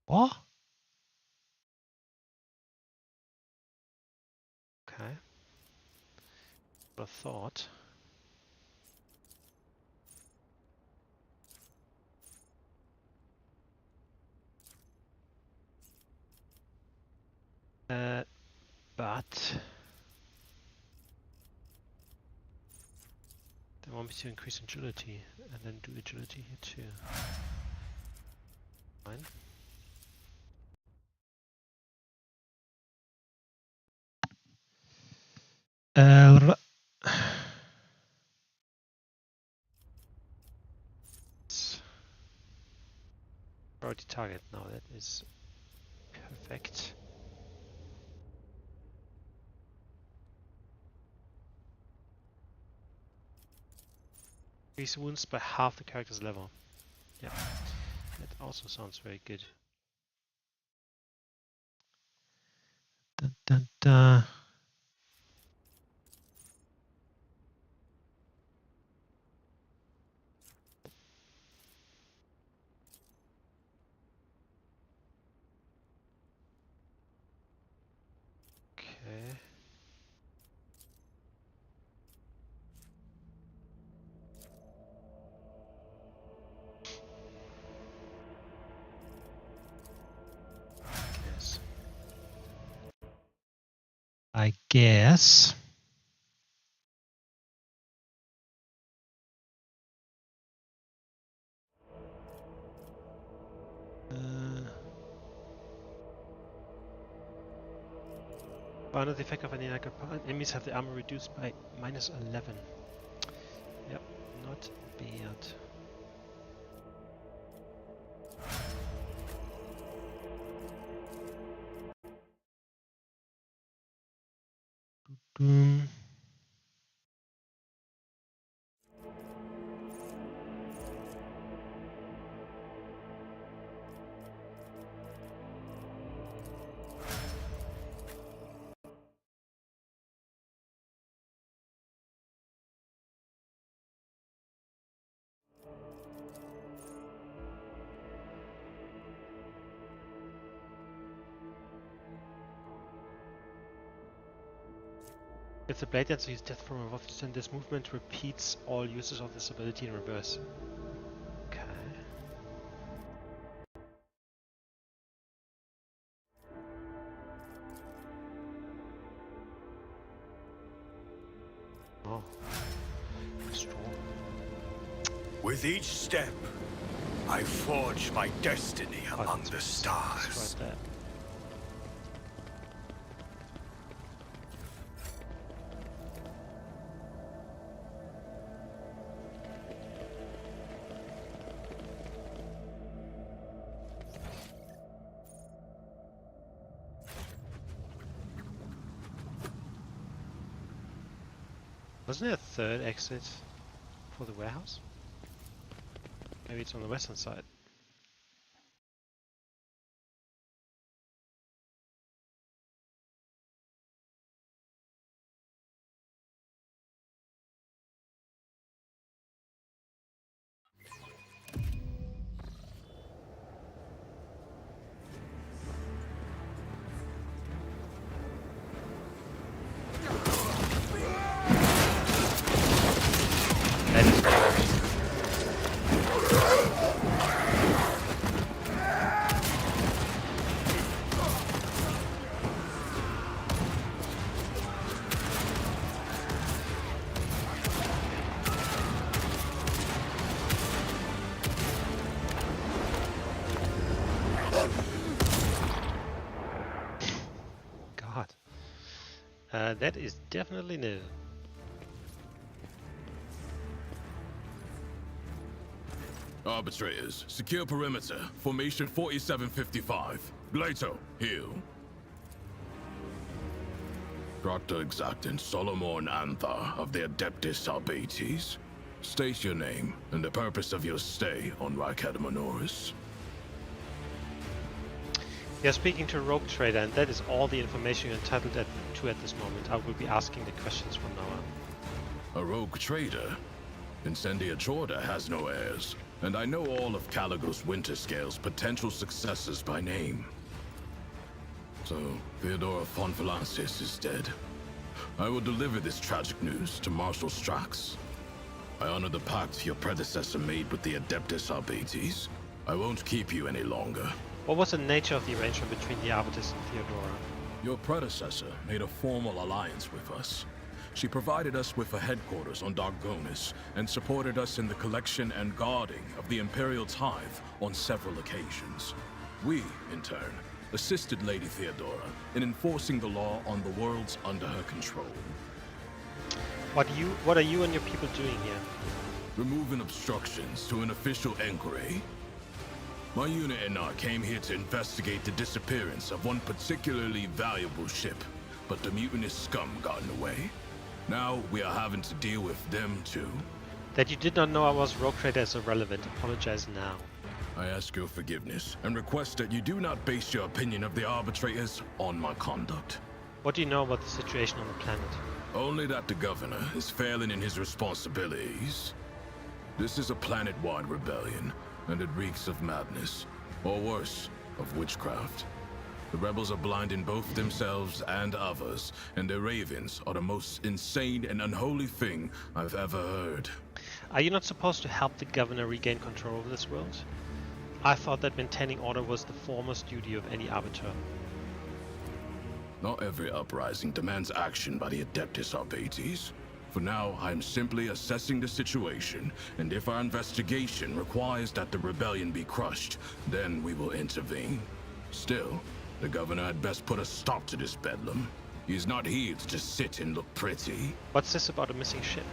What? Okay. What I thought. But they want me to increase agility and then do agility here too. Fine. Priority target now, that is perfect. Increase wounds by half the character's level. Yeah, that also sounds very good. Dun, dun, dun. I guess. Under the effect of any enemies have the armor reduced by -11. Yep, not bad. If the Blade Dancer uses Death from above, then this movement repeats all uses of this ability in reverse. Okay. Oh. Strong. With each step, I forge my destiny among the stars. Right there. Wasn't there a third exit for the warehouse? Maybe it's on the western side. That is definitely new. Arbitrators, secure perimeter. Formation 4755. Glato, heal. Dr. Exactant Solomon Anthar of the Adeptus Arbates. State your name and the purpose of your stay on Rykadamanoris. You're speaking to a rogue trader, and that is all the information you're entitled to at this moment. I will be asking the questions from now on. A rogue trader? Incendia Jorda has no heirs, and I know all of Caligos Winterscale's potential successors by name. So, Theodora von Valancius is dead. I will deliver this tragic news to Marshal Strax. I honor the pact your predecessor made with the Adeptus Arbates. I won't keep you any longer. What was the nature of the arrangement between the Arbiters and Theodora? Your predecessor made a formal alliance with us. She provided us with a headquarters on Dargonis and supported us in the collection and guarding of the Imperial Tithe on several occasions. We, in turn, assisted Lady Theodora in enforcing the law on the worlds under her control. What are you and your people doing here? Removing obstructions to an official inquiry. My unit and I came here to investigate the disappearance of one particularly valuable ship, but the mutinous scum got in the way. Now we are having to deal with them too. That you did not know I was rogue trader is irrelevant. Apologize now. I ask your forgiveness and request that you do not base your opinion of the arbitrators on my conduct. What do you know about the situation on the planet? Only that the governor is failing in his responsibilities. This is a planet-wide rebellion, and it reeks of madness, or worse, of witchcraft. The rebels are blinding both themselves and others, and their ravens are the most insane and unholy thing I've ever heard. Are you not supposed to help the governor regain control of this world? I thought that maintaining order was the foremost duty of any arbiter. Not every uprising demands action by the Adeptus Arbates. For now, I'm simply assessing the situation, and if our investigation requires that the rebellion be crushed, then we will intervene. Still, the governor had best put a stop to this bedlam. He's not here to just sit and look pretty. What's this about a missing ship?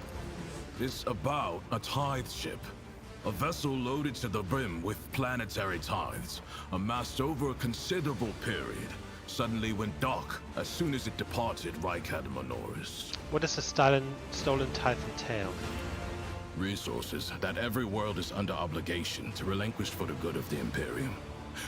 It's about a tithe ship. A vessel loaded to the brim with planetary tithes, amassed over a considerable period, suddenly went dark as soon as it departed Rykad Minoris. What does the stolen tithe entail? Resources that every world is under obligation to relinquish for the good of the Imperium.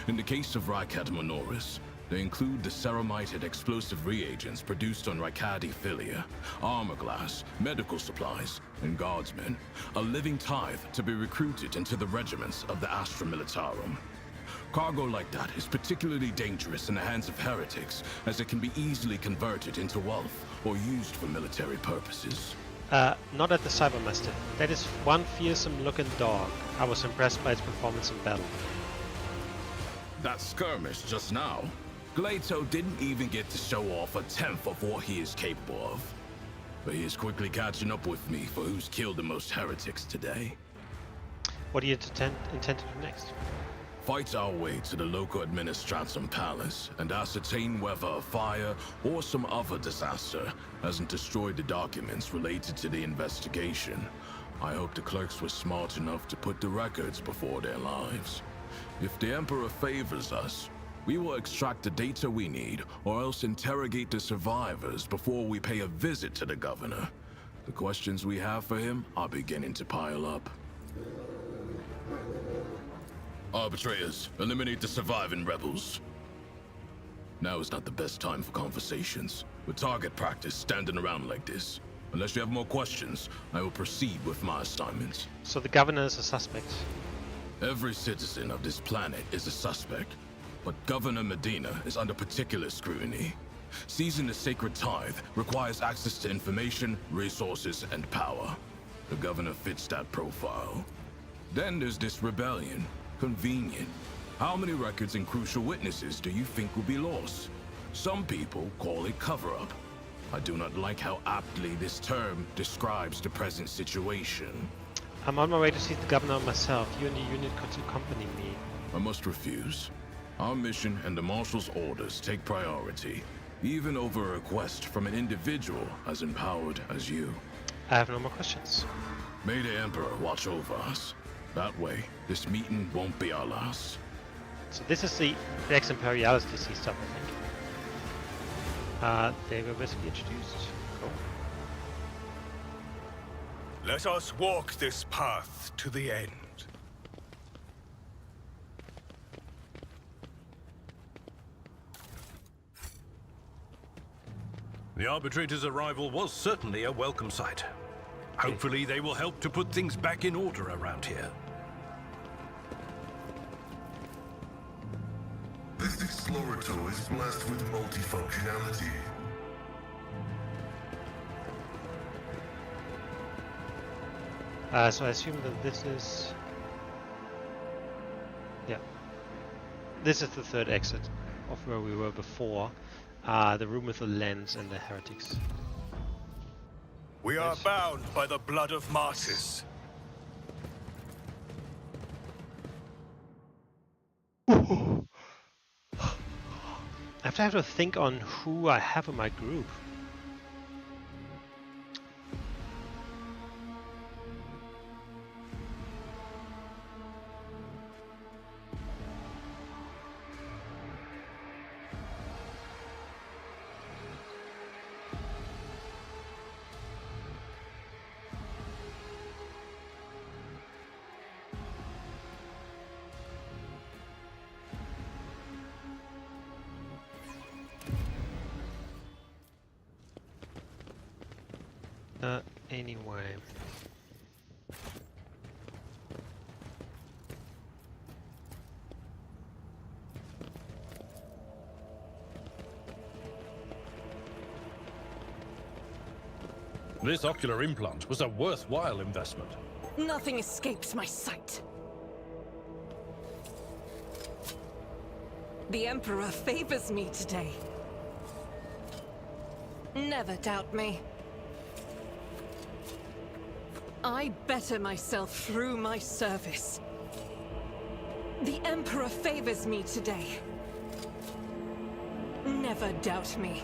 In the case of Rykad Minoris, they include the ceramite and explosive reagents produced on Rykadi Philia, armor glass, medical supplies, and guardsmen, a living tithe to be recruited into the regiments of the Astra Militarum. Cargo like that is particularly dangerous in the hands of heretics, as it can be easily converted into wealth or used for military purposes. Not at the Cybermaster. That is one fearsome-looking dog. I was impressed by its performance in battle. That skirmish just now, Glato didn't even get to show off a tenth of what he is capable of. But he is quickly catching up with me for who's killed the most heretics today. What do you intend to do next? Fight our way to the local Administratum Palace and ascertain whether a fire or some other disaster hasn't destroyed the documents related to the investigation. I hope the clerks were smart enough to put the records before their lives. If the Emperor favors us, we will extract the data we need, or else interrogate the survivors before we pay a visit to the governor. The questions we have for him are beginning to pile up. Arbitrators, eliminate the surviving rebels. Now is not the best time for conversations. With target practice standing around like this. Unless you have more questions, I will proceed with my assignments. So the governor is a suspect. Every citizen of this planet is a suspect, but Governor Medina is under particular scrutiny. Seizing the sacred tithe requires access to information, resources, and power. The governor fits that profile. Then there's this rebellion. Convenient. How many records and crucial witnesses do you think will be lost? Some people call it cover-up. I do not like how aptly this term describes the present situation. I'm on my way to see the governor myself. You and the unit could accompany me. I must refuse. Our mission and the Marshal's orders take priority, even over a request from an individual as empowered as you. I have no more questions. May the Emperor watch over us. That way, this meeting won't be our last. So this is the ex-Imperialis DC stuff, I think. They were basically introduced. Cool. Let us walk this path to the end. The Arbitrator's arrival was certainly a welcome sight. Hopefully they will help to put things back in order around here. This Explorator is blessed with multifunctionality. So I assume that this is... Yeah. This is the third exit of where we were before. The room with the lens and the heretics. We are bound by the blood of martyrs. I have to think on who I have in my group. Anyway. This ocular implant was a worthwhile investment. Nothing escapes my sight. The Emperor favors me today. Never doubt me. I better myself through my service. The Emperor favors me today. Never doubt me.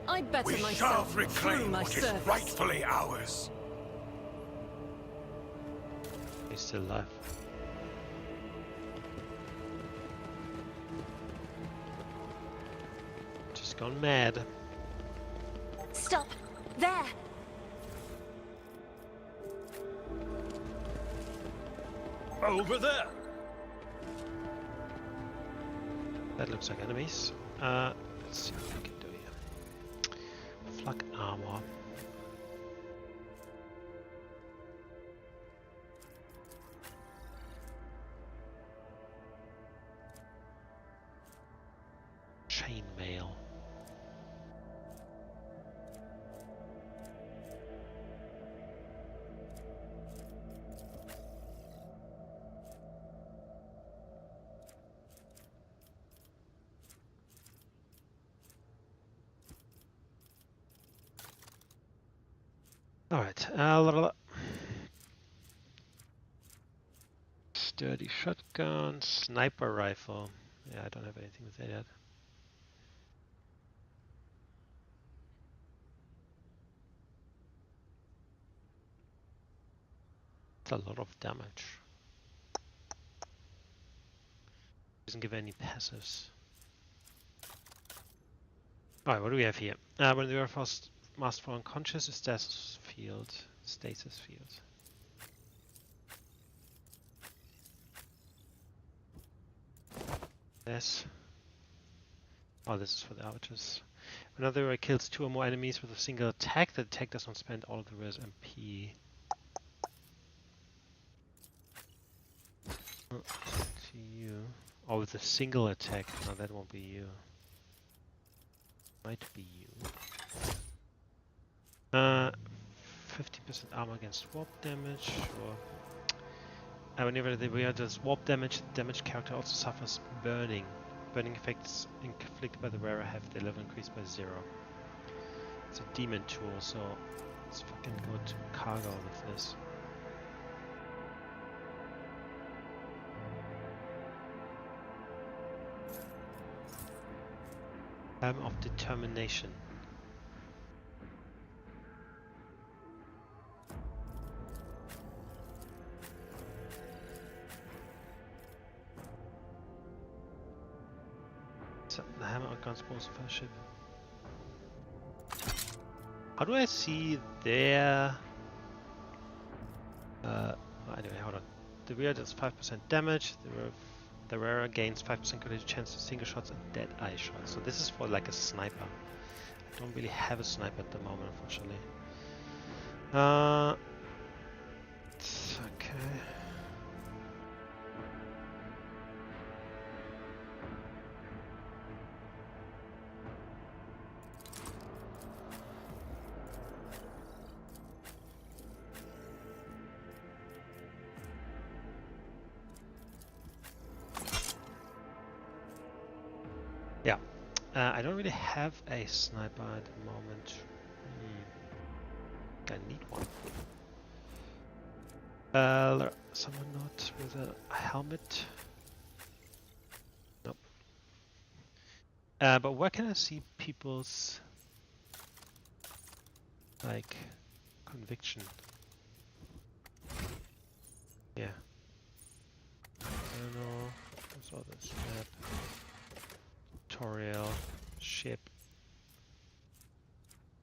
I better We shall myself through reclaim my what is service. rightfully ours. He's still alive. Just gone mad. Stop! There! Over there! That looks like enemies. Let's see what we can do here. Flak armor. Chainmail. Alright, sturdy shotgun, sniper rifle. Yeah, I don't have anything with that yet. It's a lot of damage. Doesn't give any passives. Alright, what do we have here? When you are first must fall unconscious, is stasis field. Stasis field. This. Oh, this is for the archers. Another hero kills 2 or more enemies with a single attack. The attack does not spend all of the hero's MP. To you. Oh, with a single attack. No, that won't be you. Might be you. 50% armor against warp damage. Or whenever the wearer does warp damage, the damage character also suffers burning. Burning effects inflicted by the wearer have their level increased by 0. It's a demon tool, so let's fucking go to cargo with this. Helm of Determination. So, the hammer or guns balls for a ship. How do I see their... anyway, hold on. The wearer does 5% damage. The wearer gains 5% credit chance to single shots and dead eye shots. So this is for like a sniper. I don't really have a sniper at the moment, unfortunately. Okay. Yeah, I don't really have a sniper at the moment. I need one. Someone not with a helmet. Nope. But where can I see people's like conviction? Yeah. I don't know. What's all this map? Tutorial, ship.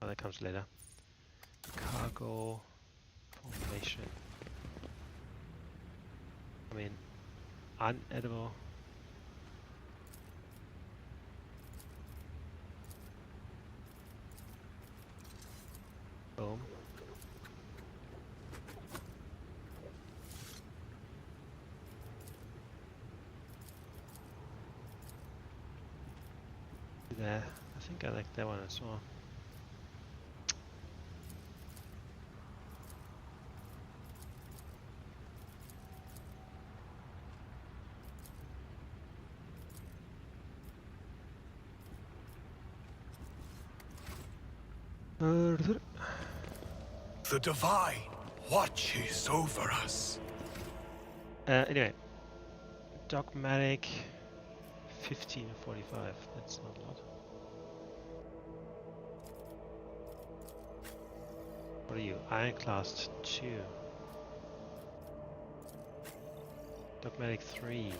Oh, that comes later. Cargo, formation. I mean, unedible. Boom. There. I think I like that one as well. The Divine watches over us. Anyway, dogmatic 15 or 45. That's not a lot. What are you? Ironclast 2. Dogmatic 3.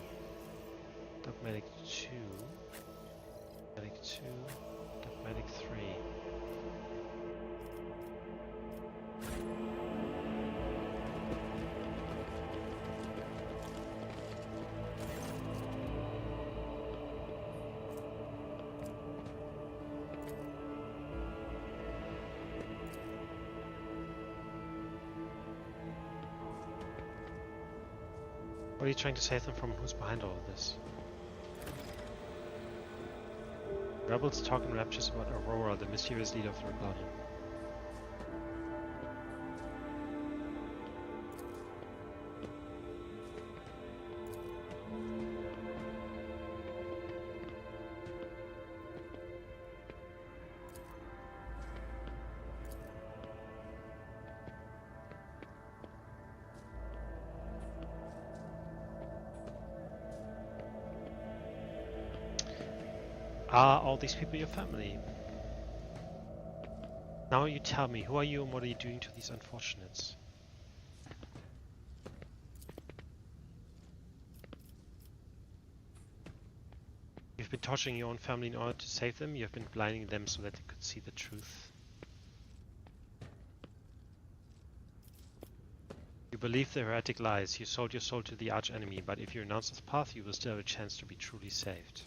Dogmatic 2. Dogmatic 2. Dogmatic 3. What are you trying to save them from? Who's behind all of this? Rebels talk in raptures about Aurora, the mysterious leader of the rebellion. Are all these people your family? Now you tell me, who are you and what are you doing to these unfortunates? You've been torturing your own family in order to save them. You've been blinding them so that they could see the truth. You believe the heretic lies. You sold your soul to the arch-enemy, but if you renounce this path, you will still have a chance to be truly saved.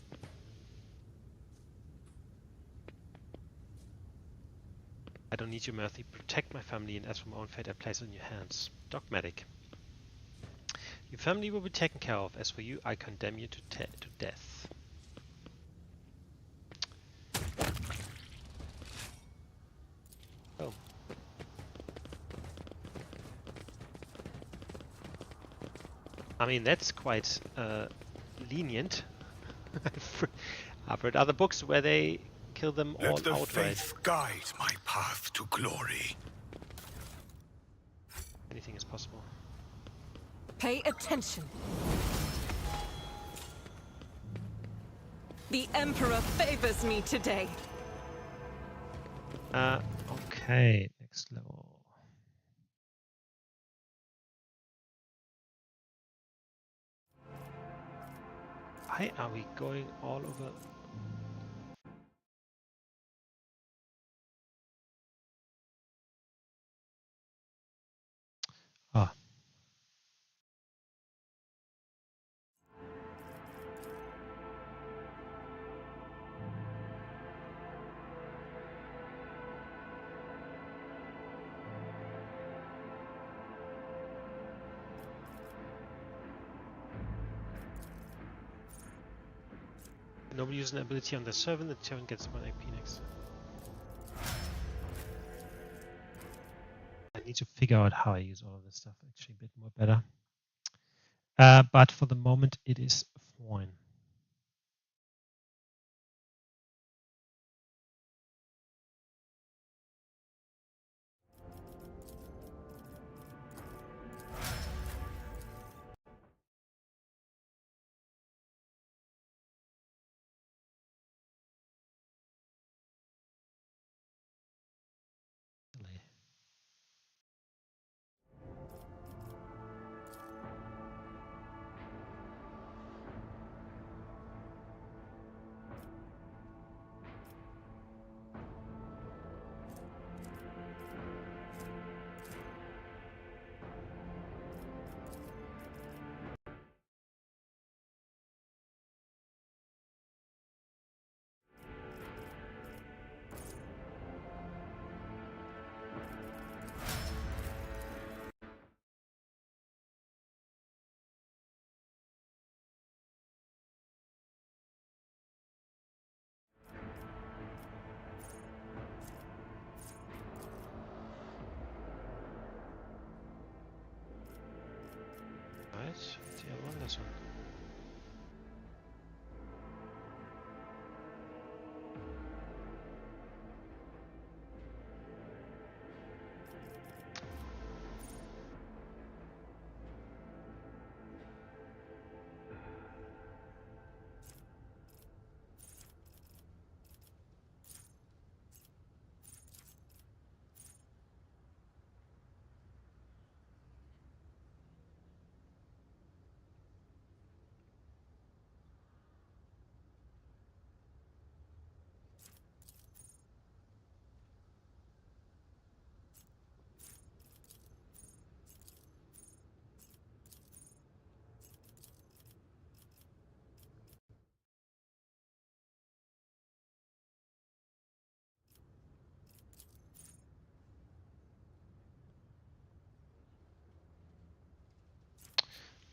I don't need your mercy. Protect my family, and as for my own fate, I place it in your hands. Dogmatic. Your family will be taken care of. As for you, I condemn you to death. Oh. I mean, that's quite lenient. I've read other books where they kill them all Let the outright. faith guide my path to glory. Anything is possible. Pay attention. The Emperor favors me today. Okay, next level. Why are we going all over? Ah. Nobody uses an ability on the servant, the servant gets 1 AP next. I need to figure out how I use all of this stuff actually a bit more better. But for the moment, it is fine.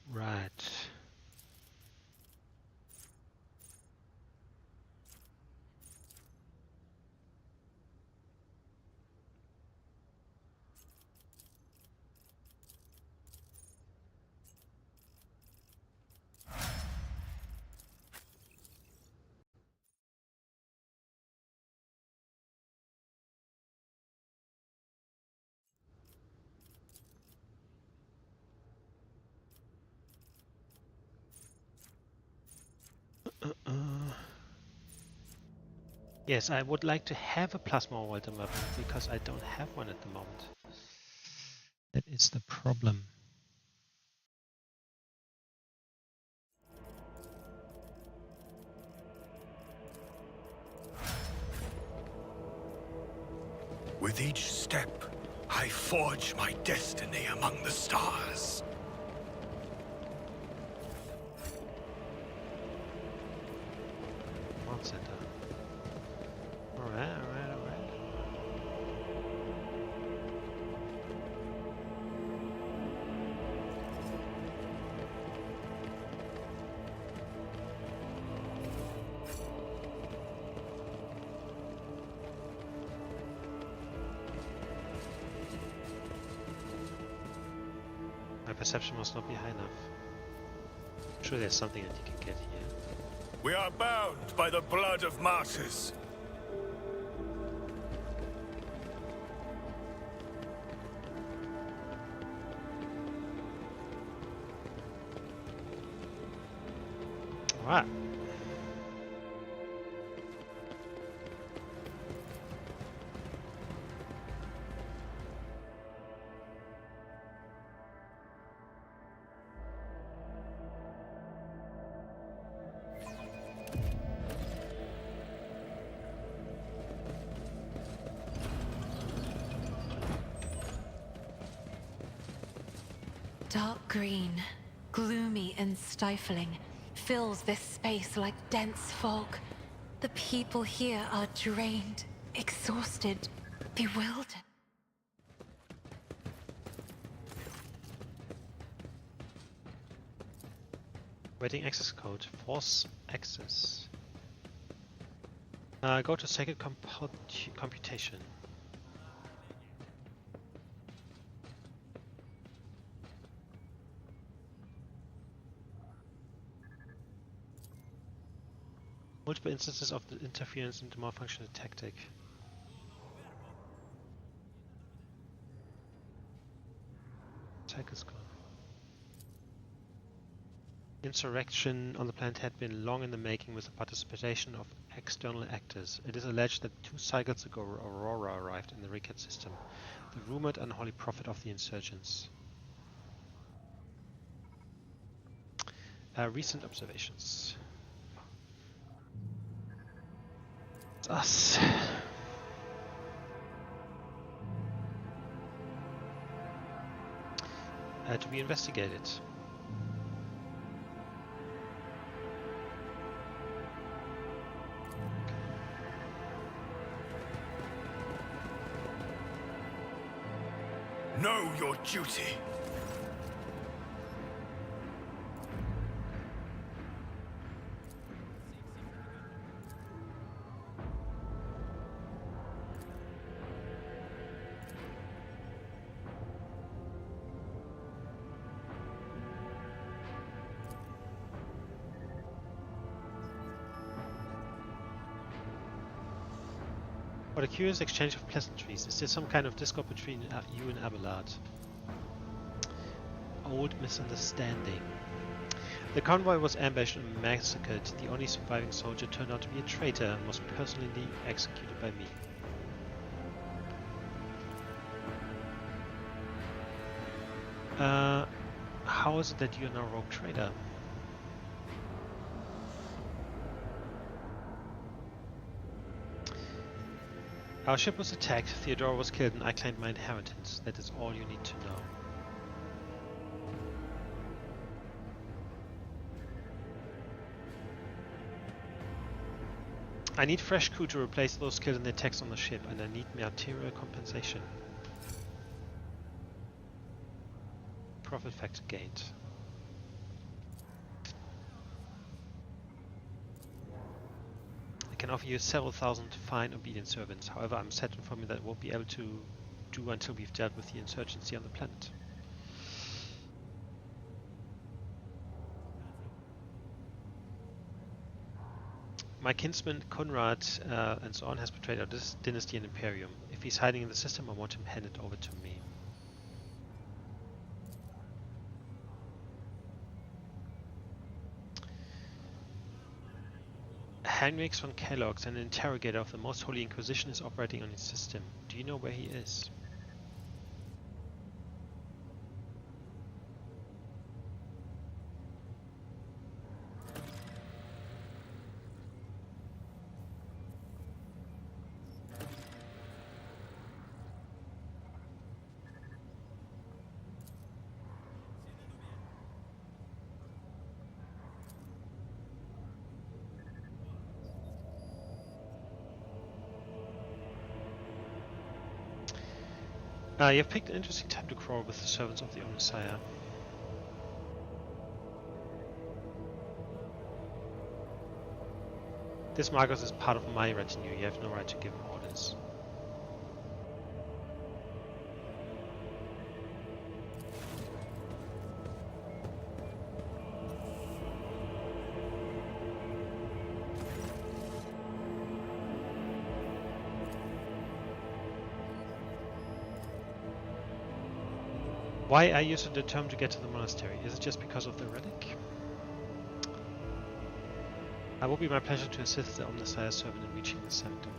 Right. Yes, I would like to have a plasma water weapon because I don't have one at the moment. That is the problem. With each step, I forge my destiny among the stars. Command center. Alright, alright, alright. My perception must not be high enough. I'm sure there's something that you can get here. We are bound by the blood of martyrs. Alright. Dark green, gloomy and stifling, fills this space like dense fog. The people here are drained, exhausted, bewildered. Waiting access code. Force access. Go to sacred computation. Multiple instances of the interference into more functional tactic. Cycle score. Insurrection on the planet had been long in the making with the participation of external actors. It is alleged that 2 cycles ago Aurora arrived in the Ricket system, the rumored unholy prophet of the insurgents. Recent observations. It's us. To be investigated. Know your duty. What a curious exchange of pleasantries. Is there some kind of discord between you and Abelard? Old misunderstanding. The convoy was ambushed and massacred. The only surviving soldier turned out to be a traitor and was personally executed by me. How is it that you're now a rogue traitor? Our ship was attacked, Theodora was killed, and I claimed my inheritance. That is all you need to know. I need fresh crew to replace those killed in the attacks on the ship, and I need material compensation. Profit factor gained. can offer you several thousand fine obedient servants. However, I'm sad to inform you that won't be able to do until we've dealt with the insurgency on the planet. My kinsman Conrad and so on has betrayed our dynasty and Imperium. If he's hiding in the system, I want him handed over to me. Heinrich von Kellogg's an interrogator of the Most Holy Inquisition is operating on his system. Do you know where he is? You've picked an interesting time to quarrel with the servants of the Omnissiah. This Marcos is part of my retinue. You have no right to give him orders. Why are you so determined to get to the monastery? Is it just because of the relic? It will be my pleasure to assist the Omnissiah servant in reaching the sanctum.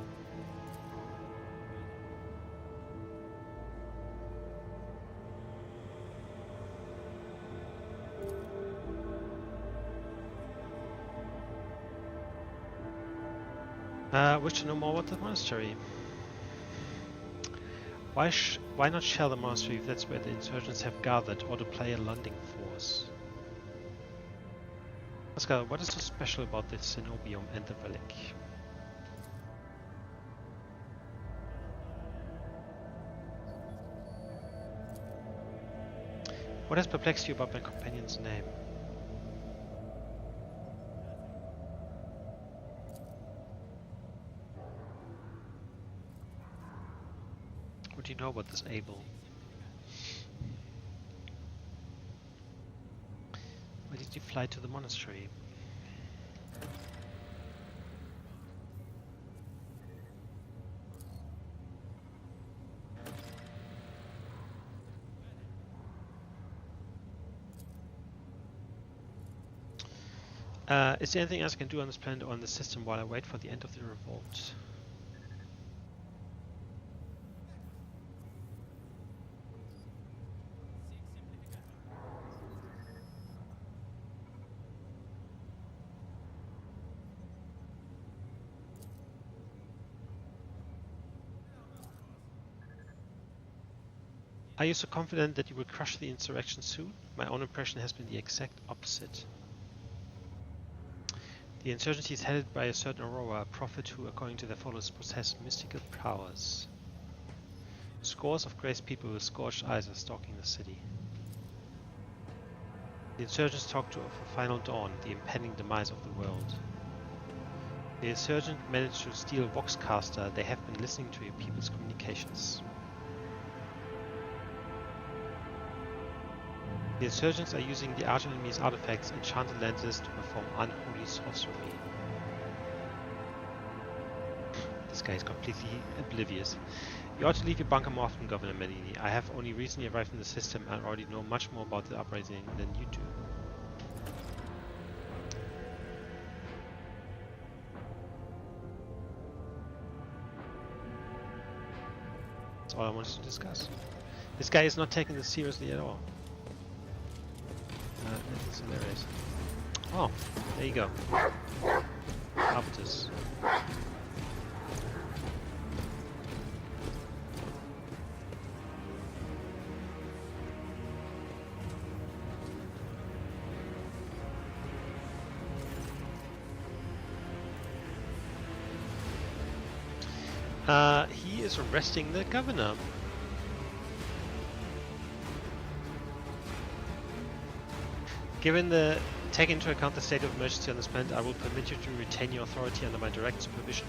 Wish to know more about the monastery? Why not shell the monastery if that's where the insurgents have gathered, or to play a landing force? Oscar, what is so special about the cenobium and the relic? What has perplexed you about my companion's name? What do you know about this Abel? Why did you fly to the monastery? Is there anything else I can do on this planet or on the system while I wait for the end of the revolt? Are you so confident that you will crush the insurrection soon? My own impression has been the exact opposite. The insurgency is headed by a certain Aurora, a prophet who, according to their followers, possess mystical powers. Scores of crazed people with scorched eyes are stalking the city. The insurgents talk of a final dawn, the impending demise of the world. The insurgent managed to steal Voxcaster. They have been listening to your people's communications. The insurgents are using the arch-enemy's artifacts, enchanted lenses, to perform unholy sorcery. This guy is completely oblivious. You ought to leave your bunker more often, Governor Medini. I have only recently arrived in the system and already know much more about the uprising than you do. That's all I wanted to discuss. This guy is not taking this seriously at all. This is hilarious. Oh, there you go. Arbiters. He is arresting the governor. Given the Take into account the state of emergency on this planet. I will permit you to retain your authority under my direct supervision.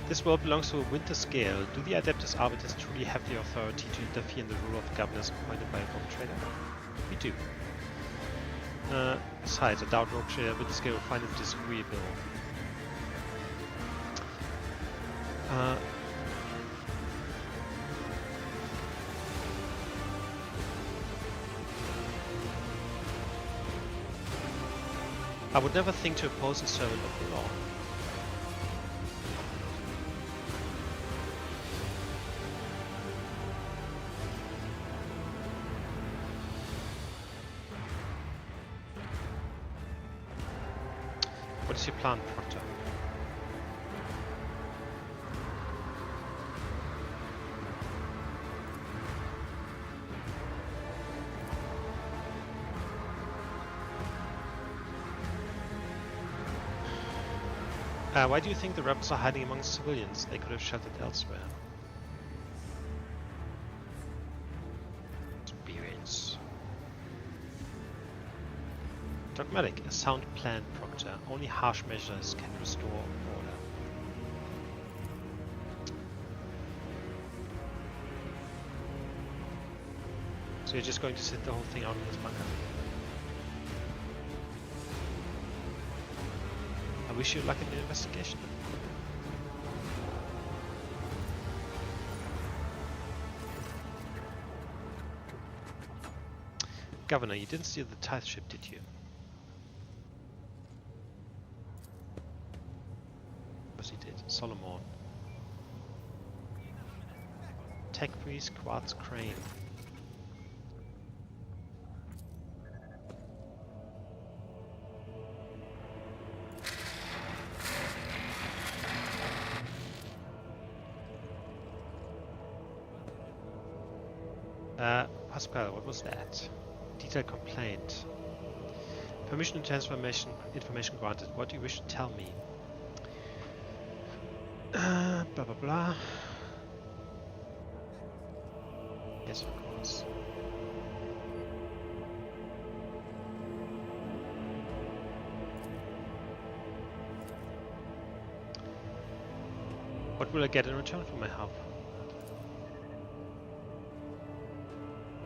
This world belongs to a winter scale. Do the Adeptus Arbiters truly have the authority to interfere in the rule of the governors appointed by a rogue trader? We do. Besides, I doubt rogue trader winter scale will find it disagreeable. I would never think to oppose a servant of the law. What is your plan, Proctor? Why do you think the rebels are hiding among civilians? They could have sheltered elsewhere. Experience. Dogmatic, a sound plan, Proctor. Only harsh measures can restore order. So you're just going to sit the whole thing out in this bunker? I wish you luck in the investigation. Governor, you didn't steal the tithe ship, did you? He did. Solomon. Tech priest, quartz crane. Pascal, what was that? Detailed complaint. Permission to transfer information granted. What do you wish to tell me? Blah blah blah. Yes, of course. What will I get in return for my help?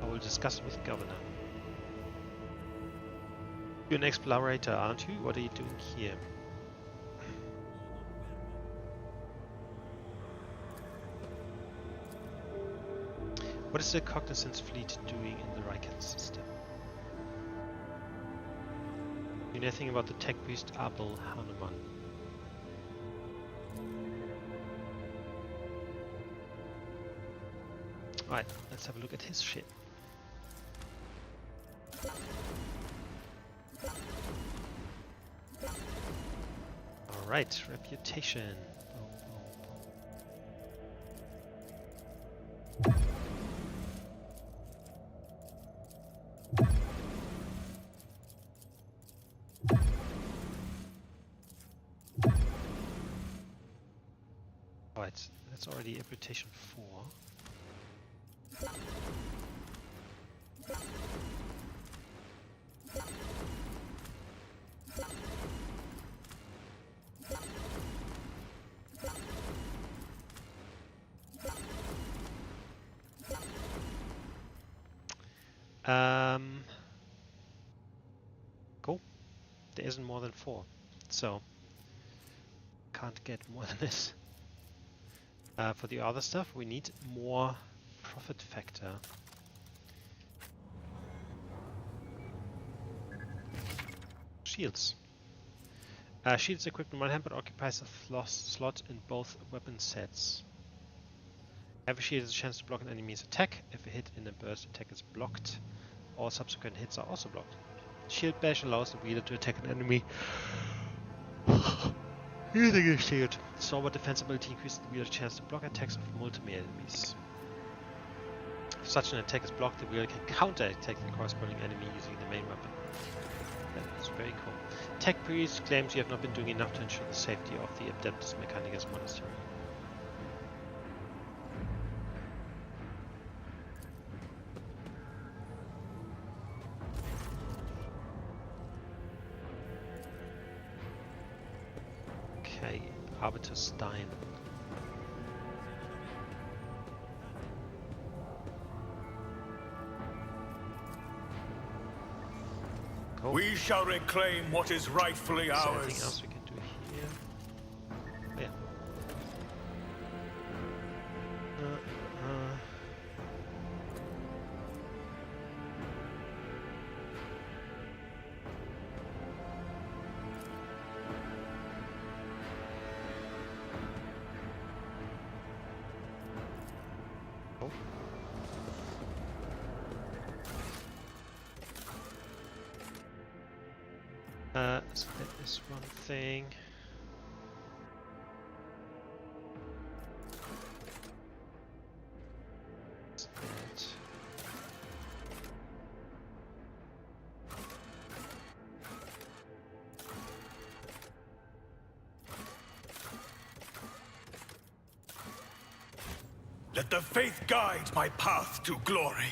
I will discuss it with the governor. You're an explorator, aren't you? What are you doing here? What is the Cognizance fleet doing in the Riken system? You know anything about the tech priest Abel Hanuman? Alright, let's have a look at his ship. Alright, reputation. Alright, that's already reputation 4. Cool. There isn't more than 4, so can't get more than this. For the other stuff, we need more profit factor. Shields. Shields equipped in one hand but occupies a slot in both weapon sets. Every shield has a chance to block an enemy's attack. If a hit in a burst attack is blocked, all subsequent hits are also blocked. Shield bash allows the wielder to attack an enemy using a shield. Stalwart defense ability increases the wielder's chance to block attacks of multiple enemies. If such an attack is blocked, the wielder can counter-attack the corresponding enemy using the main weapon. That is very cool. Tech Priest claims you have not been doing enough to ensure the safety of the Adeptus Mechanicus monastery. Okay, Arbiter Stein. Cool. We shall reclaim what is rightfully Is there ours. anything else we can do here? Yeah. Oh. So that is one thing. That's that. Let the faith guide my path to glory.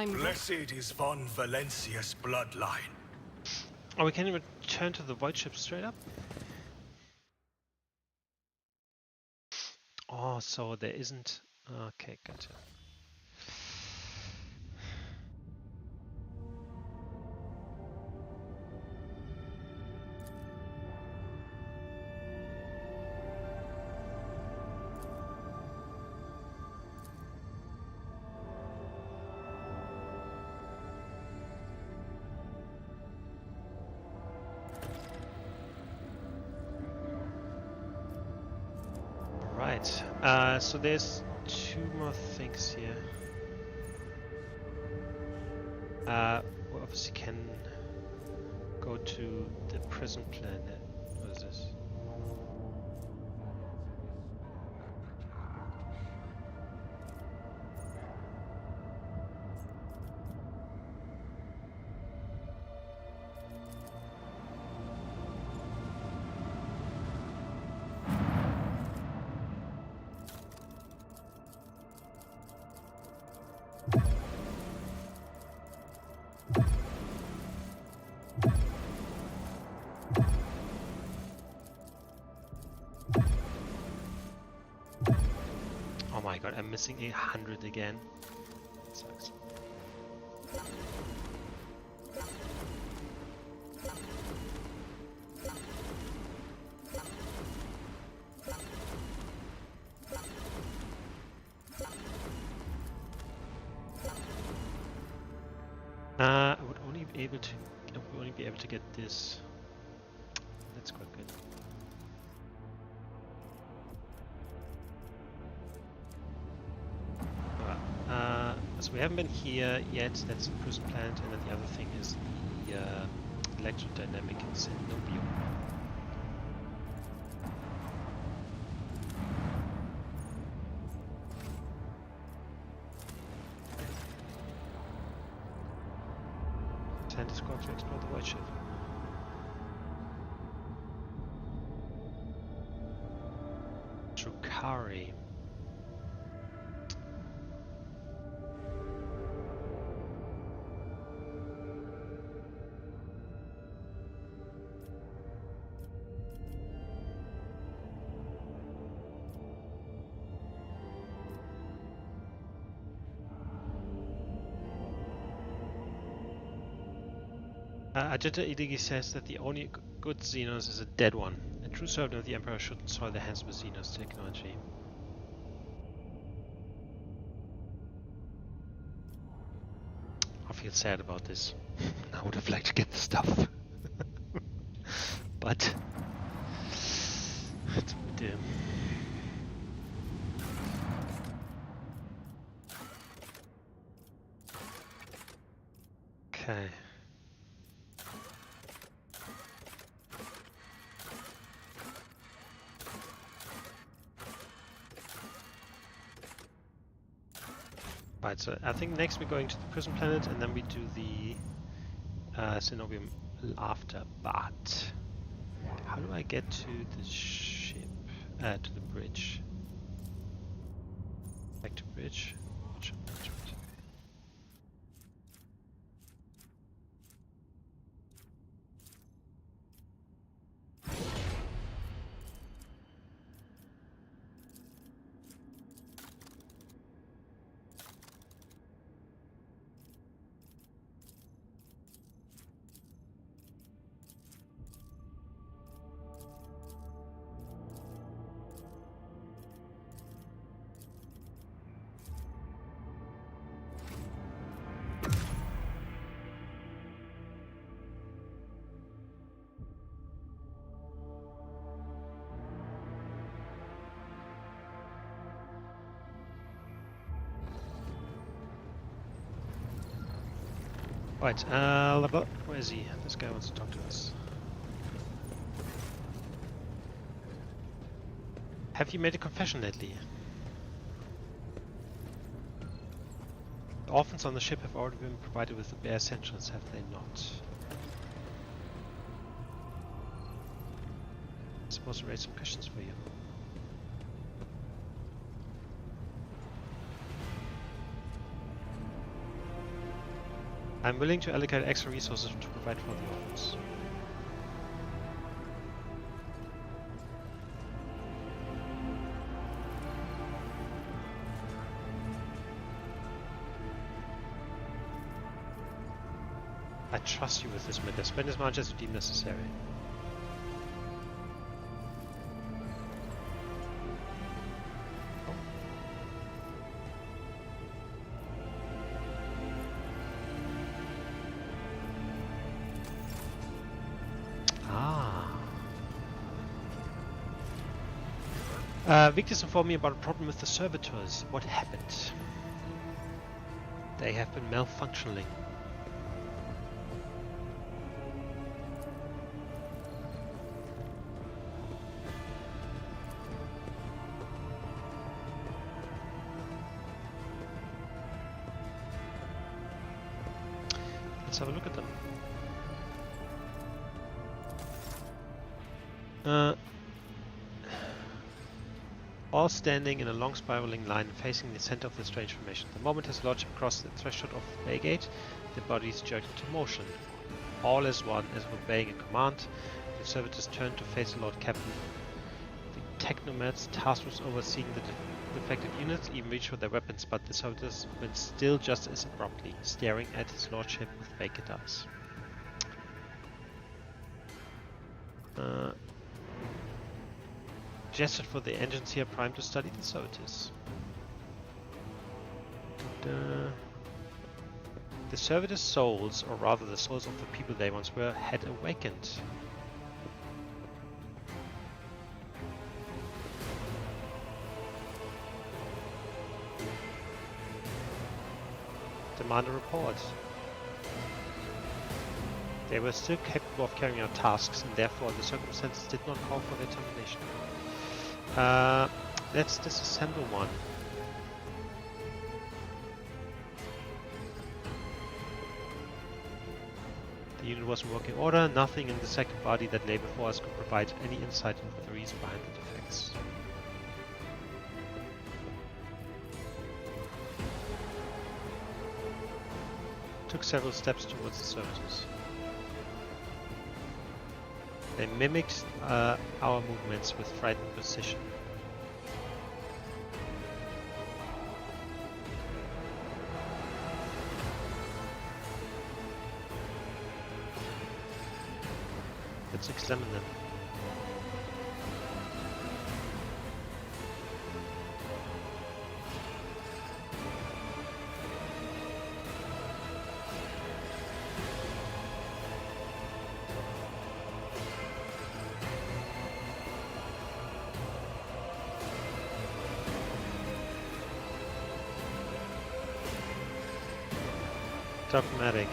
Blessed is von Valencia's bloodline. Oh, we can return to the void ship straight up? Oh, so there isn't... Okay, gotcha. Right, so there's two more things here. We obviously can go to the prison planet. What is this? Oh my god, I'm missing 100 again. Sucks. I would only be able to get this. That's quite good. So we haven't been here yet, that's the prison planet, and then the other thing is the electrodynamic cenobium. Send a squad to explore the void ship. Trukari. Ajita Idigi says that the only good Xenos is a dead one. A true servant of the Emperor shouldn't soil the hands with Xenos technology. I feel sad about this. I would have liked to get the stuff. But... it's dim. Okay. Right, so I think next we're going to the prison planet and then we do the Cenobium after. But how do I get to the ship? To the bridge. Back to bridge. Ship management. Right, where is he? This guy wants to talk to us. Have you made a confession lately? The orphans on the ship have already been provided with the bare essentials, have they not? I'm supposed to raise some questions for you. I'm willing to allocate extra resources to provide for the orphans. I trust you with this matter. Spend as much as you deem necessary. Victor's informed me about a problem with the servitors. What happened? They have been malfunctioning. Let's have a look at them. All standing in a long spiraling line facing the center of the strange formation. The moment his lordship crossed the threshold of the bay gate, the bodies jerked into motion. All as one, as if obeying a command. The servitors turned to face the Lord Captain. The technomads tasked with overseeing the defective units even reached for their weapons, but the servitors went still just as abruptly, staring at his lordship with vacant eyes. Gestured for the engines here primed to study the servitors. The servitors' souls, or rather the souls of the people they once were, had awakened. Demand a report. They were still capable of carrying out tasks, and therefore the circumstances did not call for their termination. Let's disassemble one. The unit was in working order. Nothing in the second body that lay before us could provide any insight into the reason behind the defects. Took several steps towards the servitors. They mimicked our movements with frightened precision. Let's examine them. Dogmatic.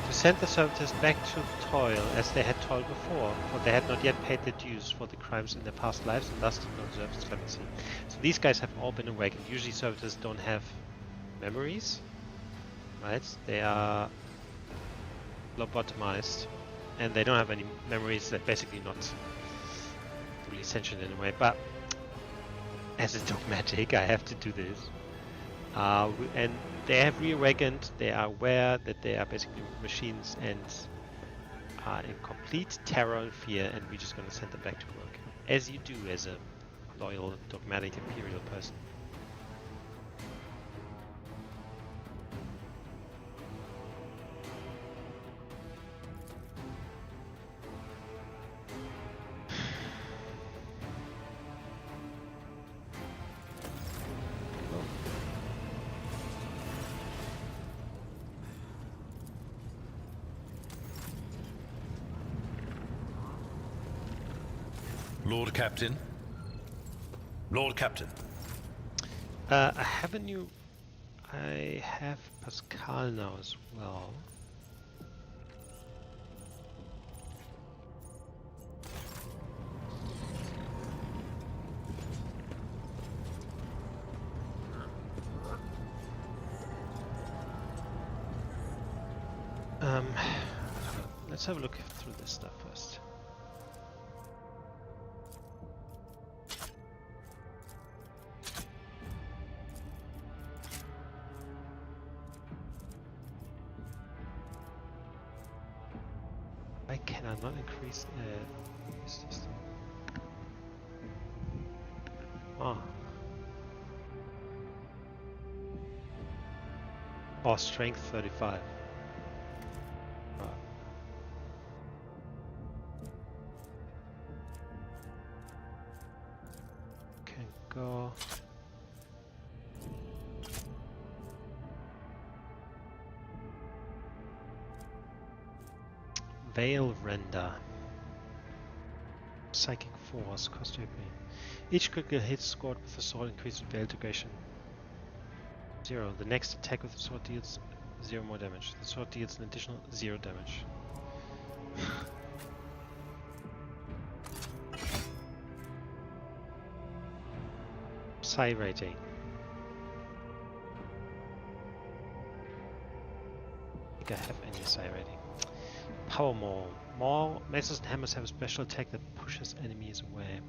To send the servitors back to toil as they had toiled before, for they had not yet paid their dues for the crimes in their past lives and thus did not deserve his clemency. So these guys have all been awakened. Usually servitors don't have memories, right? They are lobotomized, and they don't have any memories. They're basically not really sentient in a way. But as a dogmatic, I have to do this. And they have reawakened. They are aware that they are basically machines and are in complete terror and fear, and we're just going to send them back to work, as you do as a loyal, dogmatic, imperial person. Lord Captain? Lord Captain. I have a new... I have Pascal now as well. Let's have a look through this stuff first. Why can I not increase this system? Ah. Oh, strength 35. Can go. Veil Render. Psychic Force, cost opening. Each critical hit scored with the sword increases Veil duration 0. The next attack with the sword deals 0 more damage. The sword deals an additional 0 damage. Psi rating. I think I have any Psi rating. Power Maul. Maul, mazes and hammers have a special attack that pushes enemies away.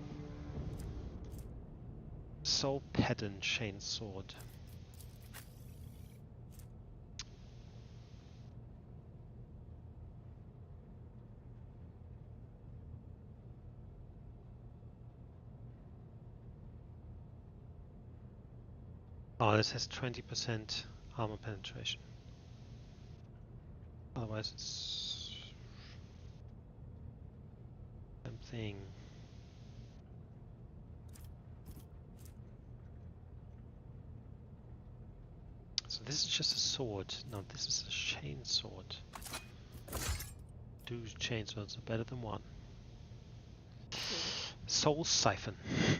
Soul Pattern Chain Sword. Oh, this has 20% armor penetration. Otherwise it's something. So this is just a sword. No, this is a chain sword. 2 chain swords are better than 1. Soul Siphon.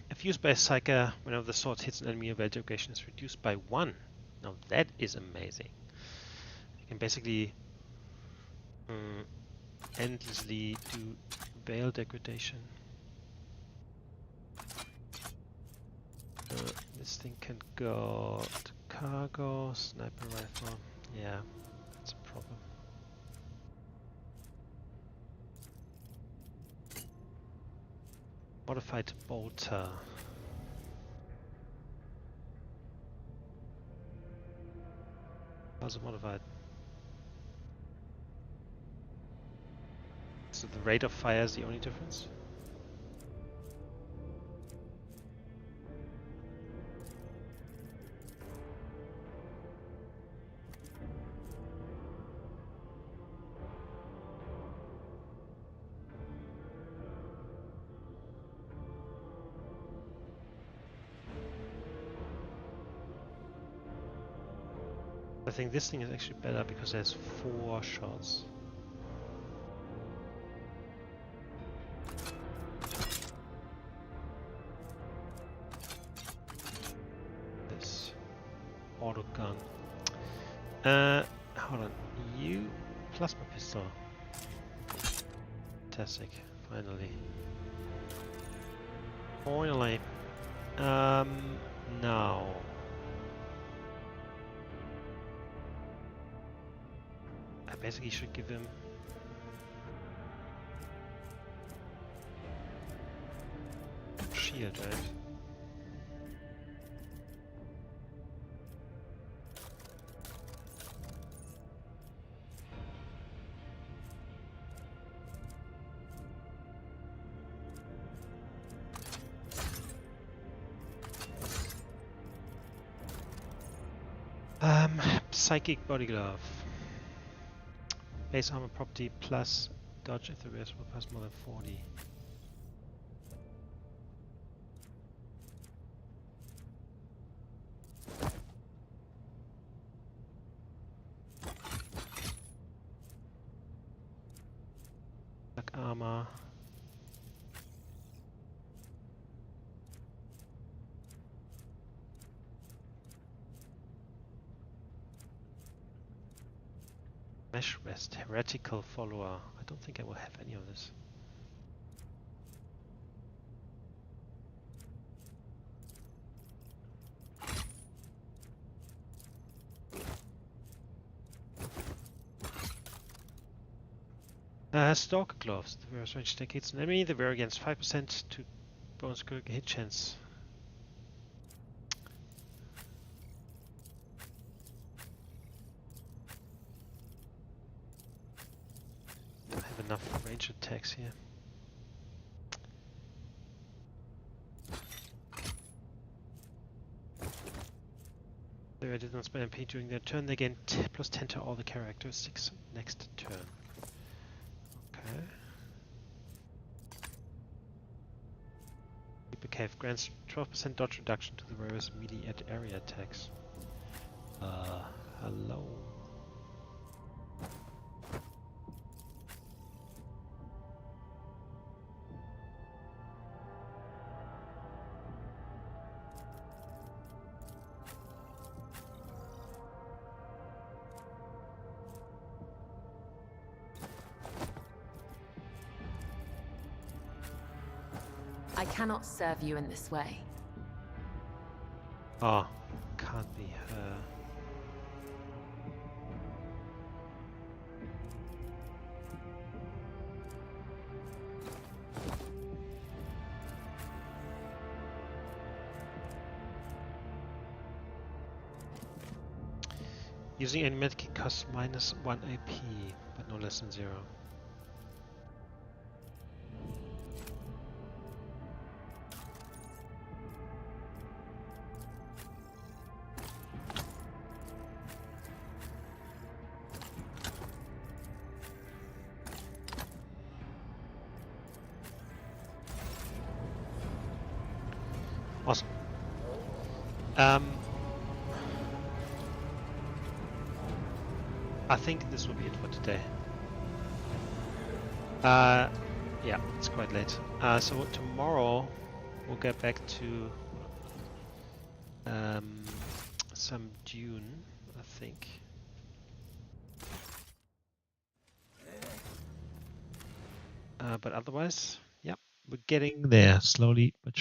If used by a Psyker, whenever the sword hits an enemy, your veil duration is reduced by 1. Now that is amazing. You can basically endlessly do veil degradation. This thing can go to cargo, sniper rifle. Yeah, that's a problem. Modified bolter. How's it modified? So the rate of fire is the only difference? I think this thing is actually better because it has 4 shots. This auto gun. Hold on. You plasma pistol. Fantastic. Finally. Finally. Now. basically should give him shield, right? Psychic body glove. Base armor property plus dodge if the rest will pass more than 40. Black armor. Mesh West, Heretical Follower. I don't think I will have any of this. Stalker Gloves. The various range decades an enemy. They vary against 5% to bonus critical hit chance. Enough range attacks here. Though I did not spend MP during their turn, they gain plus 10 to all the characteristics next turn. Okay. Keeper Cave grants 12% dodge reduction to the various immediate area attacks. Hello. I cannot serve you in this way. Oh, can't be her. Using any medkit costs minus 1 AP, but no less than 0. Awesome. I think this will be it for today. Yeah, it's quite late. So tomorrow we'll get back to some Dune, I think. But otherwise, yeah, we're getting there slowly but